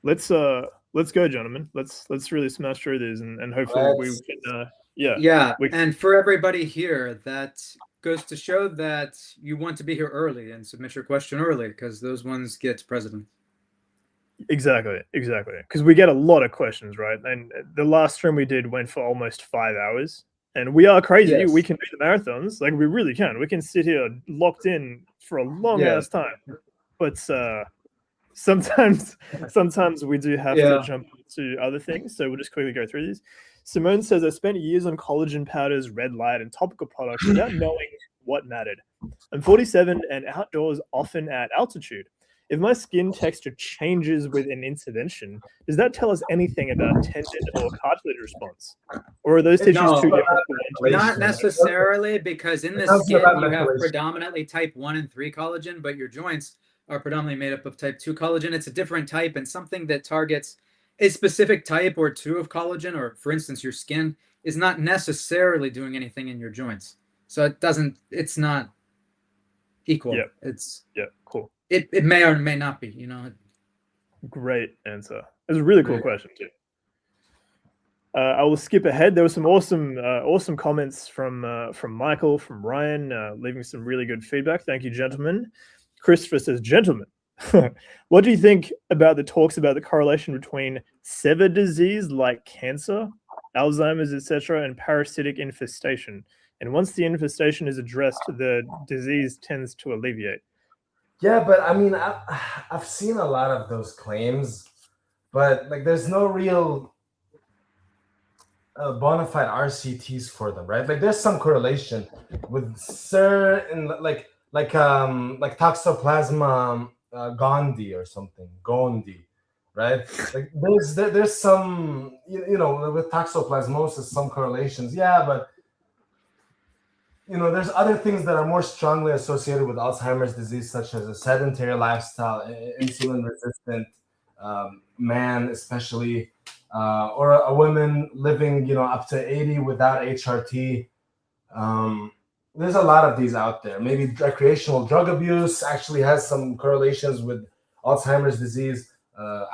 Let's go, gentlemen. Let's really smash through these and hopefully we can yeah. And for everybody here, that goes to show that you want to be here early and submit your question early, because those ones get president. Exactly. Because we get a lot of questions, right? And the last stream we did went for almost 5 hours. And we are crazy. Yes. We can do the marathons. Like, we really can. We can sit here locked in for a long ass time. But sometimes we do have to jump to other things. So we'll just quickly go through these. Simone says, I spent years on collagen powders, red light, and topical products without knowing what mattered. I'm 47 and outdoors, often at altitude. If my skin texture changes with an intervention, does that tell us anything about tendon or cartilage response? Or are those tissues too different? Not necessarily, because in the skin you have predominantly type 1 and 3 collagen, but your joints are predominantly made up of type 2 collagen. It's a different type, and something that targets a specific type or two of collagen, or for instance, your skin, is not necessarily doing anything in your joints. So it's not equal. Yeah, cool. It may or may not be, you know. Great answer. It's a really cool question too. I will skip ahead. There were some awesome comments from Michael, from Ryan, leaving some really good feedback. Thank you, gentlemen. Christopher says, gentlemen, what do you think about the talks about the correlation between severe disease like cancer, Alzheimer's, etc., and parasitic infestation? And once the infestation is addressed, the disease tends to alleviate. Yeah, but I mean, I've seen a lot of those claims, but like, there's no real bona fide RCTs for them, right? Like, there's some correlation with certain, like Toxoplasma gondii or something, Gondi, right? Like, there's some, you know, with toxoplasmosis, some correlations, yeah, but you know, there's other things that are more strongly associated with Alzheimer's disease, such as a sedentary lifestyle, insulin-resistant man, especially, or a woman living, you know, up to 80 without HRT. There's a lot of these out there. Maybe recreational drug abuse actually has some correlations with Alzheimer's disease.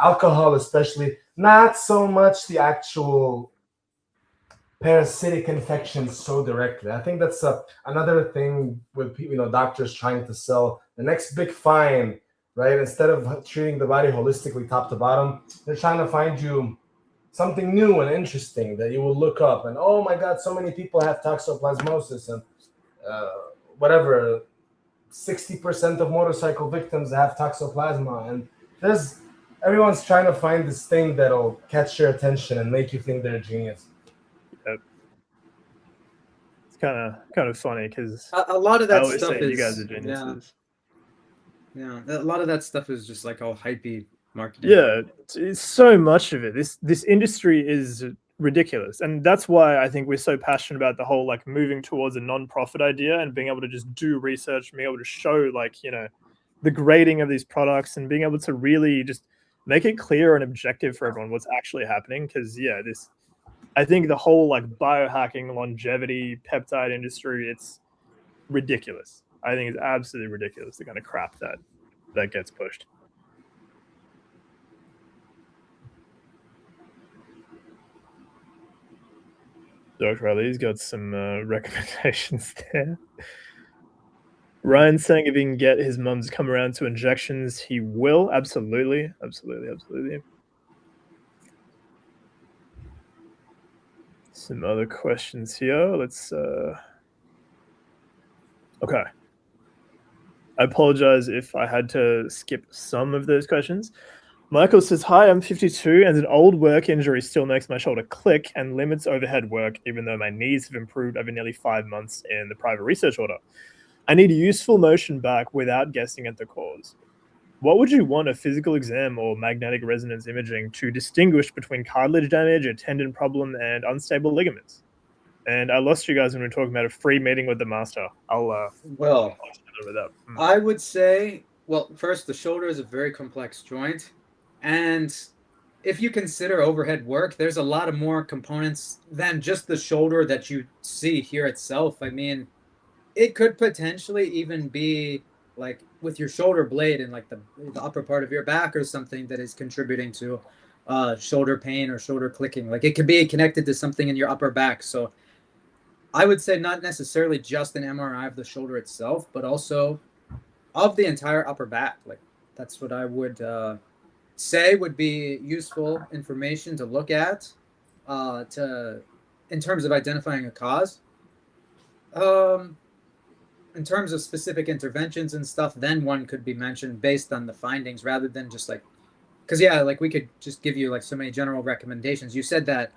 Alcohol, especially, not so much the actual parasitic infections so directly. I think that's another thing with, you know, doctors trying to sell the next big find, right? Instead of treating the body holistically top to bottom, they're trying to find you something new and interesting that you will look up and, oh my God, so many people have toxoplasmosis and whatever, 60% of motorcycle victims have toxoplasma, and everyone's trying to find this thing that'll catch your attention and make you think they're a genius. It's kind of funny because a lot of that stuff is, you guys are geniuses. Yeah, a lot of that stuff is just like all hypey marketing. Yeah, it's so much of it. This industry is ridiculous, and that's why I think we're so passionate about the whole like moving towards a non-profit idea and being able to just do research and being able to show, like, you know, the grading of these products and being able to really just make it clear and objective for everyone what's actually happening. Because I think the whole like biohacking, longevity, peptide industry, it's ridiculous. I think it's absolutely ridiculous, the kind of crap that gets pushed. Dr. Ali's got some recommendations there. Ryan's saying if he can get his mum to come around to injections, he will. Absolutely. Some other questions here. Let's okay. I apologize if I had to skip some of those questions. Michael says, hi, I'm 52 and an old work injury still makes my shoulder click and limits overhead work, even though my knees have improved over nearly 5 months in the private research order. I need useful motion back without guessing at the cause. What would you want a physical exam or magnetic resonance imaging to distinguish between cartilage damage, a tendon problem, and unstable ligaments? And I lost you guys when we were talking about a free meeting with the master. Well, with that. I would say, well, first, the shoulder is a very complex joint. And if you consider overhead work, there's a lot of more components than just the shoulder that you see here itself. I mean, it could potentially even be like with your shoulder blade and like the upper part of your back or something that is contributing to shoulder pain or shoulder clicking. Like it could be connected to something in your upper back. So I would say not necessarily just an MRI of the shoulder itself, but also of the entire upper back. Like that's what I would say would be useful information to look at in terms of identifying a cause. In terms of specific interventions and stuff, then one could be mentioned based on the findings rather than just like, because yeah, like we could just give you like so many general recommendations. You said that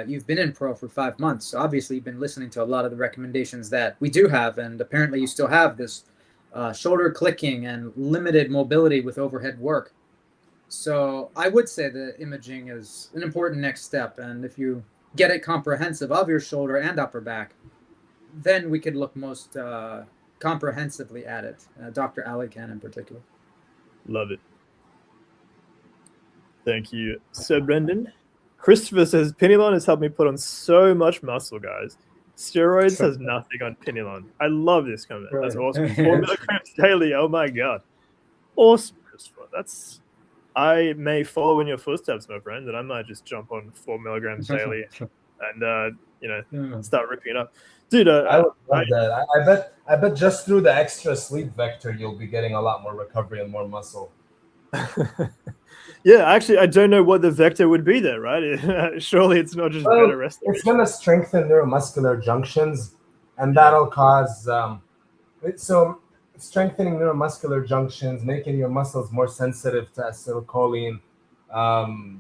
you've been in pro for 5 months, so obviously you've been listening to a lot of the recommendations that we do have, and apparently you still have this shoulder clicking and limited mobility with overhead work. So I would say that imaging is an important next step, and if you get it comprehensive of your shoulder and upper back, then we could look most comprehensively at it. Dr. Ali can in particular. Love it. Thank you. So Brenden, Christopher says, Pinealon has helped me put on so much muscle, guys. Steroids has nothing on Pinealon. I love this comment. That's awesome. 4 milligrams daily. Oh my God. Awesome, Christopher. I may follow in your footsteps, my friend, and I might just jump on 4 milligrams daily and start ripping it up. Dude, I would love that. I bet just through the extra sleep vector, you'll be getting a lot more recovery and more muscle. Yeah, actually, I don't know what the vector would be there, right? Surely it's not just better restoration. It's going to strengthen neuromuscular junctions, and that'll cause so strengthening neuromuscular junctions, making your muscles more sensitive to acetylcholine,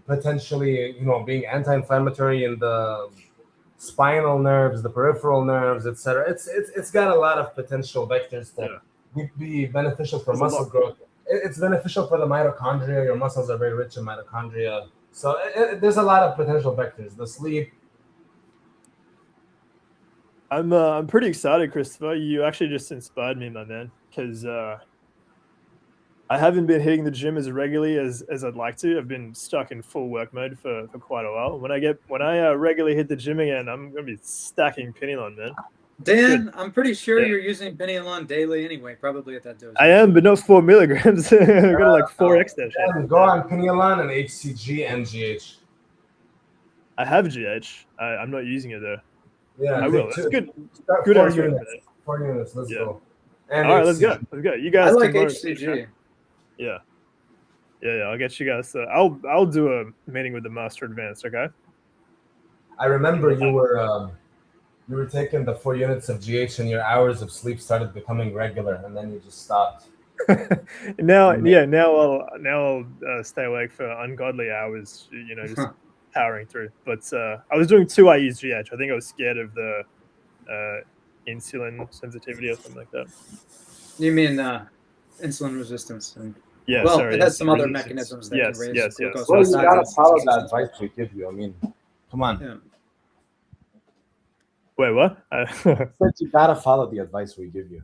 potentially, being anti-inflammatory in the spinal nerves, the peripheral nerves, etc. It's got a lot of potential vectors to be beneficial for muscle growth. It's beneficial for the mitochondria. Your muscles are very rich in mitochondria. So there's a lot of potential vectors. The sleep. I'm pretty excited, Christopher. You actually just inspired me, my man, because I haven't been hitting the gym as regularly as I'd like to. I've been stuck in full work mode for quite a while. When I regularly hit the gym again, I'm gonna be stacking Pinealon, man. Dan, good. I'm pretty sure you're using Pinealon daily anyway, probably at that dose. I am, but not 4 milligrams. I got like 4x that shit. Go on Pinealon and HCG and GH. I have GH. I'm not using it though. Yeah, I will. That's good. Good 4 units. 4 units. Let's go. And all right, let's go. You guys. I like HCG. Yeah. I'll get you guys. I'll do a meeting with the master advanced. Okay. I remember you were taking the 4 units of GH, and your hours of sleep started becoming regular, and then you just stopped. Now I'll stay awake for ungodly hours. Just powering through. But I was doing 2 IUs GH. I think I was scared of the insulin sensitivity or something like that. You mean insulin resistance? Yeah. Well, sorry, it has some other mechanisms that can raise glucose. Well, you gotta follow that advice we give you. I mean, come on. Yeah. Wait, what? You gotta follow the advice we give you.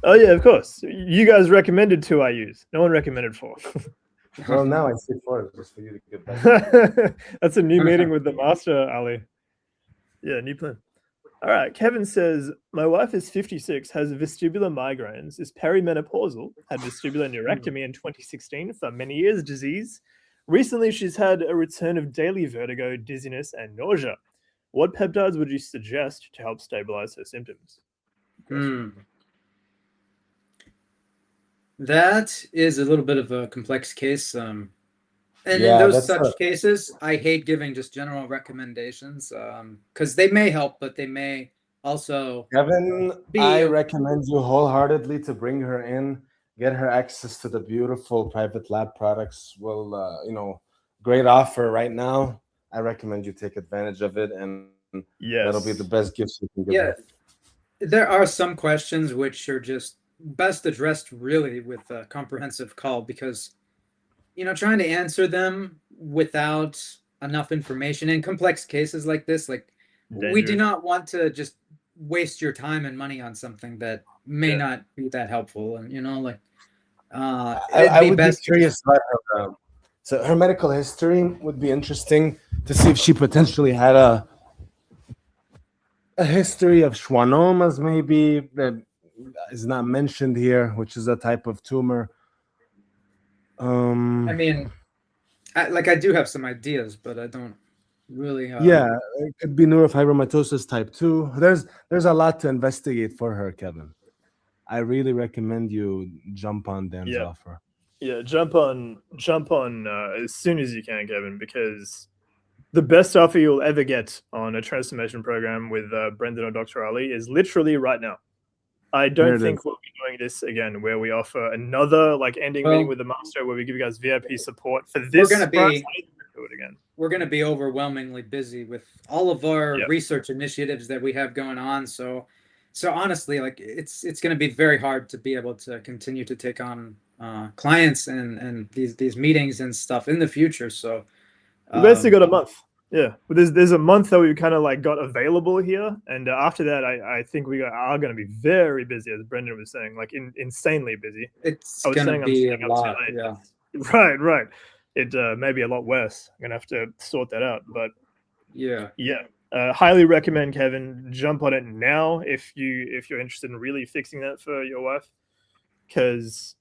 Oh yeah, of course. You guys recommended 2 IUs. No one recommended 4. Well, now I see 4 just for you to get back. That's a new meeting with the master, Ali. Yeah, new plan. All right. Kevin says, my wife is 56, has vestibular migraines, is perimenopausal, had vestibular neurectomy in 2016 for many years disease. Recently, she's had a return of daily vertigo, dizziness, and nausea. What peptides would you suggest to help stabilize her symptoms? That is a little bit of a complex case. And in those such cases, I hate giving just general recommendations because they may help, but they may also. Kevin, I recommend you wholeheartedly to bring her in, get her access to the beautiful private lab products. Well, great offer right now. I recommend you take advantage of it, and that'll be the best gifts you can give her. There are some questions which are just best addressed really with a comprehensive call because trying to answer them without enough information in complex cases like this, like we do dangerous. not want to just waste your time and money on something that may Yeah. not be that helpful. And like, I it'd be would be best to curious about her. So her medical history would be interesting to see if she potentially had a history of schwannomas, maybe that is not mentioned here, which is a type of tumor. I mean, I do have some ideas, but I don't really. Yeah, it could be neurofibromatosis type 2. There's a lot to investigate for her, Kevin. I really recommend you jump on Dan's Yeah. offer. Yeah, jump on as soon as you can, Kevin, because the best offer you'll ever get on a transformation program with Brenden or Dr. Ali is literally right now. I There don't it think is. we'll be doing this again, where we offer another ending meeting with the master, where we give you guys VIP support for this. We're gonna be do it again. We're gonna be overwhelmingly busy with all of our Yep. research initiatives that we have going on. So honestly, like it's gonna be very hard to be able to continue to take on clients and these meetings and stuff in the future. So we basically got a month. Yeah, but there's a month that we kind of got available here, and after that, I think we are going to be very busy, as Brenden was saying, insanely busy. It's gonna be a lot. Yeah. Right. It may be a lot worse. I'm gonna have to sort that out, but yeah. Highly recommend, Kevin, jump on it now if you're interested in really fixing that for your wife, because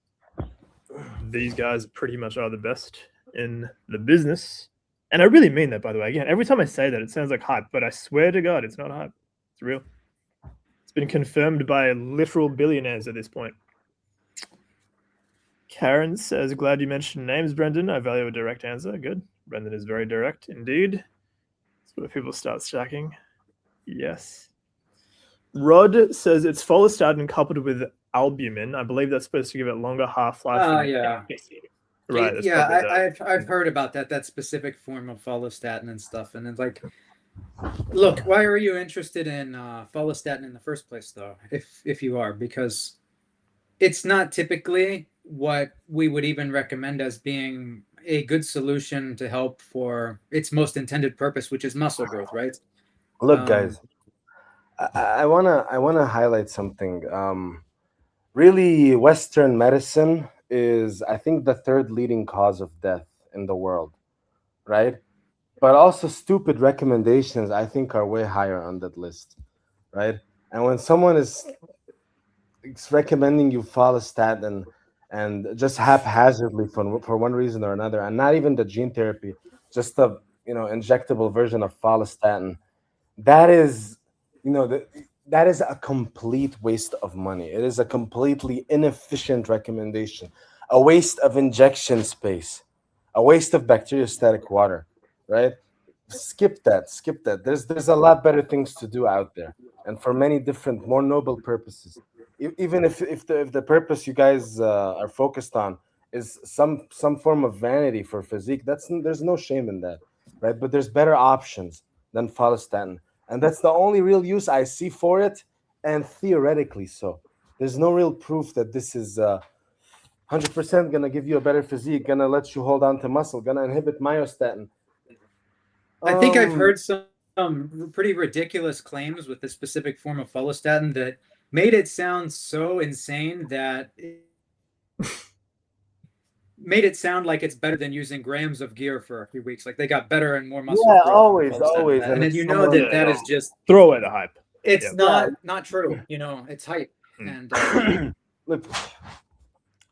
these guys pretty much are the best in the business. And I really mean that, by the way. Again, every time I say that, it sounds like hype, but I swear to God, it's not hype. It's real. It's been confirmed by literal billionaires at this point. Karen says, glad you mentioned names, Brenden. I value a direct answer. Good. Brenden is very direct indeed. That's where people start stacking. Yes. Rod says it's follistatin coupled with albumin. I believe that's supposed to give it longer half-life. Yeah. Right. Yeah, I've heard about that specific form of follistatin and stuff. And it's like, look, why are you interested in follistatin in the first place, though? If you are, because it's not typically what we would even recommend as being a good solution to help for its most intended purpose, which is muscle growth, right? Look, guys, I wanna highlight something. Really, Western medicine is, I think, the third leading cause of death in the world, right? But also stupid recommendations, I think, are way higher on that list, right? And when someone is recommending you follistatin and just haphazardly for one reason or another, and not even the gene therapy, just the injectable version of follistatin, that is that is a complete waste of money. It is a completely inefficient recommendation, a waste of injection space, a waste of bacteriostatic water, right? Skip that. There's a lot better things to do out there, and for many different, more noble purposes. Even if the purpose you guys are focused on is some form of vanity for physique, there's no shame in that, right? But there's better options than follistatin, and that's the only real use I see for it, and theoretically so. There's no real proof that this is 100% gonna give you a better physique, gonna let you hold on to muscle, gonna inhibit myostatin. I think I've heard some pretty ridiculous claims with this specific form of follistatin that made it sound so insane that it made it sound like it's better than using grams of gear for a few weeks. Like they got better and more muscle growth. Always. And then that is just throw away the hype. It's not true. It's hype. And look,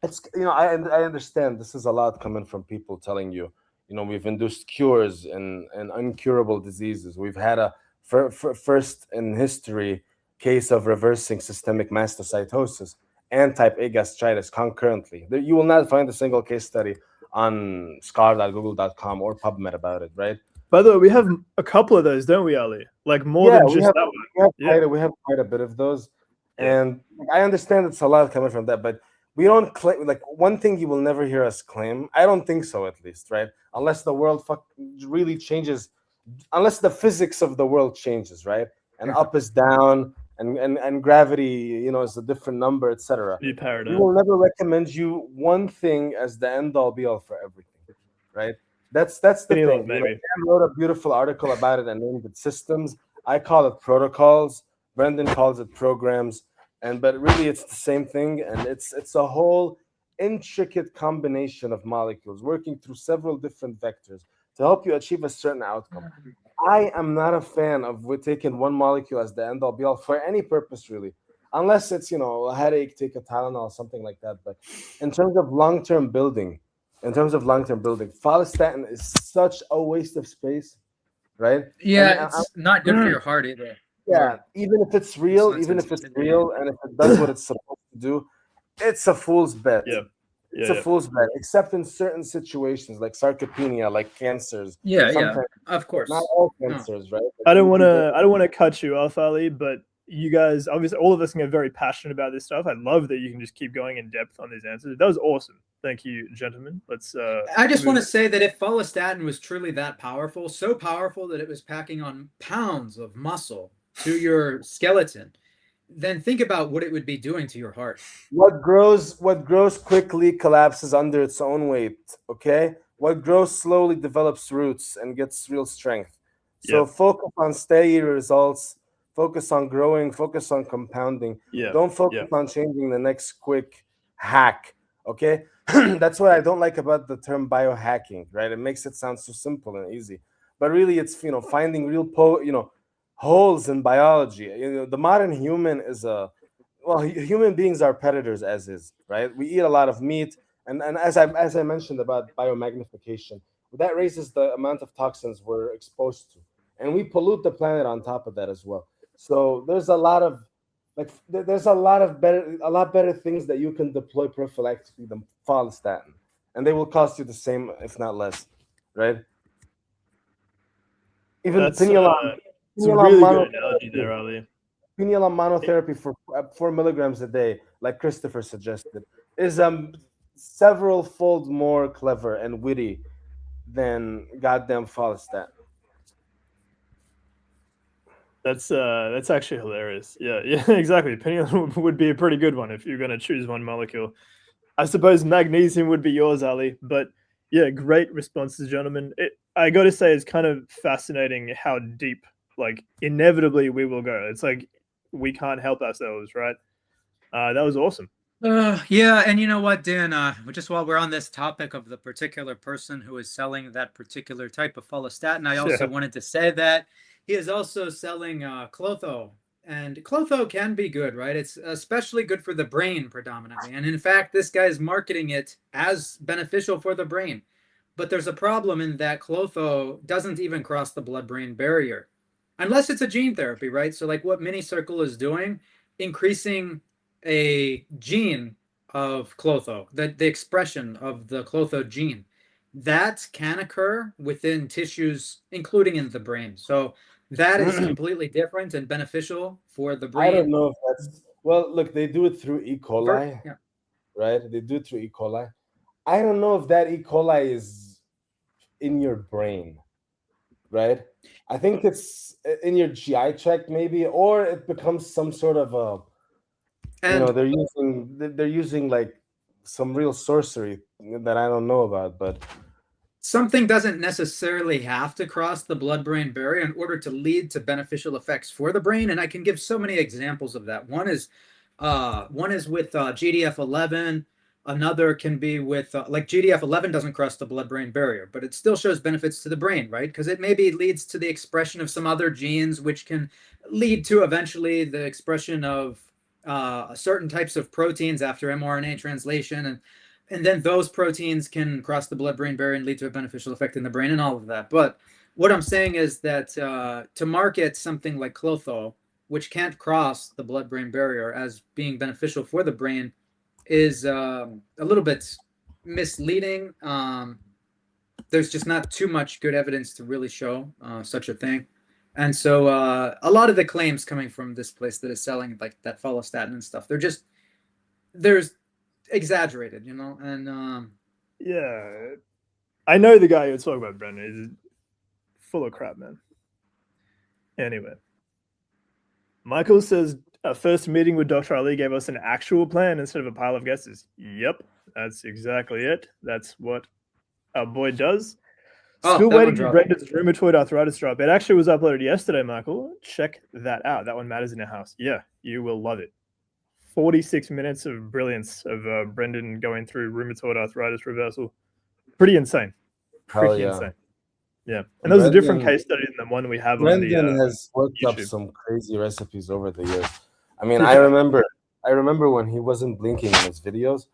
it's I understand this is a lot coming from people telling you, we've induced cures in incurable diseases. We've had a first in history case of reversing systemic mastocytosis and type A gastritis concurrently. You will not find a single case study on scar.google.com or PubMed about it, right? By the way, we have a couple of those, don't we, Ali? More than just that one. We have quite a bit of those. And I understand it's a lot coming from that, but we don't claim, one thing you will never hear us claim, I don't think so at least, right? Unless the world really changes, unless the physics of the world changes, right? And up is down, and gravity, is a different number, etc. We will never recommend you one thing as the end all be all for everything, right? That's the thing. Dan wrote a beautiful article about it and named it Systems. I call it protocols. Brenden calls it programs, but really it's the same thing, and it's a whole intricate combination of molecules working through several different vectors to help you achieve a certain outcome. I am not a fan of taking one molecule as the end all be all for any purpose, really, unless it's a headache, take a Tylenol or something like that. But in terms of long-term building, follistatin is such a waste of space, right? Yeah, it's not good for your heart either. Yeah, even if it's real, and if it does what it's supposed to do, it's a fool's bet. Yeah. It's a fool's bet, except in certain situations like sarcopenia, like cancers. Yeah, of course. Not all cancers, right? I don't want to cut you off, Ali, but you guys, obviously, all of us can get very passionate about this stuff. I love that you can just keep going in depth on these answers. That was awesome. Thank you, gentlemen. Let's. I just want to say that if follistatin was truly that powerful, so powerful that it was packing on pounds of muscle to your skeleton, then think about what it would be doing to your heart. What grows quickly collapses under its own weight. Okay, what grows slowly develops roots and gets real strength. So focus on steady results. Focus on growing. Focus on compounding. Don't focus on changing the next quick hack. Okay, that's what I don't like about the term biohacking. Right, it makes it sound so simple and easy, but really it's finding real holes in biology. The modern human is human beings are predators as is, right? We eat a lot of meat, and as I mentioned about biomagnification, that raises the amount of toxins we're exposed to, and we pollute the planet on top of that as well. So there's a lot of better things that you can deploy prophylactically than follistatin, and they will cost you the same, if not less, right? Even Pinealon. It's a really good analogy there, Ali. Pinealon monotherapy for 4 milligrams a day, like Christopher suggested, is several-fold more clever and witty than goddamn follistatin. That's actually hilarious. Yeah, exactly. Pinealon would be a pretty good one if you're going to choose one molecule. I suppose magnesium would be yours, Ali. But yeah, great responses, gentlemen. I got to say, it's kind of fascinating how deep, like, inevitably we will go. It's like we can't help ourselves, right? That was awesome. Yeah, and you know what, Dan? Just while we're on this topic of the particular person who is selling that particular type of follistatin, I also wanted to say that he is also selling Clotho. And Clotho can be good, right? It's especially good for the brain predominantly. And in fact, this guy is marketing it as beneficial for the brain. But there's a problem in that Clotho doesn't even cross the blood-brain barrier. Unless it's a gene therapy, right? So like what Minicircle is doing, increasing a gene of Clotho, the expression of the Clotho gene, that can occur within tissues, including in the brain. So that is completely different and beneficial for the brain. I don't know if that's look, they do it through E. coli, right? They do it through E. coli. I don't know if that E. coli is in your brain, right? I think it's in your GI tract, maybe, or it becomes some sort of a. They're using like some real sorcery that I don't know about, but something doesn't necessarily have to cross the blood-brain barrier in order to lead to beneficial effects for the brain. And I can give so many examples of that. One is with GDF11. Another can be with like GDF11 doesn't cross the blood-brain barrier, but it still shows benefits to the brain, right? Because it maybe leads to the expression of some other genes, which can lead to eventually the expression of certain types of proteins after mRNA translation, and then those proteins can cross the blood-brain barrier and lead to a beneficial effect in the brain and all of that. But what I'm saying is that to market something like Clotho, which can't cross the blood-brain barrier as being beneficial for the brain, is a little bit misleading. There's just not too much good evidence to really show such a thing. And so a lot of the claims coming from this place that is selling like that follistatin and stuff, there's exaggerated, and yeah, I know the guy you're talking about, Brenden. He's full of crap, man. Anyway, Michael says our first meeting with Dr. Ali gave us an actual plan instead of a pile of guesses. Yep, that's exactly it. That's what our boy does. Still that one waiting for dropped. Brendan's rheumatoid arthritis drop. It actually was uploaded yesterday, Michael. Check that out. That one matters in your house. Yeah, you will love it. 46 minutes of brilliance of Brenden going through rheumatoid arthritis reversal. Pretty insane. Hell Pretty yeah. insane. Yeah. And that was a different case study than the one we have on the Brenden has worked up YouTube. some crazy recipes over the years. I mean, I remember when he wasn't blinking in his videos,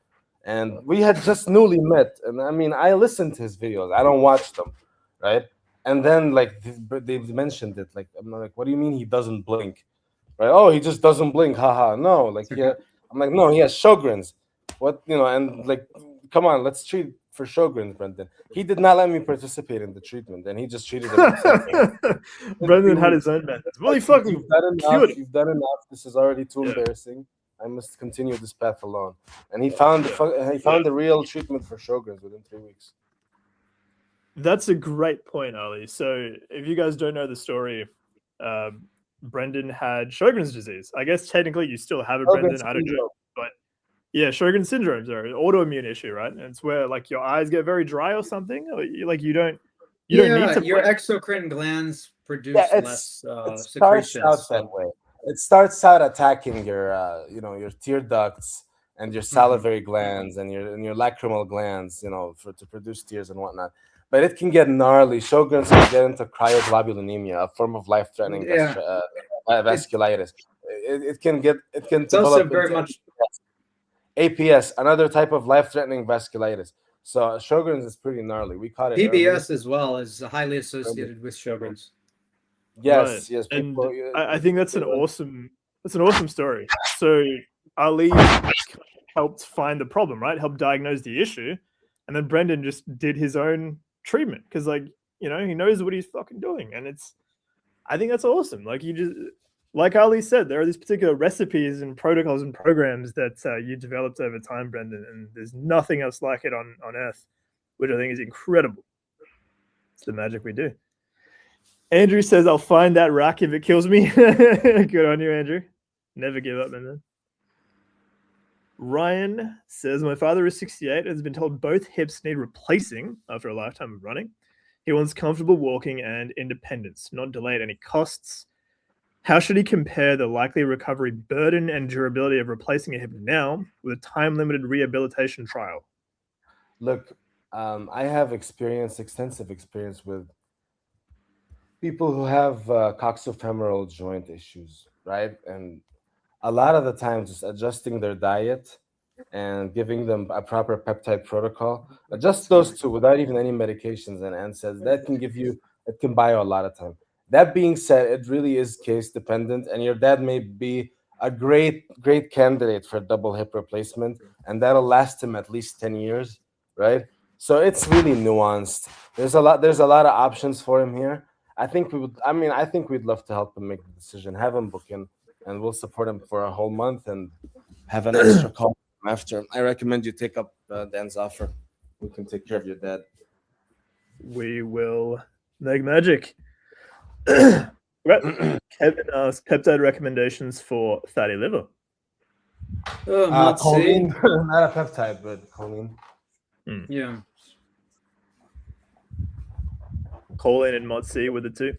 and we had just newly met. And I mean, I listened to his videos. I don't watch them, right? And then like they mentioned it. Like I'm like, what do you mean he doesn't blink? Right? Oh, he just doesn't blink. Haha. No, like yeah. I'm like, no, he has Sjogren's. What and like, come on, let's treat for Sjogren's, Brenden. He did not let me participate in the treatment, and he just treated it himself. Brenden had his own methods. Well, he fucking You've done cured enough. You've done enough. This is already too embarrassing. I must continue this path alone. And he found the real treatment for Sjogren's within 3 weeks. That's a great point, Ali. So if you guys don't know the story, Brenden had Sjogren's disease. I guess technically you still have it, Brenden. I don't know. But yeah, Sjogren's syndrome, sorry, autoimmune issue, right? And it's where like your eyes get very dry or something. Or you don't need to your blink. exocrine glands produce less it starts secretion. out that way. It starts out attacking your your tear ducts and your salivary glands and your lacrimal glands, to produce tears and whatnot. But it can get gnarly. Sjogren's can get into cryoglobulinemia, a form of life-threatening vasculitis. It can It's develop also very much APS, another type of life-threatening vasculitis. So Sjogren's is pretty gnarly. We caught it. PBS as well is highly associated with Sjogren's. Yes, Right. yes. And People, I think that's an awesome story. So Ali helped find the problem, right? Helped diagnose the issue, and then Brenden just did his own treatment because, he knows what he's fucking doing, and I think that's awesome. Like like Ali said, there are these particular recipes and protocols and programs that you developed over time, Brenden, and there's nothing else like it on Earth, which I think is incredible. It's the magic we do. Andrew says, I'll find that rack if it kills me. Good on you, Andrew. Never give up, man. Ryan says, my father is 68 and has been told both hips need replacing after a lifetime of running. He wants comfortable walking and independence, not delay at any costs. How should he compare the likely recovery burden and durability of replacing a hip now with a time-limited rehabilitation trial? Look, I have extensive experience with people who have coxofemoral joint issues, right? And a lot of the times, just adjusting their diet and giving them a proper peptide protocol, adjust those two without even any medications and NSAIDs, it can buy you a lot of time. That being said, it really is case dependent, and your dad may be a great candidate for double hip replacement, and that'll last him at least 10 years, right? So it's really nuanced. There's a lot of options for him here. I think we'd love to help him make the decision, have him book in, and we'll support him for a whole month and have an extra call after. I recommend you take up Dan's offer. We can take care of your dad. We will make magic. Kevin asked peptide recommendations for fatty liver. Choline, not a peptide, but choline. Yeah. Choline and MOTS-C with the two.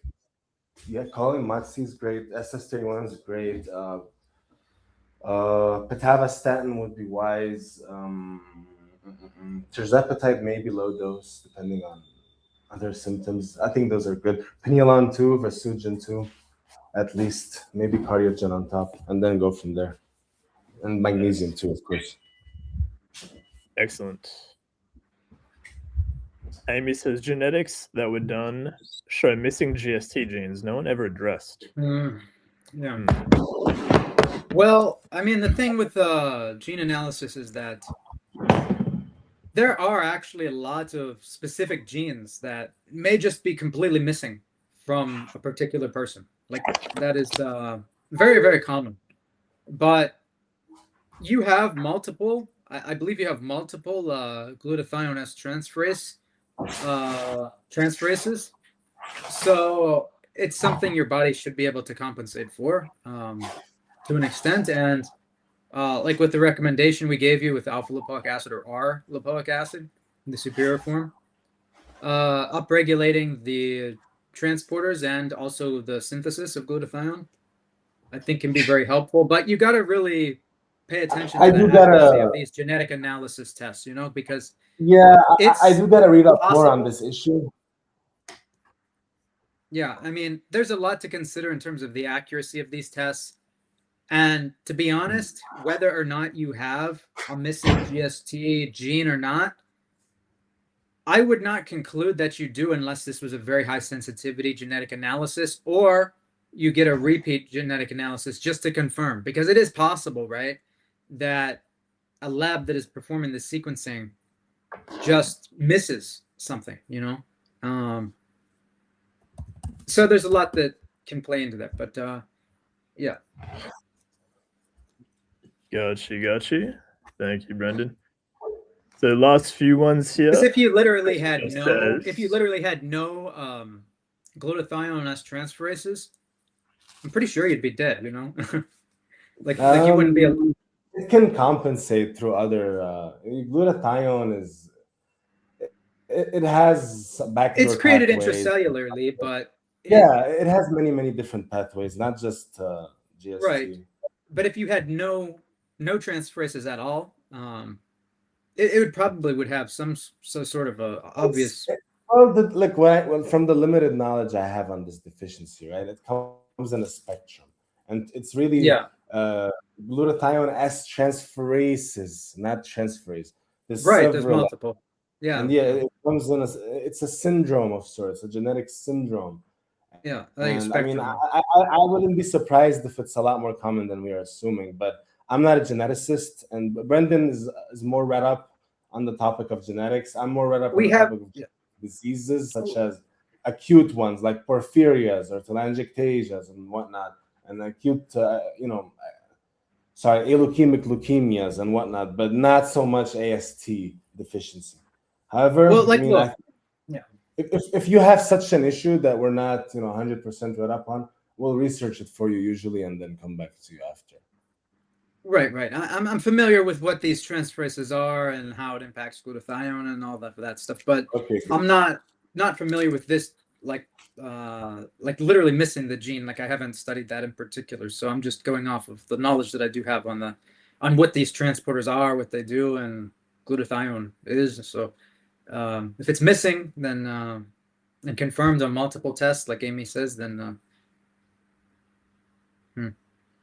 Yeah, choline, MOTS-C is great. SS31 is great. Pitavastatin would be wise. Tirzepatide may be low dose, depending on other symptoms. I think those are good. Pinealon too, Vesugen too, at least. Maybe Cardiogen on top, and then go from there. And Magnesium too, of course. Excellent. Amy says genetics that were done show missing GST genes. No one ever addressed. Yeah. Well, I mean, the thing with gene analysis is that there are actually a lot of specific genes that may just be completely missing from a particular person. Like that is very, very common. But you have multiple, I believe you have multiple glutathione S transferases. So it's something your body should be able to compensate for to an extent. And like with the recommendation we gave you with alpha lipoic acid or R lipoic acid in the superior form, upregulating the transporters and also the synthesis of glutathione, I think can be very helpful. But you got to really pay attention to the accuracy of these genetic analysis tests, because I do gotta read up more on this issue. Yeah, I mean, there's a lot to consider in terms of the accuracy of these tests. And to be honest, whether or not you have a missing GST gene or not, I would not conclude that you do unless this was a very high sensitivity genetic analysis, or you get a repeat genetic analysis just to confirm, because it is possible, right, that a lab that is performing the sequencing just misses something, so there's a lot that can play into that, but yeah. Gotcha. Thank you, Brenden. So last few ones here. Because if you literally had no glutathione S transferases, I'm pretty sure you'd be dead. like you wouldn't be able. It can compensate through other glutathione is. It has backdoor. It's created intracellularly, but it has many different pathways, not just GST. Right, but if you had no transferases at all, it would probably have some sort of a obvious. From the limited knowledge I have on this deficiency, right? It comes in a spectrum, and it's really glutathione S transferases, not transferase. There's multiple. Yeah, and it comes in it's a syndrome of sorts, a genetic syndrome. Yeah, I mean, I wouldn't be surprised if it's a lot more common than we are assuming, but I'm not a geneticist, and Brenden is more read up on the topic of genetics. I'm more read up on the topic of diseases such as acute ones like porphyrias or telangiectasias and whatnot, and acute, aleukemic leukemias and whatnot, but not so much AST deficiency. However, if you have such an issue that we're not 100% read up on, we'll research it for you usually and then come back to you after. Right. I'm familiar with what these transferases are and how it impacts glutathione and all that stuff, but I'm not familiar with this like literally missing the gene. Like I haven't studied that in particular, so I'm just going off of the knowledge that I do have on what these transporters are, what they do, and glutathione is. So if it's missing, then and confirmed on multiple tests, like Amy says, then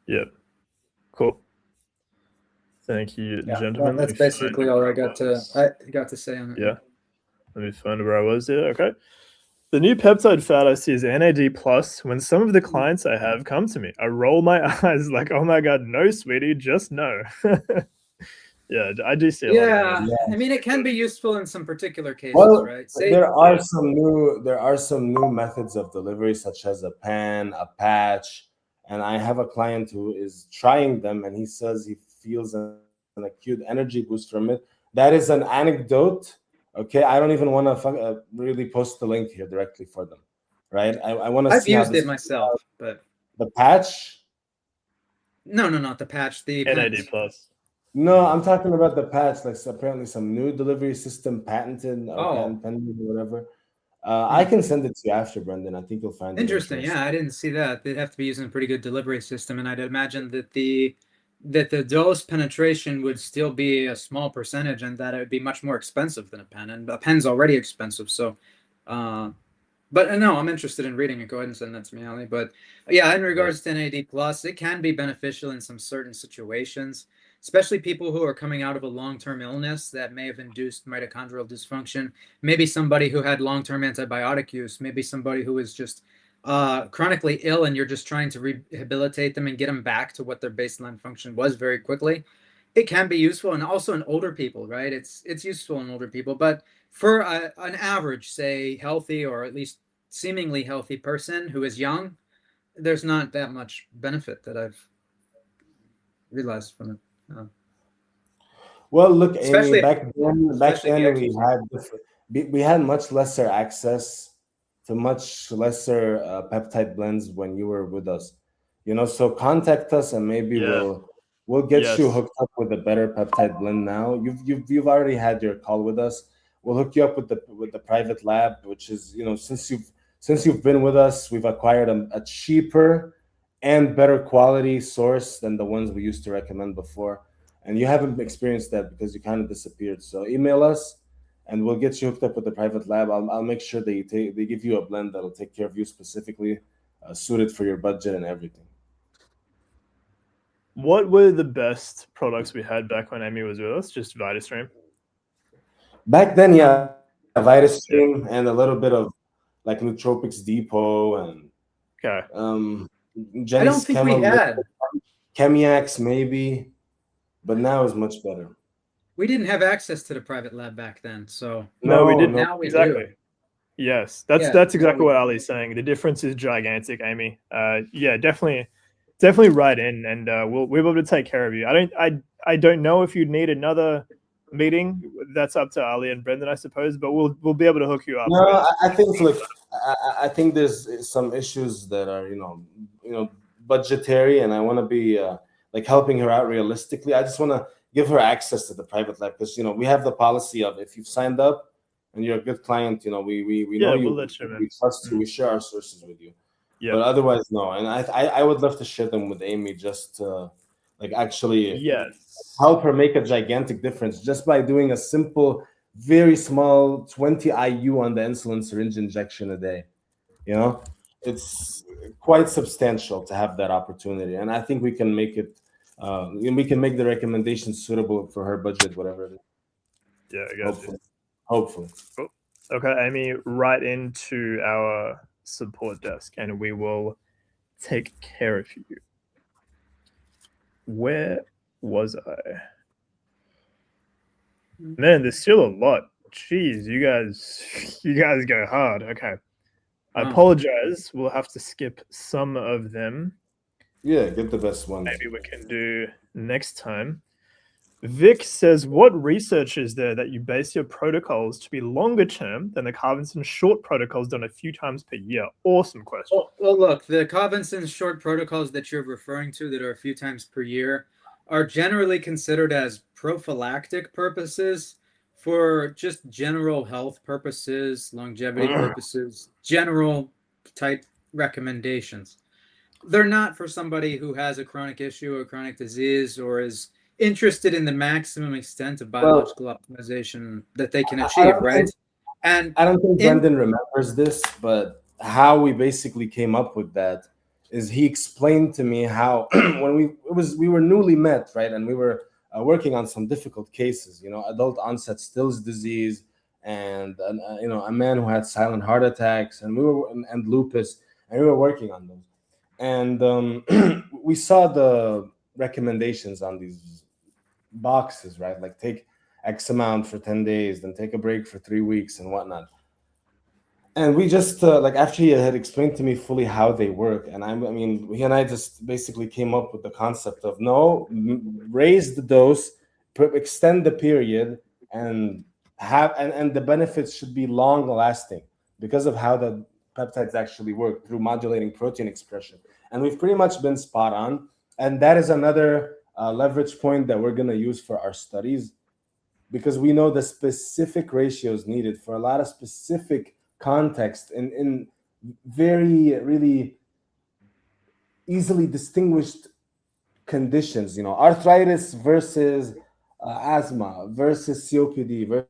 Yeah. Cool. Thank you, gentlemen. That's basically all I got to say on it. Yeah. Let me find where I was there. Okay. The new peptide fad I see is NAD+. When some of the clients I have come to me, I roll my eyes like, oh my God, no, sweetie, just no. Yeah, I do see a lot of that. I mean, it can be useful in some particular cases, right? There are some new methods of delivery, such as a pen, a patch, and I have a client who is trying them, and he says he feels an acute energy boost from it. That is an anecdote. Okay, I don't even want to really post the link here directly for them, right? I want to see. I've used it myself, but the patch. No, not the patch. The NAD+. No, I'm talking about the patch. Like apparently some new delivery system patented or patent pending or whatever. I can send it to you after, Brenden. I think you'll find it interesting. Yeah, I didn't see that. They'd have to be using a pretty good delivery system, and I'd imagine that the dose penetration would still be a small percentage, and that it would be much more expensive than a pen. And a pen's already expensive, so. But no, I'm interested in reading it. Go ahead and send that to me, Ali. But yeah, in regards to NAD+, it can be beneficial in some certain situations, especially people who are coming out of a long-term illness that may have induced mitochondrial dysfunction. Maybe somebody who had long-term antibiotic use. Maybe somebody who is just chronically ill, and you're just trying to rehabilitate them and get them back to what their baseline function was very quickly. It can be useful, and also in older people, right? It's useful in older people, but for an average, say, healthy or at least seemingly healthy person who is young, there's not that much benefit that I've realized from it. Well, look, Amy, back then we had much lesser access to much lesser peptide blends when you were with us. So contact us and maybe we'll get you hooked up with a better peptide blend now. You've already had your call with us. we'll hook you up with the private lab, which is, since you've been with us, we've acquired a cheaper and better quality source than the ones we used to recommend before. And you haven't experienced that because you kind of disappeared. So email us, and we'll get you hooked up with the private lab. I'll make sure they give you a blend that'll take care of you specifically, suited for your budget and everything. What were the best products we had back when Amy was with us? Just VitaStream? Back then, yeah, VitaStream and a little bit of like Nootropics Depot and Okay. I don't think we had. Chemiax maybe, but now is much better. We didn't have access to the private lab back then, so No, we didn't. Now we exactly. do. Yes, that's exactly what Ali's saying. The difference is gigantic, Amy. Yeah, definitely write in, and we'll be able to take care of you. I don't know if you'd need another meeting. That's up to Ali and Brenden, I suppose, but we'll be able to hook you up. No, I think I think there's some issues that are budgetary, and I want to be like helping her out realistically. I just want to give her access to the private lab because we have the policy of if you've signed up and you're a good client, we know you, we trust you, we share our sources with you. But otherwise, no. And I would love to share them with Amy just to actually help her make a gigantic difference just by doing a simple, very small 20 IU on the insulin syringe injection a day. It's quite substantial to have that opportunity, and I think we can make it. We can make the recommendations suitable for her budget, whatever it is. Yeah, I guess. Hopefully. Cool. Okay, Amy, write into our support desk, and we will take care of you. Where was I? Man, there's still a lot. Jeez, you guys go hard. Okay. I apologize. We'll have to skip some of them. Yeah, get the best ones. Maybe we can do next time. Vic says, what research is there that you base your protocols to be longer term than the Carvinson short protocols done a few times per year? Awesome question. Well, look, the Carvinson short protocols that you're referring to that are a few times per year are generally considered as prophylactic purposes for just general health purposes, longevity purposes, general type recommendations. They're not for somebody who has a chronic issue or chronic disease or is interested in the maximum extent of biological optimization that they can achieve, right? And I don't think Brenden remembers this, but how we basically came up with that is he explained to me how when we were newly met, right, and we were working on some difficult cases, adult onset Still's disease and a man who had silent heart attacks and lupus, and we were working on those. And we saw the recommendations on these boxes, right? Like take X amount for 10 days, then take a break for 3 weeks and whatnot. And we just, after he had explained to me fully how they work, and he and I just basically came up with the concept of raise the dose, extend the period, and the benefits should be long lasting because of how the peptides actually work through modulating protein expression. And we've pretty much been spot on. And that is another leverage point that we're going to use for our studies, because we know the specific ratios needed for a lot of specific context in very, really easily distinguished conditions, arthritis versus asthma versus COPD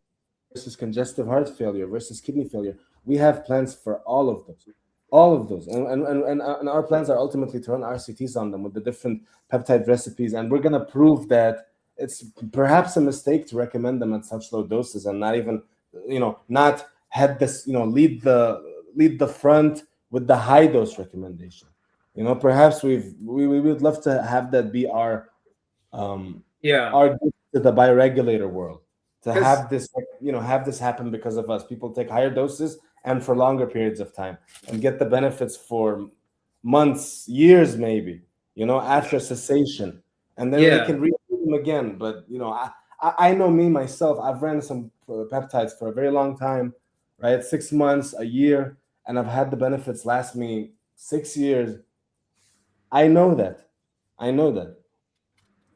versus congestive heart failure versus kidney failure. We have plans for all of those, and our plans are ultimately to run RCTs on them with the different peptide recipes, and we're going to prove that it's perhaps a mistake to recommend them at such low doses and not even, not had this, lead the front with the high dose recommendation. Perhaps we would love to have that be our gift to the bioregulator world, to have this, have this happen because of us. People take higher doses and for longer periods of time and get the benefits for months, years, maybe, after cessation, and then they can read them again. But I know me myself, I've ran some peptides for a very long time, right? 6 months, a year, and I've had the benefits last me 6 years. I know that.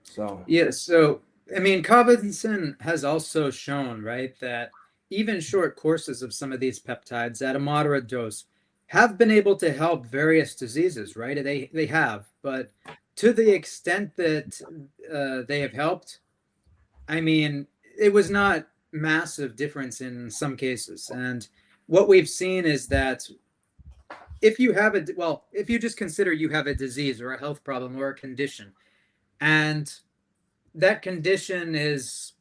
So Carvinson has also shown, right, that even short courses of some of these peptides at a moderate dose have been able to help various diseases, right? They have, but to the extent that they have helped, I mean, it was not massive difference in some cases. And what we've seen is that if you have if you just consider you have a disease or a health problem or a condition, and that condition is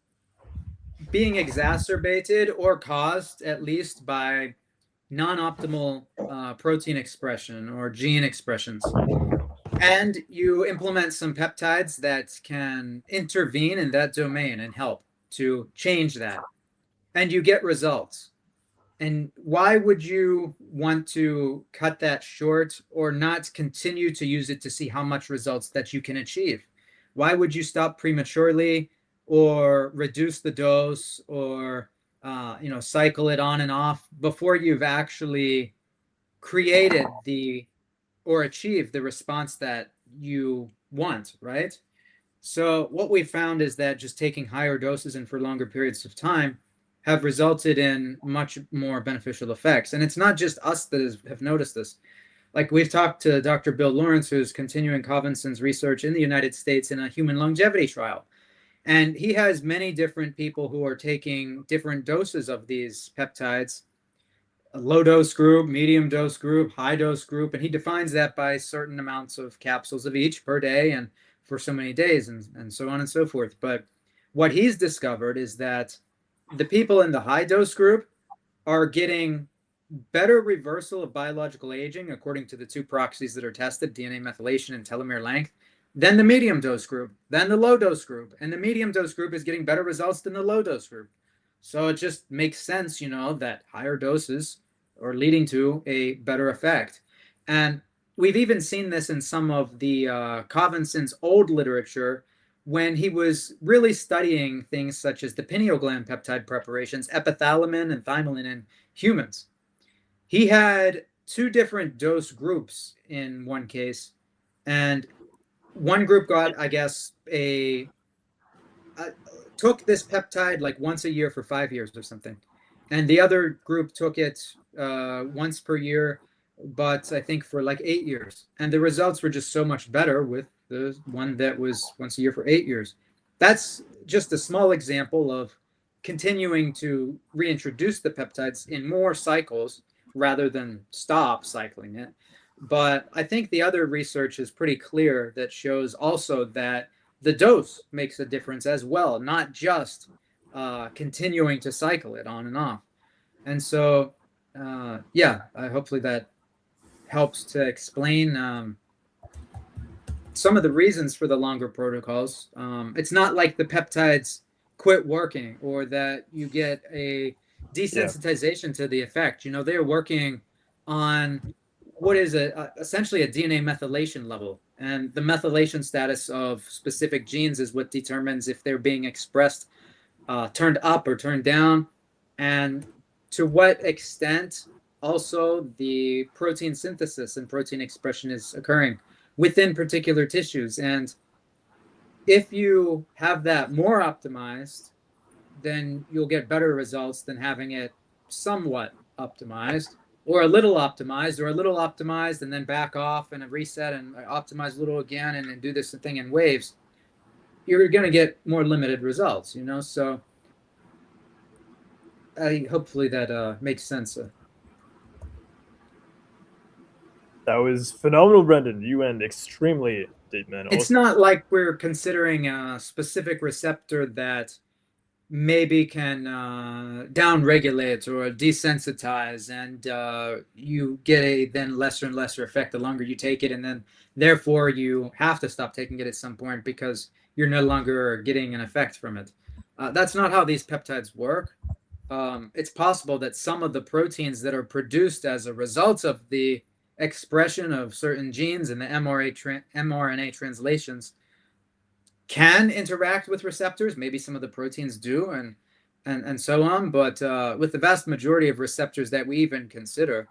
being exacerbated or caused at least by non-optimal protein expression or gene expressions, and you implement some peptides that can intervene in that domain and help to change that, and you get results. And why would you want to cut that short or not continue to use it to see how much results that you can achieve? Why would you stop prematurely or reduce the dose or cycle it on and off before you've actually created the or achieved the response that you want, right? So what we found is that just taking higher doses and for longer periods of time have resulted in much more beneficial effects. And it's not just us that have noticed this. Like, we've talked to Dr. Bill Lawrence, who's continuing Covinson's research in the United States in a human longevity trial. And he has many different people who are taking different doses of these peptides, a low dose group, medium dose group, high dose group, and he defines that by certain amounts of capsules of each per day and for so many days, and so on and so forth. But what he's discovered is that the people in the high dose group are getting better reversal of biological aging according to the two proxies that are tested, DNA methylation and telomere length, than the medium dose group, than the low dose group. And the medium dose group is getting better results than the low dose group. So it just makes sense, that higher doses are leading to a better effect. And we've even seen this in some of the Covinson's old literature when he was really studying things such as the pineal gland peptide preparations, epithalamin and thymolin in humans. He had two different dose groups in one case, and one group got, I guess, took this peptide like once a year for 5 years or something, and the other group took it once per year, but I think for like 8 years, and the results were just so much better with the one that was once a year for 8 years. That's just a small example of continuing to reintroduce the peptides in more cycles rather than stop cycling it. But I think the other research is pretty clear that shows also that the dose makes a difference as well, not just continuing to cycle it on and off. And so, hopefully that helps to explain some of the reasons for the longer protocols. It's not like the peptides quit working or that you get a desensitization to the effect. They're working on what is essentially a DNA methylation level. And the methylation status of specific genes is what determines if they're being expressed, turned up or turned down, and to what extent also the protein synthesis and protein expression is occurring within particular tissues. And if you have that more optimized, then you'll get better results than having it somewhat optimized, or a little optimized, or a little optimized and then back off and reset and optimize a little again and then do this thing in waves. You're going to get more limited results, So hopefully that makes sense. That was phenomenal, Brenden. You went extremely deep, man. It's not like we're considering a specific receptor that maybe can down-regulate or desensitize, and you get a then lesser and lesser effect the longer you take it, and then therefore you have to stop taking it at some point because you're no longer getting an effect from it. That's not how these peptides work. It's possible that some of the proteins that are produced as a result of the expression of certain genes and the mRNA translations can interact with receptors. Maybe some of the proteins do, and so on. But with the vast majority of receptors that we even consider,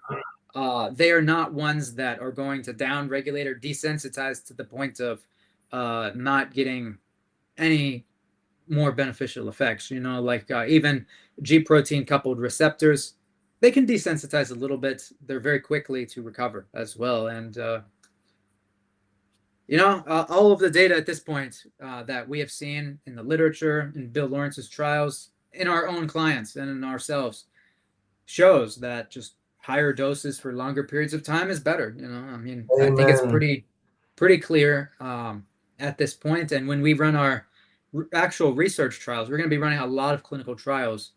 they are not ones that are going to down-regulate or desensitize to the point of not getting any more beneficial effects, you know, like even G protein coupled receptors, they can desensitize a little bit. They're very quickly to recover as well. And, you know, all of the data at this point that we have seen in the literature, in Bill Lawrence's trials, in our own clients and in ourselves, shows that just higher doses for longer periods of time is better. You know, I mean, I think it's pretty clear at this point. And when we run our actual research trials, we're going to be running a lot of clinical trials.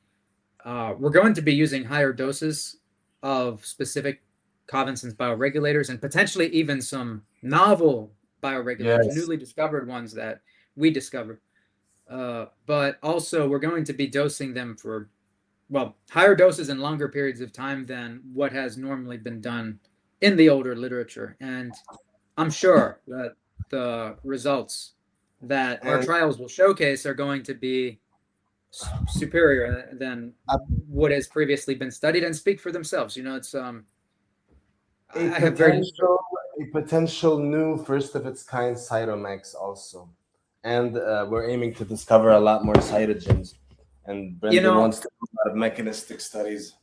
We're going to be using higher doses of specific Covinson's bioregulators and potentially even some novel bioregulators, newly discovered ones that we discovered. But also we're going to be dosing them for, well, higher doses and longer periods of time than what has normally been done in the older literature. And I'm sure that the results that our trials will showcase are going to be superior than what has previously been studied and speak for themselves. You know, it's a potential new first of its kind cytomax also. And we're aiming to discover a lot more cytogens. And Brenden wants to do a lot of mechanistic studies.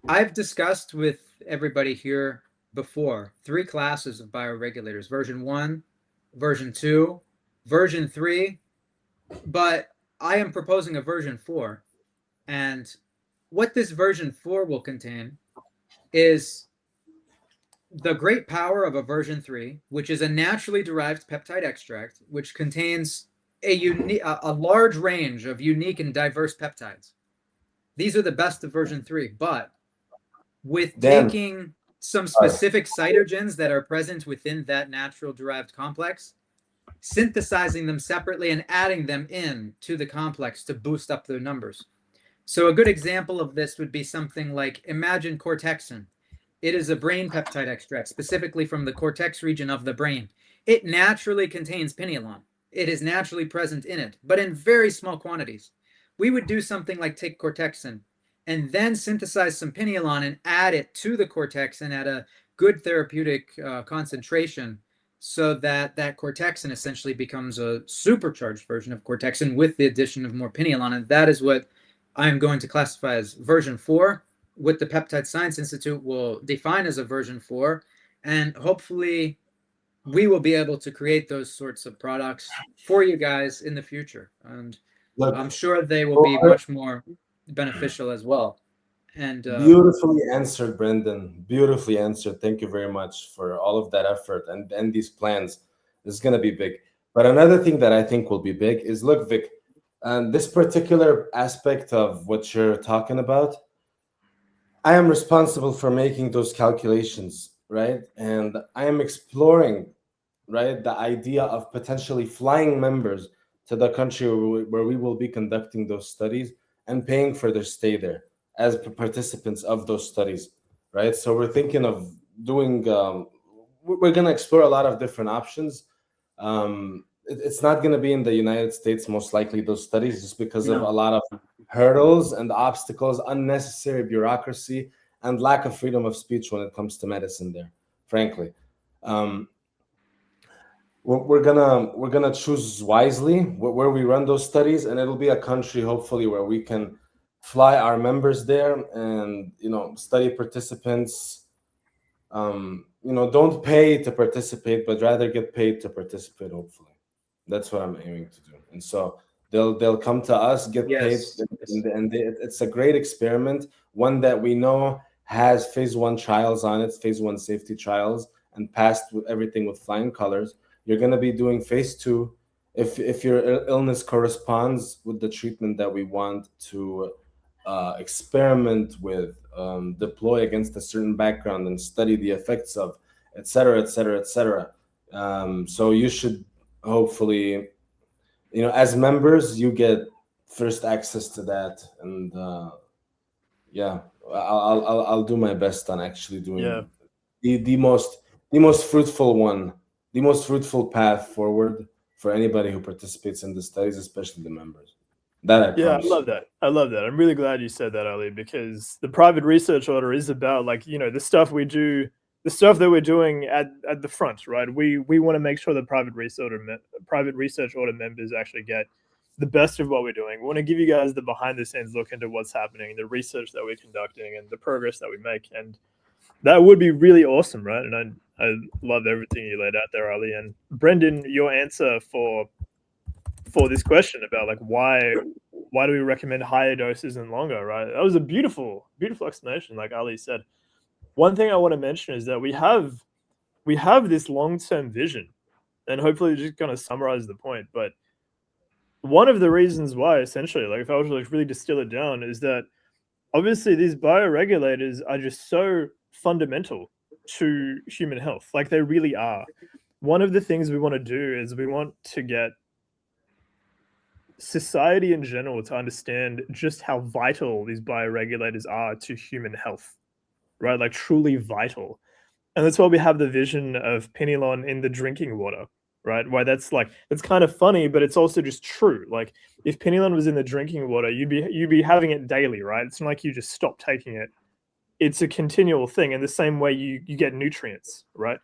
I've discussed with everybody here before 3 classes of bioregulators: version 1, version 2, version 3, but I am proposing a version 4. And what this version 4 will contain is the great power of a version 3, which is a naturally derived peptide extract, which contains a large range of unique and diverse peptides. These are the best of version 3, but with taking some specific cytogens that are present within that natural derived complex, synthesizing them separately and adding them in to the complex to boost up their numbers. So a good example of this would be something like, imagine cortexin. It is a brain peptide extract, specifically from the cortex region of the brain. It naturally contains pinealon. It is naturally present in it, but in very small quantities. We would do something like take cortexin and then synthesize some pinealon and add it to the cortexin at a good therapeutic concentration, so that that cortexin essentially becomes a supercharged version of cortexin with the addition of more pinealon. And that is what I'm going to classify as version 4, what the Peptide Science Institute will define as a version 4. And hopefully we will be able to create those sorts of products for you guys in the future. And I'm sure they will be much more beneficial as well. And beautifully answered, Brenden. Beautifully answered. Thank you very much for all of that effort and these plans. This is going to be big. But another thing that I think will be big is, look, Vic, this particular aspect of what you're talking about, I am responsible for making those calculations, right? And I am exploring, right, the idea of potentially flying members to the country where we will be conducting those studies and paying for their stay there as participants of those studies, right? So we're thinking of doing, we're going to explore a lot of different options. It's not going to be in the United States, most likely, those studies, just because of a lot of hurdles and obstacles, unnecessary bureaucracy, and lack of freedom of speech when it comes to medicine there, frankly. We're gonna choose wisely where we run those studies, and it'll be a country, hopefully, where we can fly our members there and, you know, study participants, you know, don't pay to participate, but rather get paid to participate. Hopefully, that's what I'm aiming to do. And so they'll come to us, get paid, and it's a great experiment, one that we know has phase 1 trials on it, phase 1 safety trials, and passed with everything with flying colors. You're going to be doing phase 2 if your illness corresponds with the treatment that we want to experiment with, deploy against a certain background and study the effects of, etc., etc., etc. So you should hopefully, you know, as members, you get first access to that, and yeah, I'll do my best on actually doing the most fruitful one, the most fruitful path forward for anybody who participates in the studies, especially the members. That I promise. I love that. I love that. I'm really glad you said that, Ali, because the private research order is about, like, you know, the stuff we do, the stuff that we're doing at the front, right? We want to make sure that private research order members actually get the best of what we're doing. We want to give you guys the behind the scenes look into what's happening, the research that we're conducting, and the progress that we make. And that would be really awesome, right? And I love everything you laid out there, Ali. And Brenden, your answer for this question about like why do we recommend higher doses and longer, right? That was a beautiful explanation, like Ali said. One thing I want to mention is that we have this long-term vision, and hopefully just kind of summarize the point. But one of the reasons why, essentially, like if I was to like really distill it down, is that obviously these bioregulators are just so fundamental to human health. Like they really are. One of the things we want to do is we want to get society in general to understand just how vital these bioregulators are to human health, right? Like truly vital. And that's why we have the vision of Pinealon in the drinking water, right? Why that's kind of funny, but it's also just true. Like if Pinealon was in the drinking water, you'd be having it daily, right? It's not like you just stop taking it. It's a continual thing. In the same way you get nutrients, right?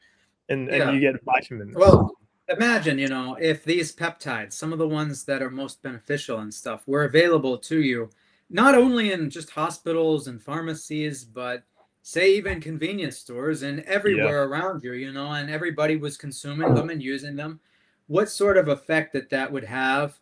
And you get vitamins. Well, imagine, if these peptides, some of the ones that are most beneficial and stuff, were available to you, not only in just hospitals and pharmacies, but say even convenience stores and everywhere around you, and everybody was consuming them and using them. What sort of effect that would have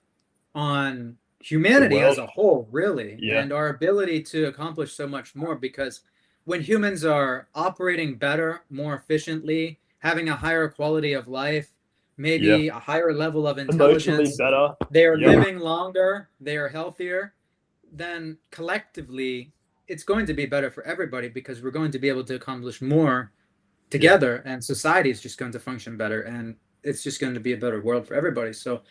on humanity as a whole, really, and our ability to accomplish so much more? Because when humans are operating better, more efficiently, having a higher quality of life, maybe a higher level of intelligence, better. They are living longer, they are healthier, then collectively it's going to be better for everybody, because we're going to be able to accomplish more together, and society is just going to function better, and it's just going to be a better world for everybody. So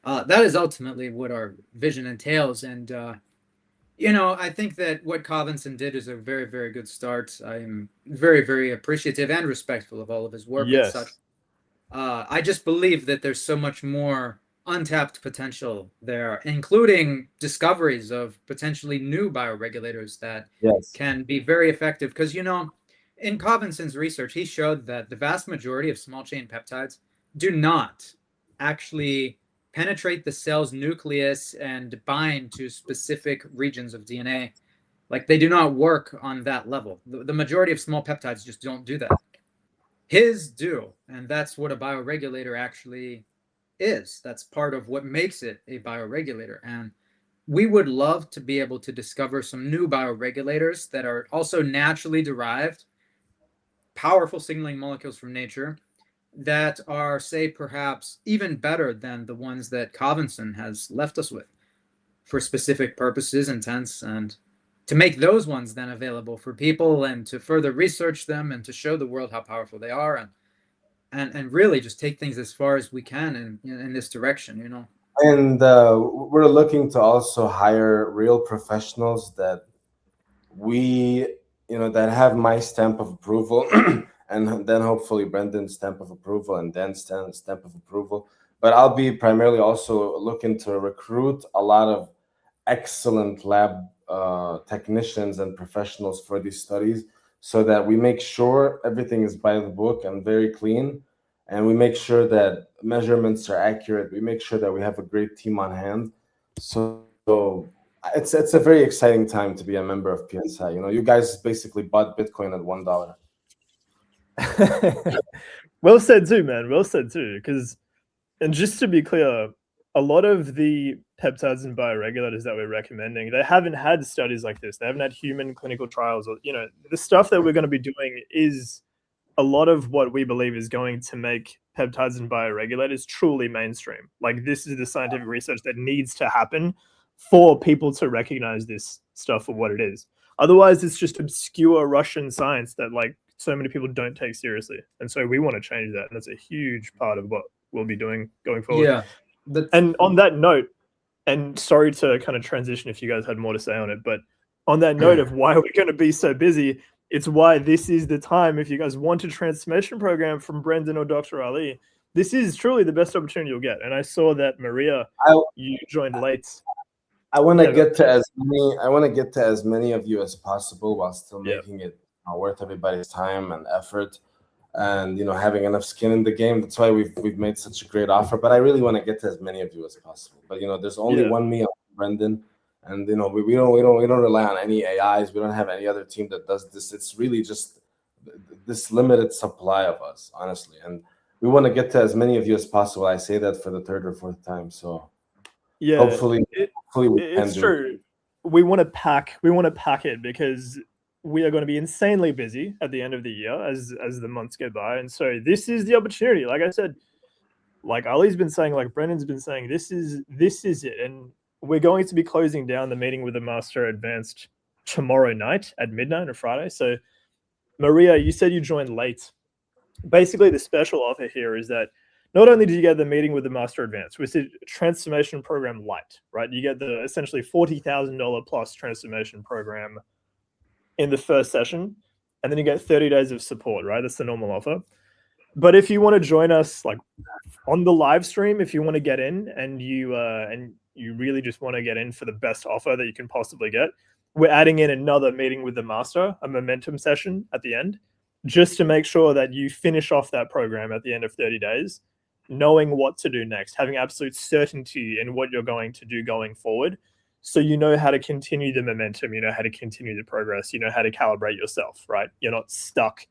that is ultimately what our vision entails. And I think that what Covinson did is a very, very good start. I am very, very appreciative and respectful of all of his work and such. I just believe that there's so much more untapped potential there, including discoveries of potentially new bioregulators that can be very effective. Because, in Covinson's research, he showed that the vast majority of small chain peptides do not actually penetrate the cell's nucleus and bind to specific regions of DNA. Like they do not work on that level. The majority of small peptides just don't do that. His do, and that's what a bioregulator actually is. That's part of what makes it a bioregulator. And we would love to be able to discover some new bioregulators that are also naturally derived, powerful signaling molecules from nature that are, say, perhaps even better than the ones that Covinson has left us with for specific purposes, intents, and to make those ones then available for people and to further research them and to show the world how powerful they are, and really just take things as far as we can in this direction, And we're looking to also hire real professionals that that have my stamp of approval and then hopefully Brendan's stamp of approval and Dan's stamp of approval. But I'll be primarily also looking to recruit a lot of excellent lab technicians and professionals for these studies, so that we make sure everything is by the book and very clean, and we make sure that measurements are accurate. We make sure that we have a great team on hand. So it's a very exciting time to be a member of PSI. You guys basically bought Bitcoin at $1. Well said too, man. Well said too. And just to be clear, a lot of the peptides and bioregulators that we're recommending, they haven't had studies like this. They haven't had human clinical trials. Or the stuff that we're going to be doing is a lot of what we believe is going to make peptides and bioregulators truly mainstream. Like this is the scientific research that needs to happen for people to recognize this stuff for what it is. Otherwise, it's just obscure Russian science that like so many people don't take seriously. And so we want to change that. And that's a huge part of what we'll be doing going forward. Yeah. And on that note, and sorry to kind of transition if you guys had more to say on it, but on that note of why we're going to be so busy, it's why this is the time. If you guys want a transformation program from Brenden or Dr. Ali, this is truly the best opportunity you'll get. And I saw that Maria, you joined late. I want to get to as many of you as possible while still making it worth everybody's time and effort. and having enough skin in the game. That's why we've made such a great offer. But I really want to get to as many of you as possible. But there's only one me, Brenden, and we don't rely on any AIs. We don't have any other team that does this. It's really just this limited supply of us, honestly, and we want to get to as many of you as possible. I say that for the third or fourth time. So hopefully we can it's do true. it. We want to pack it because we are going to be insanely busy at the end of the year as the months go by. And so this is the opportunity. Like I said, like Ali's been saying, like Brendan's been saying, this is it. And we're going to be closing down the meeting with the Master Advanced tomorrow night at midnight on Friday. So Maria, you said you joined late. Basically, the special offer here is that not only do you get the meeting with the Master Advanced, which is Transformation Program Light, right? You get the essentially $40,000 plus transformation program in the first session, and then you get 30 days of support, right? That's the normal offer. But if you want to join us like on the live stream, if you want to get in and you really just want to get in for the best offer that you can possibly get, we're adding in another meeting with the master, a momentum session at the end, just to make sure that you finish off that program at the end of 30 days, knowing what to do next, having absolute certainty in what you're going to do going forward. So you know how to continue the momentum, you know how to continue the progress, you know how to calibrate yourself, right? You're not stuck,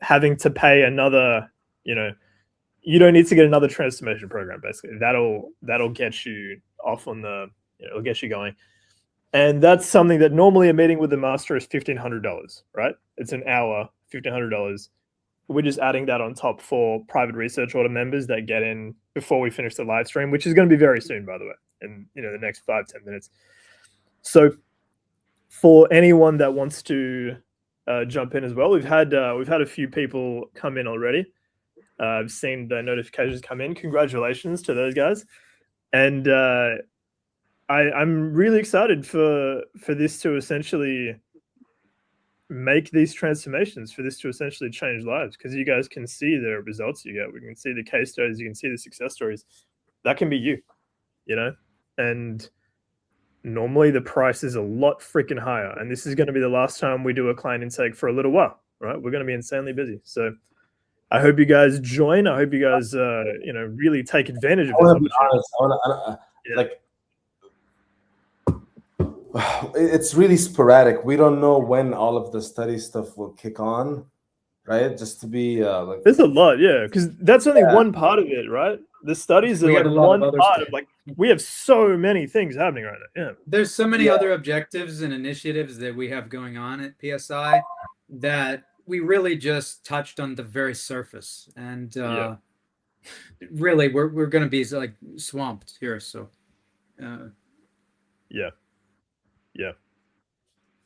having to pay another, you don't need to get another transformation program, basically. That'll get you off on the, it'll get you going. And that's something that normally a meeting with the master is $1,500, right? It's an hour, $1,500. We're just adding that on top for private research order members that get in before we finish the live stream, which is going to be very soon, by the way, in the next 5-10 minutes. So for anyone that wants to jump in as well, we've had a few people come in already. I've seen the notifications come in. Congratulations to those guys, and I'm really excited for this to essentially make these transformations, for this to essentially change lives, because you guys can see the results you get. We can see the case studies, you can see the success stories. That can be you, and normally the price is a lot freaking higher, and this is going to be the last time we do a client intake for a little while, right? We're going to be insanely busy. So I hope you guys join. I hope you guys really take advantage of this opportunity. It's really sporadic. We don't know when all of the study stuff will kick on, right? Just to be there's a lot, because that's only one part of it, right? The studies are like one part of, like, we have so many things happening right now. There's so many other objectives and initiatives that we have going on at PSI that we really just touched on the very surface, and really we're going to be like swamped here. So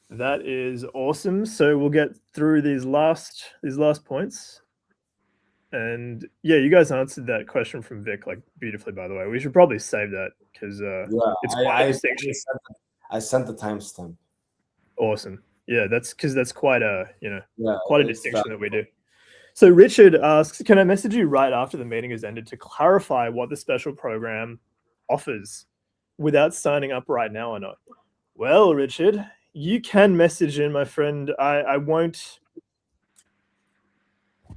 that is awesome. So we'll get through these last points, and you guys answered that question from Vic like beautifully, by the way. We should probably save that because it's quite a distinction. I sent the timestamp. Awesome. That's because that's quite a quite a distinction that we do. So Richard asks, can I message you right after the meeting has ended to clarify what the special program offers without signing up right now or not? Well, Richard, you can message in, my friend. I won't.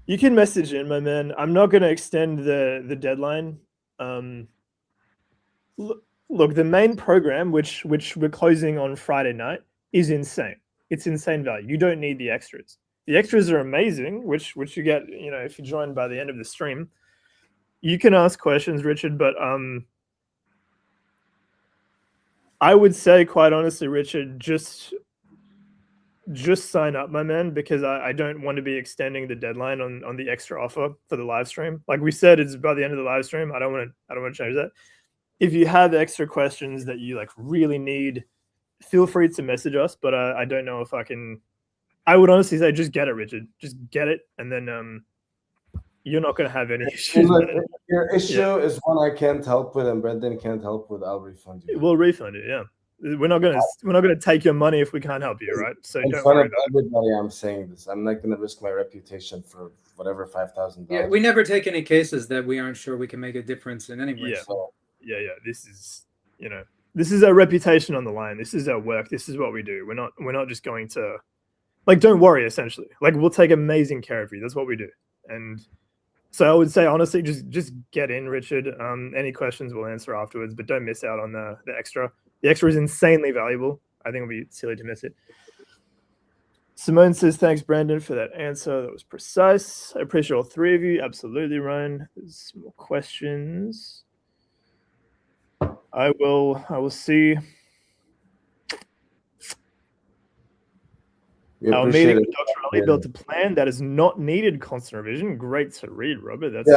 You can message in, my man. I'm not going to extend the deadline. Look, the main program, which we're closing on Friday night, is insane. It's insane value. You don't need the extras. The extras are amazing, which you get, if you join by the end of the stream. You can ask questions, Richard, but I would say, quite honestly, Richard, just sign up, my man, because I don't want to be extending the deadline on the extra offer for the live stream. Like we said, it's by the end of the live stream. I don't want to change that. If you have extra questions that you like really need, feel free to message us. But I don't know if I can. I would honestly say just get it, Richard. Just get it, and then you're not going to have any issues. If your issue is one I can't help with and Brenden can't help with, I'll refund you. We'll refund it. Yeah, we're not gonna take your money if we can't help you, right? So in front of everybody, I'm saying this. I'm not going to risk my reputation for whatever $5,000. Yeah, we never take any cases that we aren't sure we can make a difference in anyway. Yeah, so. This is this is our reputation on the line. This is our work. This is what we do. We're not just going to like, don't worry, essentially. Like, we'll take amazing care of you. That's what we do. And so I would say, honestly, just get in, Richard. Any questions we'll answer afterwards, but don't miss out on the extra. The extra is insanely valuable. I think it'll be silly to miss it. Simone says, thanks, Brenden, for that answer. That was precise. I appreciate all three of you. Absolutely, Ryan. There's some more questions. I will see. Our meeting with Dr. Ali built a plan that is not needed constant revision. Great to read, Robert. That's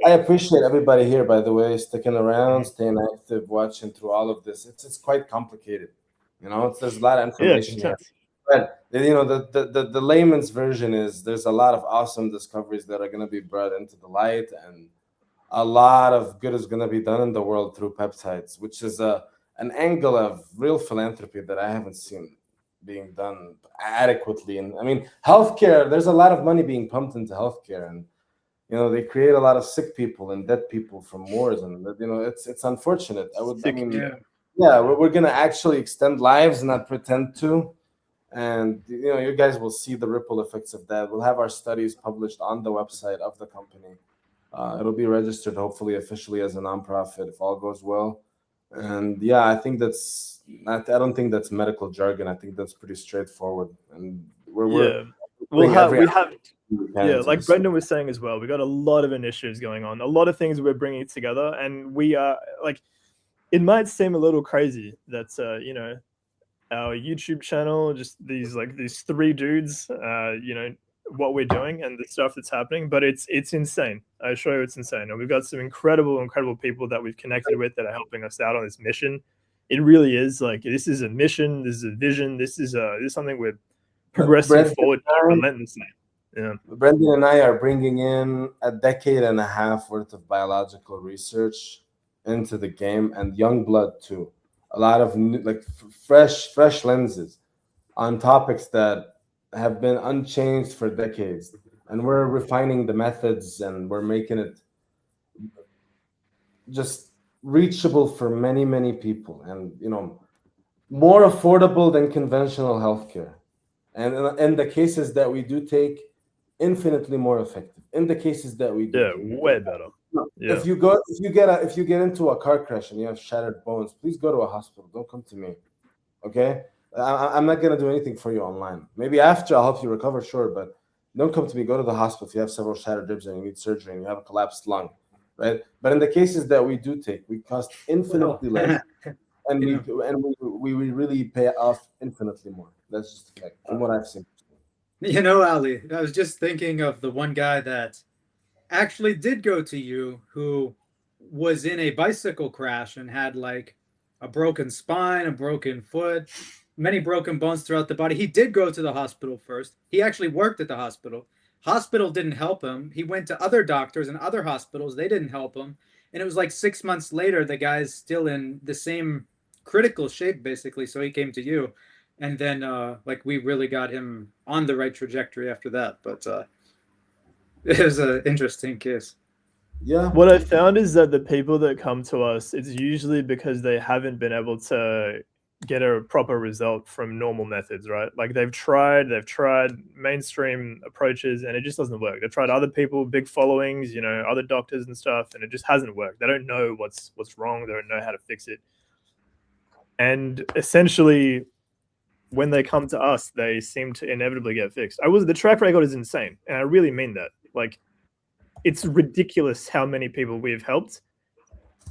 I appreciate everybody here, by the way, sticking around, staying active, watching through all of this. It's quite complicated. You know, there's a lot of information here. But you know, the layman's version is there's a lot of awesome discoveries that are going to be brought into the light, and a lot of good is going to be done in the world through peptides, which is an angle of real philanthropy that I haven't seen being done adequately. And I mean, healthcare, there's a lot of money being pumped into healthcare, and you know, they create a lot of sick people and dead people from wars, and you know, it's unfortunate. We're gonna actually extend lives, not pretend to. And you know, you guys will see the ripple effects of that. We'll have our studies published on the website of the company. It'll be registered hopefully officially as a nonprofit if all goes well. And yeah, I think I don't think that's medical jargon. I think that's pretty straightforward. And we have like Brenden was saying as well, we got a lot of initiatives going on, a lot of things we're bringing together, and we are like, it might seem a little crazy that you know, our YouTube channel, just these three dudes, you know, what we're doing and the stuff that's happening, but it's insane. I assure you, it's insane. And we've got some incredible people that we've connected with that are helping us out on this mission. It really is like, this is a mission, this is a vision, this is something we're progressing forward relentlessly. Yeah. Brenden and I are bringing in a decade and a half worth of biological research into the game, and young blood too. A lot of fresh lenses on topics that have been unchanged for decades, and we're refining the methods, and we're making it just reachable for many people, and you know, more affordable than conventional healthcare, and in the cases that we do take, infinitely more effective. In the cases that we do, way better. Yeah. If you get into a car crash and you have shattered bones, please go to a hospital. Don't come to me. Okay? I'm not gonna do anything for you online. Maybe after I'll help you recover, sure, but don't come to me. Go to the hospital if you have several shattered ribs and you need surgery and you have a collapsed lung, right? But in the cases that we do take, we cost infinitely less, and we really pay off infinitely more. That's just the fact from what I've seen. You know, Ali, I was just thinking of the one guy that actually did go to you, who was in a bicycle crash and had like a broken spine, a broken foot, many broken bones throughout the body. He did go to the hospital first. He actually worked at the hospital. Hospital didn't help him. He went to other doctors and other hospitals. They didn't help him. And it was like 6 months later, the guy's still in the same critical shape, basically. So he came to you. And then like we really got him on the right trajectory after that. But it was an interesting case. Yeah. What I found is that the people that come to us, it's usually because they haven't been able to get a proper result from normal methods, right? Like they've tried mainstream approaches and it just doesn't work. They've tried other people, big followings, you know, other doctors and stuff, and it just hasn't worked. They don't know what's wrong. They don't know how to fix it. And essentially, when they come to us, they seem to inevitably get fixed. The track record is insane, and I really mean that. Like, it's ridiculous how many people we've helped,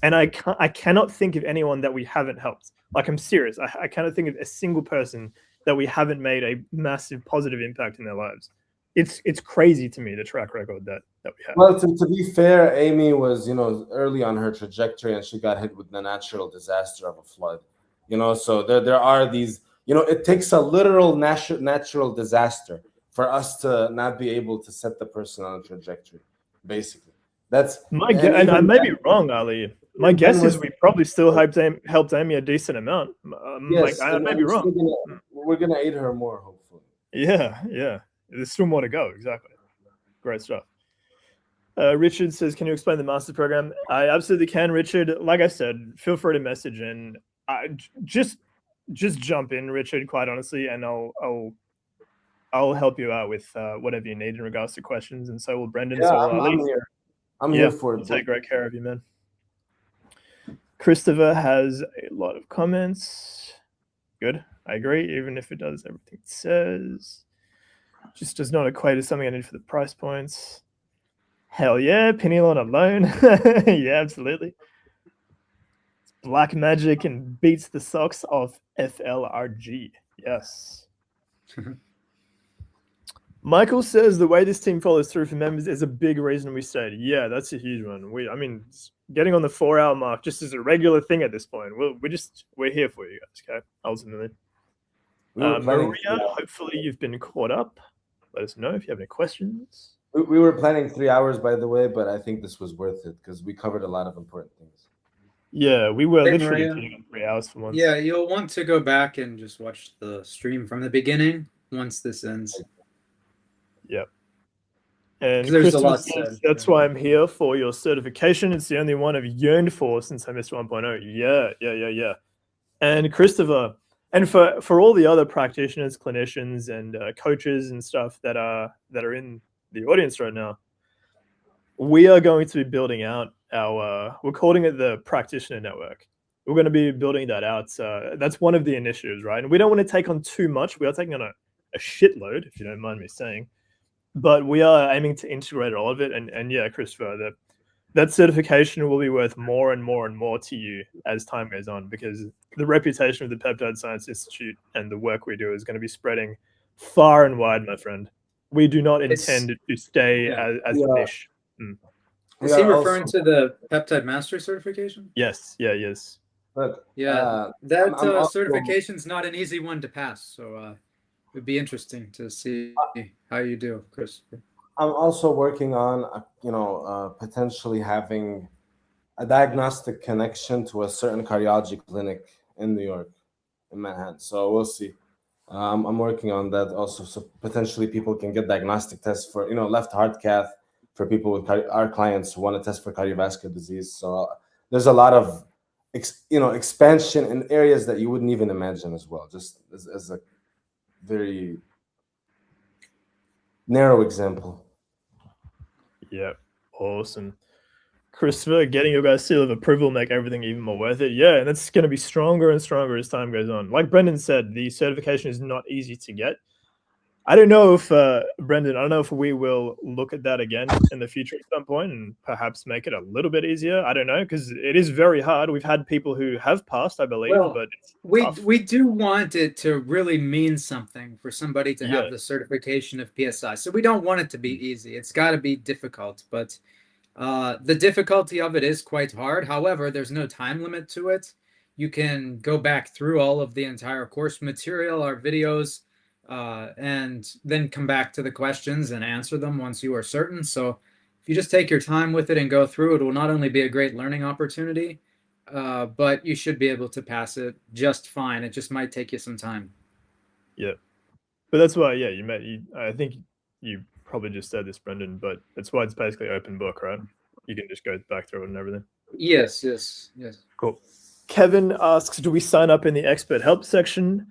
and I cannot think of anyone that we haven't helped. Like, I'm serious. I cannot think of a single person that we haven't made a massive positive impact in their lives. It's crazy to me, the track record that we have. Well, to be fair, Amy was, you know, early on her trajectory, and she got hit with the natural disaster of a flood. You know, so there are these. You know, it takes a literal natural disaster for us to not be able to set the person on a trajectory. Basically, that's my guess. And I may be wrong, Ali. My guess is we probably still helped Amy a decent amount. Yes, I may be wrong. We're gonna aid her more, hopefully. Yeah. There's still more to go. Exactly. Great stuff. Richard says, "Can you explain the master program?" I absolutely can, Richard. Like I said, feel free to message and just jump in, Richard, quite honestly, and I'll I'll help you out with whatever you need in regards to questions, and so will Brenden. Yeah, So will I'm Ali. here. I'm Yeah, here for we'll it. take great care of you, man. Christopher has a lot of comments. Good, I agree. Even if it does everything it says, just does not equate to something I need for the price points. Hell yeah, Pinealon alone. Yeah, absolutely. It's black magic and beats the socks off FLRG. Yes. Michael says the way this team follows through for members is a big reason we stayed. Yeah, that's a huge one. I mean, getting on the 4-hour mark just is a regular thing at this point. We're here for you guys, okay? Ultimately. Maria, hopefully you've been caught up. Let us know if you have any questions. We were planning 3 hours, by the way, but I think this was worth it because we covered a lot of important things. Yeah, we were Hey, literally Maria. putting on 3 hours for once. Yeah, you'll want to go back and just watch the stream from the beginning once this ends. Yep. And There's a Christopher lot says, said. that's why I'm here for your certification. It's the only one I've yearned for since I missed 1.0. Yeah. And Christopher, and for all the other practitioners, clinicians, and coaches and stuff that are in the audience right now, we are going to be building out we're calling it the practitioner network. We're going to be building that out. That's one of the initiatives, right? And we don't want to take on too much. We are taking on a shitload, if you don't mind me saying. But we are aiming to integrate all of it. And yeah, Christopher, that certification will be worth more and more and more to you as time goes on, because the reputation of the Peptide Science Institute and the work we do is going to be spreading far and wide, my friend. We do not intend to stay as a niche. Is he referring to the Peptide Master certification? Yes. Yes. But, that certification's not an easy one to pass. So it'd be interesting to see how you do, Christopher. I'm also working on, potentially having a diagnostic connection to a certain cardiology clinic in New York, in Manhattan. So we'll see. I'm working on that also. So potentially people can get diagnostic tests for, left heart cath for people with our clients who want to test for cardiovascular disease. So there's a lot of, expansion in areas that you wouldn't even imagine as well, just as a very narrow example. Yeah, awesome. Christopher, getting your guys' seal of approval make everything even more worth it. Yeah, and it's going to be stronger and stronger as time goes on. Like Brenden said, the certification is not easy to get. I don't know if, Brenden, I don't know if we will look at that again in the future at some point and perhaps make it a little bit easier. I don't know, because it is very hard. We've had people who have passed, I believe, but it's tough. We do want it to really mean something for somebody to have the certification of PSI. So we don't want it to be easy. It's got to be difficult, but the difficulty of it is quite hard. However, there's no time limit to it. You can go back through all of the entire course material, our videos, and then come back to the questions and answer them once you are certain. So if you just take your time with it and go through, it will not only be a great learning opportunity, but you should be able to pass it just fine. It just might take you some time. Yeah, but that's why, I think you probably just said this, Brenden, but that's why it's basically open book, right? You can just go back through it and everything. Yes. Cool. Kevin asks, do we sign up in the expert help section?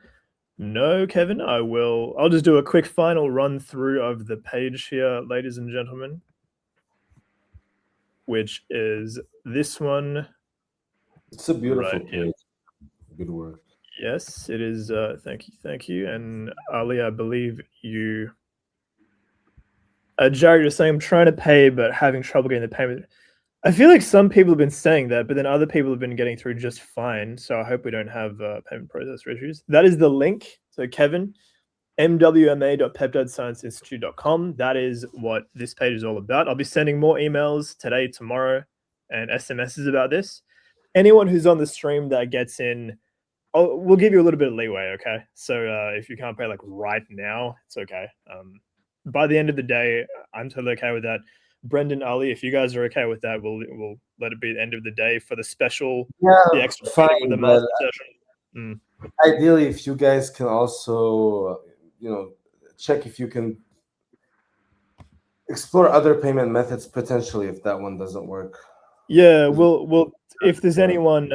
No, Kevin, I'll just do a quick final run through of the page here, ladies and gentlemen, which is this one. It's a beautiful page. Good work. Yes, it is. Thank you. And Ali, I believe you. Jared, you're saying I'm trying to pay but having trouble getting the payment. I feel like some people have been saying that, but then other people have been getting through just fine. So I hope we don't have payment processor issues. That is the link. So Kevin, mwma.peptidescienceinstitute.com. That is what this page is all about. I'll be sending more emails today, tomorrow, and SMSs about this. Anyone who's on the stream that gets in, we'll give you a little bit of leeway, okay? So if you can't pay like right now, it's okay. By the end of the day, I'm totally okay with that. Brenden, Ali, if you guys are okay with that, we'll let it be the end of the day for the special, the extra fine, with the master session. Ideally, if you guys can also, check if you can explore other payment methods potentially if that one doesn't work. Yeah, we'll if there's anyone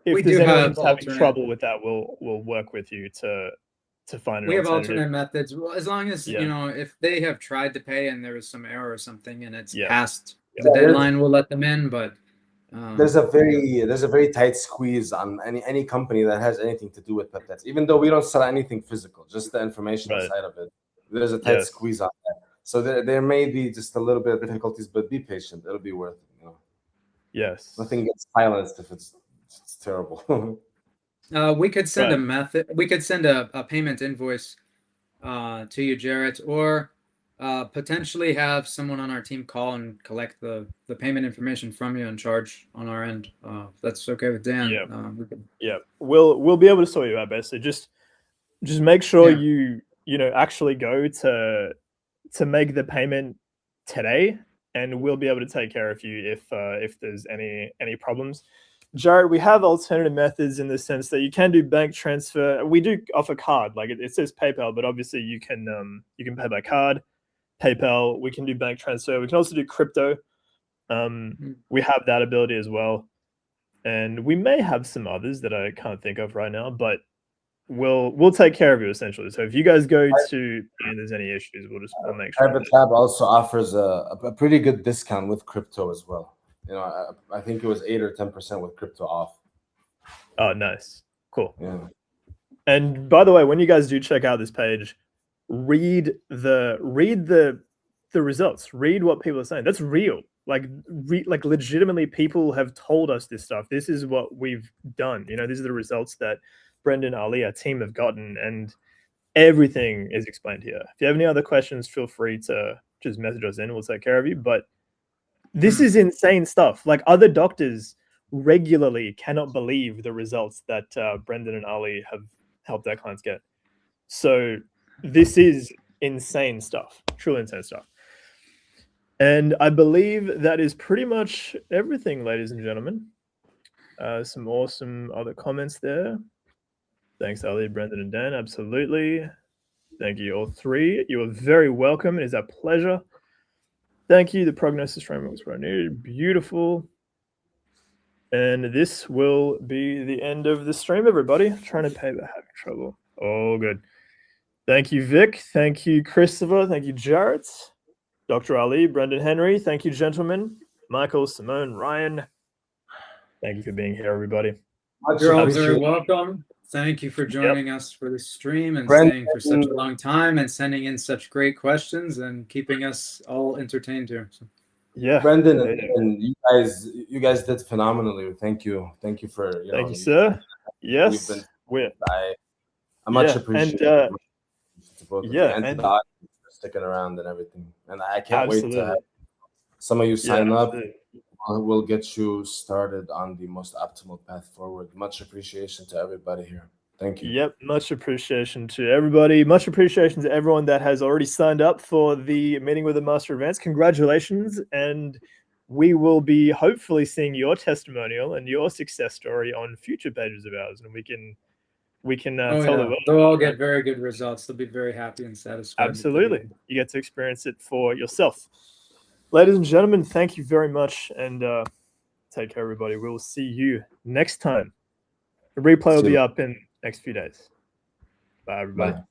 who's having alternate trouble with that, we'll work with you to find an We have alternative. alternate methods. Well, as long as, Yeah. you know, if they have tried to pay and there was some error or something and it's Yeah. past Yeah. the deadline, we'll let them in. But there's a very tight squeeze on any company that has anything to do with peptides. Even though we don't sell anything physical, just the informational Right. side of it, there's a tight Yes. squeeze on that. So there may be just a little bit of difficulties, but be patient. It'll be worth it. You know? Yes. Nothing gets silenced if it's terrible. we could send Right. a method. We could send a payment invoice to you, Jarrett, or potentially have someone on our team call and collect the payment information from you and charge on our end. If that's okay with Dan. Yeah. We could... Yeah. We'll be able to sort you out best. So just make sure you actually go to make the payment today, and we'll be able to take care of you if there's any problems. Jared, we have alternative methods in the sense that you can do bank transfer. We do offer card, like it says PayPal, but obviously you can pay by card, PayPal. We can do bank transfer. We can also do crypto. We have that ability as well, and we may have some others that I can't think of right now, but we'll take care of you essentially. So if you guys go to and there's any issues, we'll make sure. Private Lab also offers a pretty good discount with crypto as well. You know, I think it was 8 or 10% with crypto off. Oh, nice, cool. Yeah. And by the way, when you guys do check out this page, read the results. Read what people are saying. That's real. Like legitimately, people have told us this stuff. This is what we've done. You know, these are the results that Brenden, Ali, our team have gotten, and everything is explained here. If you have any other questions, feel free to just message us in. We'll take care of you. But this is insane stuff. Like, other doctors regularly cannot believe the results that Brenden and Ali have helped their clients get. So this is insane stuff, truly insane stuff. And I believe that is pretty much everything, ladies and gentlemen. Some awesome other comments there. Thanks, Ali, Brenden, and Dan. Absolutely. Thank you, all three. You are very welcome. It is a pleasure. Thank you. The prognosis framework was what I needed. Beautiful. And this will be the end of the stream, everybody. Trying to pay the having trouble. Oh, good. Thank you, Vic. Thank you, Christopher. Thank you, Jarrett. Dr. Ali, Brenden Henry. Thank you, gentlemen. Michael, Simone, Ryan. Thank you for being here, everybody. You're all very welcome. Thank you for joining us for this stream and staying for such a long time and sending in such great questions and keeping us all entertained here. So. Yeah, Brenden and you guys did phenomenally. Thank you for thank you, sir. Yes, I much appreciate it. And the audience for sticking around and everything. And I can't wait to have some of you sign up. We'll get you started on the most optimal path forward. Much appreciation to everybody here. Thank you. Yep, much appreciation to everybody. Much appreciation to everyone that has already signed up for the Meeting with the Master events. Congratulations. And we will be hopefully seeing your testimonial and your success story on future pages of ours. And we can tell the world. They'll all get very good results. They'll be very happy and satisfied. Absolutely. You get to experience it for yourself. Ladies and gentlemen, thank you very much. And take care, everybody. We will see you next time. The replay will be up in next few days. Bye, everybody. Bye.